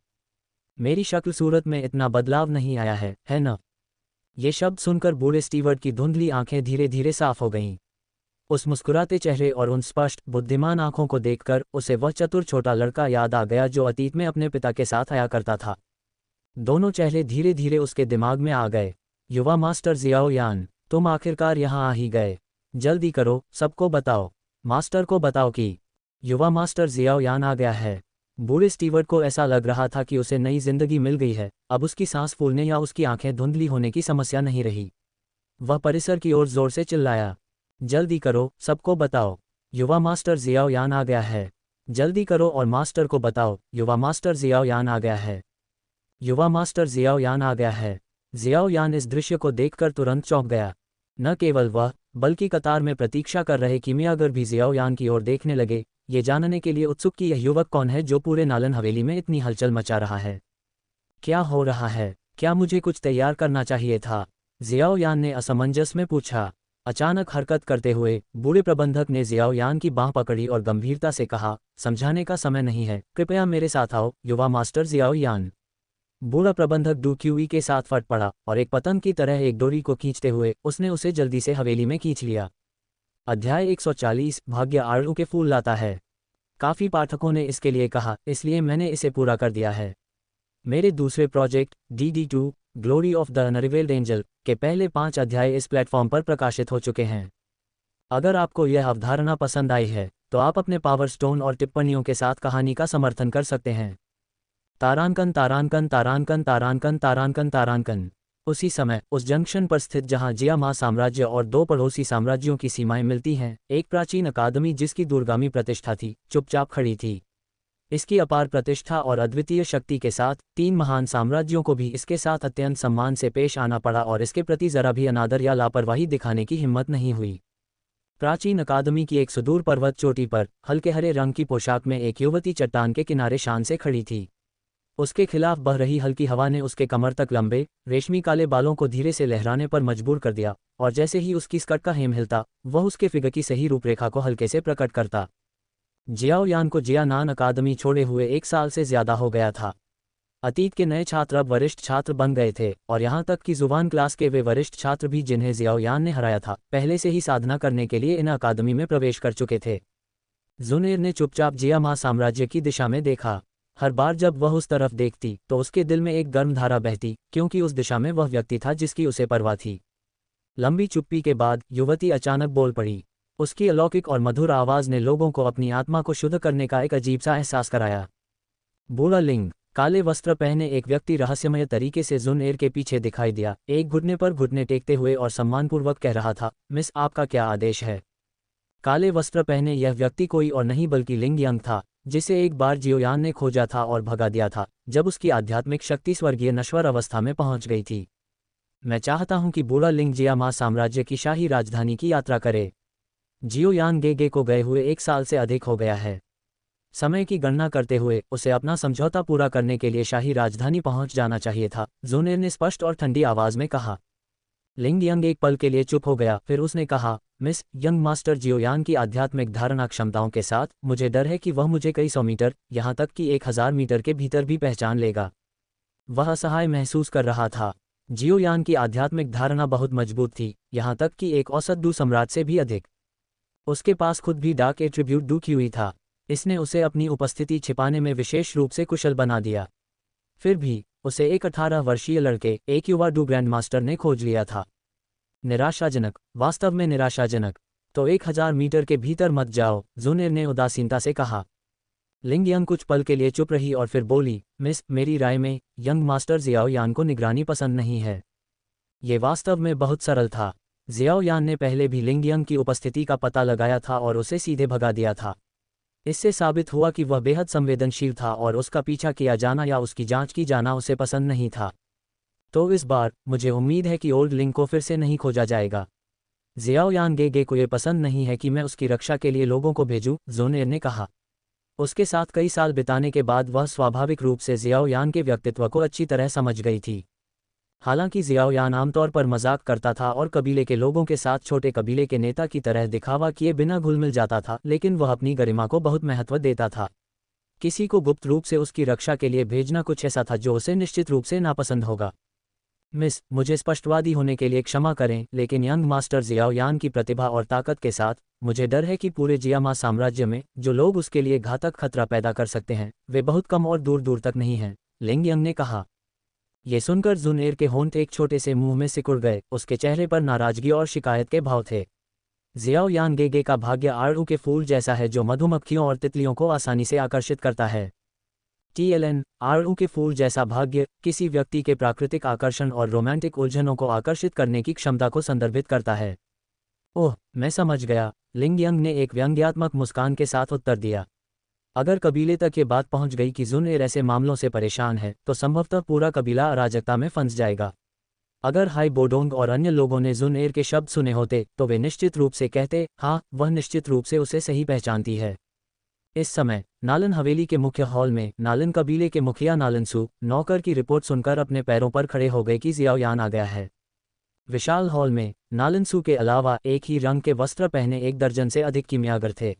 मेरी शक्ल सूरत में इतना बदलाव नहीं आया है न? ये शब्द सुनकर बूढ़े स्टीवर्ट की धुंधली आंखें धीरे धीरे साफ हो गईं। उस मुस्कुराते चेहरे और उन स्पष्ट बुद्धिमान आंखों को देखकर उसे वह चतुर छोटा लड़का याद आ गया जो अतीत में अपने पिता के साथ आया करता था। दोनों चेहरे धीरे धीरे उसके दिमाग में आ गए। युवा मास्टर ज़ियाओयान, तुम आखिरकार यहाँ आ ही गए। जल्दी करो, सबको बताओ, मास्टर को बताओ कि युवा मास्टर ज़ियाओयान आ गया है। बूढ़े स्टीवर्ट को ऐसा लग रहा था कि उसे नई जिंदगी मिल गई है। अब उसकी सांस फूलने या उसकी आंखें धुंधली होने की समस्या नहीं रही। वह परिसर की ओर जोर से चिल्लाया, जल्दी करो, सबको बताओ, युवा मास्टर ज़ियाओयान आ गया है। जल्दी करो और मास्टर को बताओ, युवा मास्टर ज़ियाओयान आ गया है। युवा मास्टर ज़ियाओयान आ गया है। ज़ियाओयान इस दृश्य को देखकर तुरंत चौंक गया। न केवल वह, बल्कि कतार में प्रतीक्षा कर रहे कीमियागर भी ज़ियाओयान की ओर देखने लगे, ये जानने के लिए उत्सुक कि यह युवक कौन है जो पूरे नालन हवेली में इतनी हलचल मचा रहा है। क्या हो रहा है? क्या मुझे कुछ तैयार करना चाहिए था? ज़ियाओयान ने असमंजस में पूछा। अचानक हरकत करते हुए बूढ़े प्रबंधक ने ज़ियाओयान की बांह पकड़ी और गंभीरता से कहा, समझाने का समय नहीं है, कृपया मेरे साथ आओ, युवा मास्टर ज़ियाओयान। बूढ़ा प्रबंधक डूक्यूई के साथ फट पड़ा और एक पतंग की तरह एक डोरी को खींचते हुए उसने उसे जल्दी से हवेली में खींच लिया। अध्याय 140, भाग्य आड़ू के फूल लाता है। काफ़ी पाठकों ने इसके लिए कहा, इसलिए मैंने इसे पूरा कर दिया है। मेरे दूसरे project DD2 glory of the unrevealed angel के पहले 5 अध्याय इस प्लेटफॉर्म पर प्रकाशित हो चुके हैं। अगर आपको यह अवधारणा पसंद आई है तो आप अपने पावर स्टोन और टिप्पणियों के साथ कहानी का समर्थन कर सकते हैं। तारांकन तारांकन तारांकन तारांकन तारांकन तारांकन। उसी समय उस जंक्शन पर स्थित जहां जिया मा साम्राज्य और 2 पड़ोसी साम्राज्यों की सीमाएं मिलती हैं, एक प्राचीन अकादमी जिसकी दूरगामी प्रतिष्ठा थी, चुपचाप खड़ी थी। इसकी अपार प्रतिष्ठा और अद्वितीय शक्ति के साथ 3 महान साम्राज्यों को भी इसके साथ अत्यंत सम्मान से पेश आना पड़ा और इसके प्रति जरा भी अनादर या लापरवाही दिखाने की हिम्मत नहीं हुई। प्राचीन अकादमी की एक सुदूर पर्वत चोटी पर हल्के हरे रंग की पोशाक में एक युवती चट्टान के किनारे शान से खड़ी थी। उसके खिलाफ बह रही हल्की हवा ने उसके कमर तक लंबे रेशमी काले बालों को धीरे से लहराने पर मजबूर कर दिया, और जैसे ही उसकी स्कर्ट का हेम हिलता, वह उसके फिगर की सही रूपरेखा को हल्के से प्रकट करता। जियाओयान को जियानान अकादमी छोड़े हुए 1 साल से ज्यादा हो गया था। अतीत के नए छात्र अब वरिष्ठ छात्र बन गए थे और यहाँ तक कि जुबान क्लास के वे वरिष्ठ छात्र भी जिन्हें जियाओयान ने हराया था, पहले से ही साधना करने के लिए इन अकादमी में प्रवेश कर चुके थे। जुनेर ने चुपचाप जिया मा साम्राज्य की दिशा में देखा। हर बार जब वह उस तरफ देखती तो उसके दिल में एक गर्म धारा बहती, क्योंकि उस दिशा में वह व्यक्ति था जिसकी उसे परवाह थी। लंबी चुप्पी के बाद युवती अचानक बोल पड़ी। उसकी अलौकिक और मधुर आवाज ने लोगों को अपनी आत्मा को शुद्ध करने का एक अजीब सा एहसास कराया। बूढ़ा लिंग, काले वस्त्र पहने एक व्यक्ति रहस्यमय तरीके से जुनेर के पीछे दिखाई दिया, एक घुटने पर घुटने टेकते हुए और सम्मानपूर्वक कह रहा था, मिस, आपका क्या आदेश है? काले वस्त्र पहने यह व्यक्ति कोई और नहीं बल्कि लिंग यंग था, जिसे एक बार जियोयान ने खोजा था और भगा दिया था जब उसकी आध्यात्मिक शक्ति स्वर्गीय नश्वर अवस्था में पहुंच गई थी। मैं चाहता हूं कि बूढ़ा लिंग जिया मा साम्राज्य की शाही राजधानी की यात्रा करे। जियोयान गेगे को गए हुए 1 साल से अधिक हो गया है। समय की गणना करते हुए उसे अपना समझौता पूरा करने के लिए शाही राजधानी पहुंच जाना चाहिए था, जुनेर ने स्पष्ट और ठंडी आवाज में कहा। लिंग यंग एक पल के लिए चुप हो गया, फिर उसने कहा, मिस यंग, मास्टर जियोयान की आध्यात्मिक धारणा क्षमताओं के साथ मुझे डर है कि वह मुझे कई 100 मीटर, यहाँ तक कि 1000 मीटर के भीतर भी पहचान लेगा। वह असहाय महसूस कर रहा था। जियोयान की आध्यात्मिक धारणा बहुत मजबूत थी, यहाँ तक कि एक औसत डू सम्राट से भी अधिक। उसके पास खुद भी डार्क एट्रीब्यूट डू क्यूई था। इसने उसे अपनी उपस्थिति छिपाने में विशेष रूप से कुशल बना दिया। फिर भी उसे एक 18 वर्षीय लड़के, एक युवा डू ग्रैंड मास्टर ने खोज लिया था। निराशाजनक, वास्तव में निराशाजनक। तो 1000 मीटर के भीतर मत जाओ, जुनेर ने उदासीनता से कहा। लिंग यंग कुछ पल के लिए चुप रही और फिर बोली, मिस, मेरी राय में यंग मास्टर जियाओ यान को निगरानी पसंद नहीं है। ये वास्तव में बहुत सरल था। जियाओ यान ने पहले भी लिंग यंग की उपस्थिति का पता लगाया था और उसे सीधे भगा दिया था। इससे साबित हुआ कि वह बेहद संवेदनशील था और उसका पीछा किया जाना या उसकी जांच की जाना उसे पसंद नहीं था। तो इस बार मुझे उम्मीद है कि ओल्ड लिंग को फिर से नहीं खोजा जाएगा। जियाओ यान गे को ये पसंद नहीं है कि मैं उसकी रक्षा के लिए लोगों को भेजूं, जोनेर ने कहा। उसके साथ कई साल बिताने के बाद वह स्वाभाविक रूप से जियाओ यान के व्यक्तित्व को अच्छी तरह समझ गई थी। हालांकि जियाओ यान आमतौर पर मजाक करता था और कबीले के लोगों के साथ छोटे कबीले के नेता की तरह दिखावा किए बिना घुल मिल जाता था, लेकिन वह अपनी गरिमा को बहुत महत्व देता था। किसी को गुप्त रूप से उसकी रक्षा के लिए भेजना कुछ ऐसा था जो उसे निश्चित रूप से नापसंद होगा। मिस, मुझे स्पष्टवादी होने के लिए क्षमा करें, लेकिन यंग मास्टर जियाओ यान की प्रतिभा और ताकत के साथ मुझे डर है कि पूरे जियामा साम्राज्य में जो लोग उसके लिए घातक खतरा पैदा कर सकते हैं वे बहुत कम और दूर दूर तक नहीं हैं, लिंग यंग ने कहा। ये सुनकर जुनेर के होंठ एक छोटे से मुंह में सिकुड़ गए, उसके चेहरे पर नाराजगी और शिकायत के भाव थे। जियाओ यान गे का भाग्य आड़ू के फूल जैसा है जो मधुमक्खियों और तितलियों को आसानी से आकर्षित करता है। TLN, आड़ू के फूल जैसा भाग्य किसी व्यक्ति के प्राकृतिक आकर्षण और रोमांटिक उलझनों को आकर्षित करने की क्षमता को संदर्भित करता है। ओह, मैं समझ गया, लिंग यंग ने एक व्यंग्यात्मक मुस्कान के साथ उत्तर दिया। अगर कबीले तक ये बात पहुंच गई कि जुनेर ऐसे मामलों से परेशान है तो संभवतः पूरा कबीला अराजकता में फंस जाएगा। अगर हाई बोडोंग और अन्य लोगों ने जुनेर के शब्द सुने होते तो वे निश्चित रूप से कहते, हाँ, वह निश्चित रूप से उसे सही पहचानती है। इस समय नालन हवेली के मुख्य हॉल में नालन कबीले के मुखिया नालनसू नौकर की रिपोर्ट सुनकर अपने पैरों पर खड़े हो गए कि जियाओ यान आ गया है। विशाल हॉल में नालनसू के अलावा एक ही रंग के वस्त्र पहने 1 दर्जन से अधिक कीमियागर थे।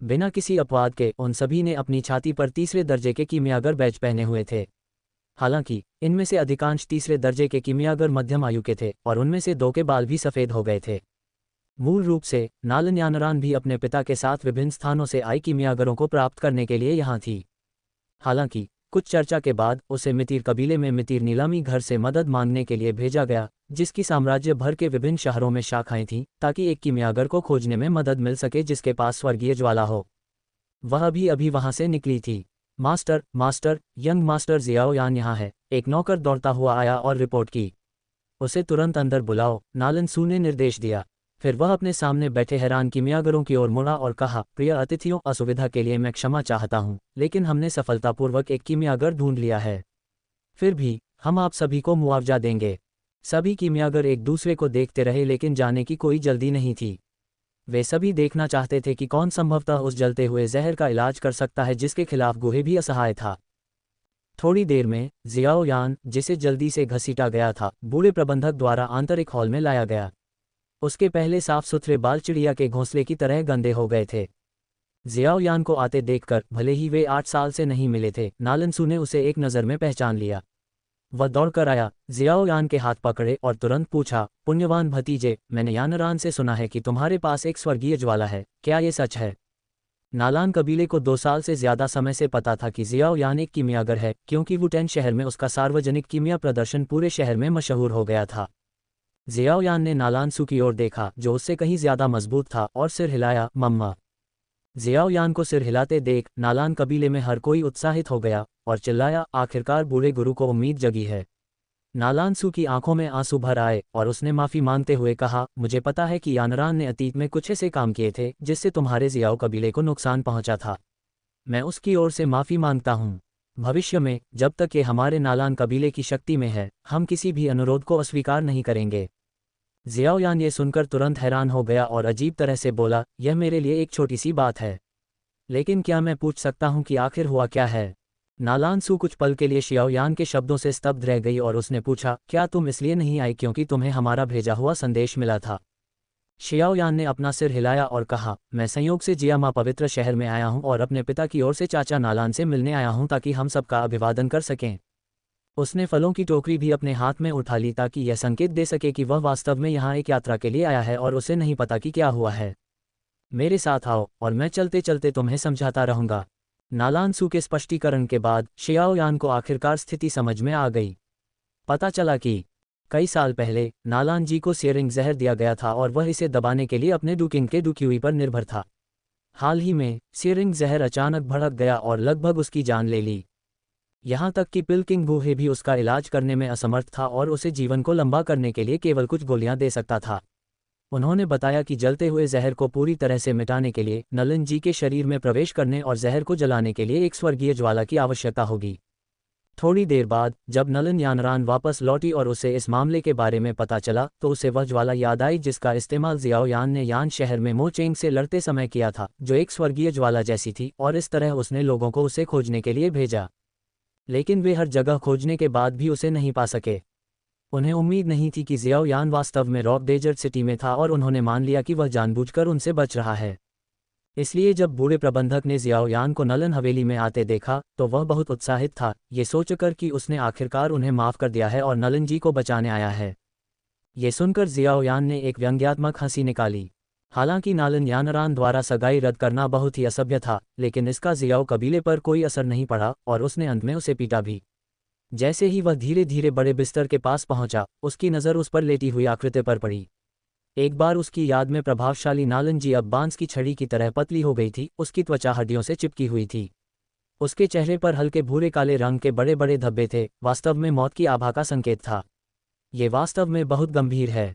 बिना किसी अपवाद के उन सभी ने अपनी छाती पर तीसरे दर्जे के कीमियागर बैज पहने हुए थे। हालांकि इनमें से अधिकांश तीसरे दर्जे के कीमियागर मध्यम आयु के थे और उनमें से 2 के बाल भी सफ़ेद हो गए थे। मूल रूप से नालन यानरान भी अपने पिता के साथ विभिन्न स्थानों से आई कीमियागरों को प्राप्त करने के लिए यहाँ थी। हालांकि कुछ चर्चा के बाद उसे मितीर कबीले में मितीर नीलामी घर से मदद मांगने के लिए भेजा गया, जिसकी साम्राज्य भर के विभिन्न शहरों में शाखाएं थीं, ताकि एक कीमियागर को खोजने में मदद मिल सके जिसके पास स्वर्गीय ज्वाला हो। वह भी अभी वहां से निकली थी। Master, master, young master Xiao Yan यहाँ है, एक नौकर दौड़ता हुआ आया और रिपोर्ट की। उसे तुरंत अंदर बुलाओ, नालनसू ने निर्देश दिया। फिर वह अपने सामने बैठे हैरान कीमियागरों की ओर मुड़ा और कहा, प्रिय अतिथियों, असुविधा के लिए मैं क्षमा चाहता हूँ, लेकिन हमने सफलतापूर्वक एक कीमियागर ढूंढ लिया है। फिर भी हम आप सभी को मुआवजा देंगे। सभी कीमियागर एक दूसरे को देखते रहे, लेकिन जाने की कोई जल्दी नहीं थी। वे सभी देखना चाहते थे कि कौन संभवतः उस जलते हुए जहर का इलाज कर सकता है जिसके खिलाफ गुहे भी असहाय था। थोड़ी देर में जियाओ यान, जिसे जल्दी से घसीटा गया था, बूढ़े प्रबंधक द्वारा आंतरिक हॉल में लाया गया। उसके पहले साफ सुथरे बाल चिड़िया के घोंसले की तरह गंदे हो गए थे। जियाओ यान को आते देखकर भले ही वे 8 साल से नहीं मिले थे, नालनसू ने उसे एक नज़र में पहचान लिया। वह दौड़कर आया, जियाओ यान के हाथ पकड़े और तुरंत पूछा, पुण्यवान भतीजे, मैंने यानरान से सुना है कि तुम्हारे पास एक स्वर्गीय ज्वाला है, क्या ये सच है? नालान कबीले को 2 साल से ज्यादा समय से पता था कि जियाओ यान एक कीमियागर है, क्योंकि वुटेन शहर में उसका सार्वजनिक कीमिया प्रदर्शन पूरे शहर में मशहूर हो गया था। जियाओ यान ने नालानसू की ओर देखा, जो उससे कहीं ज्यादा मजबूत था, और सिर हिलाया, मम्मा। जियाओ यान को सिर हिलाते देख नालान कबीले में हर कोई उत्साहित हो गया और चिल्लाया, आखिरकार बूढ़े गुरु को उम्मीद जगी है। नालानसू की आंखों में आंसू भर आए और उसने माफी मांगते हुए कहा, मुझे पता है कि यानरान ने अतीत में कुछ ऐसे काम किए थे जिससे तुम्हारे जियाओ कबीले को नुकसान पहुंचा था। मैं उसकी ओर से माफी मांगता हूं। भविष्य में जब तक ये हमारे नालान कबीले की शक्ति में है, हम किसी भी अनुरोध को अस्वीकार नहीं करेंगे। जियाओ यान ये सुनकर तुरंत हैरान हो गया और अजीब तरह से बोला, यह मेरे लिए एक छोटी सी बात है, लेकिन क्या मैं पूछ सकता हूं कि आखिर हुआ क्या है? नालान सू कुछ पल के लिए शियाओयान के शब्दों से स्तब्ध रह गई और उसने पूछा, क्या तुम इसलिए नहीं आई क्योंकि तुम्हें हमारा भेजा हुआ संदेश मिला था? शियाओयान ने अपना सिर हिलाया और कहा, मैं संयोग से जियामा पवित्र शहर में आया हूं और अपने पिता की ओर से चाचा नालान से मिलने आया हूं ताकि हम सबका अभिवादन कर सकें। उसने फलों की टोकरी भी अपने हाथ में उठा ली ताकि यह संकेत दे सके कि वह वास्तव में यहाँ एक यात्रा के लिए आया है और उसे नहीं पता कि क्या हुआ है। मेरे साथ आओ और मैं चलते चलते तुम्हें समझाता रहूंगा। नालान सू के स्पष्टीकरण के बाद शियाओयान को आखिरकार स्थिति समझ में आ गई। पता चला कि कई साल पहले नालान जी को सियरिंग जहर दिया गया था और वह इसे दबाने के लिए अपने डुकिंग के डुक्यूई पर निर्भर था। हाल ही में सियरिंग जहर अचानक भड़क गया और लगभग उसकी जान ले ली। यहाँ तक कि पिलकिंग बूहे भी उसका इलाज करने में असमर्थ था और उसे जीवन को लंबा करने के लिए केवल कुछ गोलियां दे सकता था। उन्होंने बताया कि जलते हुए जहर को पूरी तरह से मिटाने के लिए नलन जी के शरीर में प्रवेश करने और जहर को जलाने के लिए एक स्वर्गीय ज्वाला की आवश्यकता होगी। थोड़ी देर बाद जब नलन यानरान वापस लौटी और उसे इस मामले के बारे में पता चला तो उसे वह ज्वाला याद आई जिसका इस्तेमाल जियाओयान ने यान शहर में मोचेंग से लड़ते समय किया था, जो एक स्वर्गीय ज्वाला जैसी थी, और इस तरह उसने लोगों को उसे खोजने के लिए भेजा। लेकिन वे हर जगह खोजने के बाद भी उसे नहीं पा सके। उन्हें उम्मीद नहीं थी कि जियाओयान वास्तव में रॉक डेजर्ट सिटी में था और उन्होंने मान लिया कि वह जानबूझकर उनसे बच रहा है। इसलिए जब बूढ़े प्रबंधक ने जियाओयान को नलन हवेली में आते देखा तो वह बहुत उत्साहित था, ये सोचकर कि उसने आखिरकार उन्हें माफ़ कर दिया है और नलन जी को बचाने आया है। ये सुनकर जियाओयान ने एक व्यंग्यात्मक हंसी निकाली। हालांकि नालन यानरान द्वारा सगाई रद्द करना बहुत ही असभ्य था, लेकिन इसका जियाओ कबीले पर कोई असर नहीं पड़ा और उसने अंत में उसे पीटा भी। जैसे ही वह धीरे धीरे बड़े बिस्तर के पास पहुंचा, उसकी नज़र उस पर लेटी हुई आकृति पर पड़ी। एक बार उसकी याद में प्रभावशाली नालन जी अब बांस की छड़ी की तरह पतली हो गई थी, उसकी त्वचा हड्डियों से चिपकी हुई थी। उसके चेहरे पर हल्के भूरे काले रंग के बड़े बड़े धब्बे थे, वास्तव में मौत की आभा का संकेत था। ये वास्तव में बहुत गंभीर है।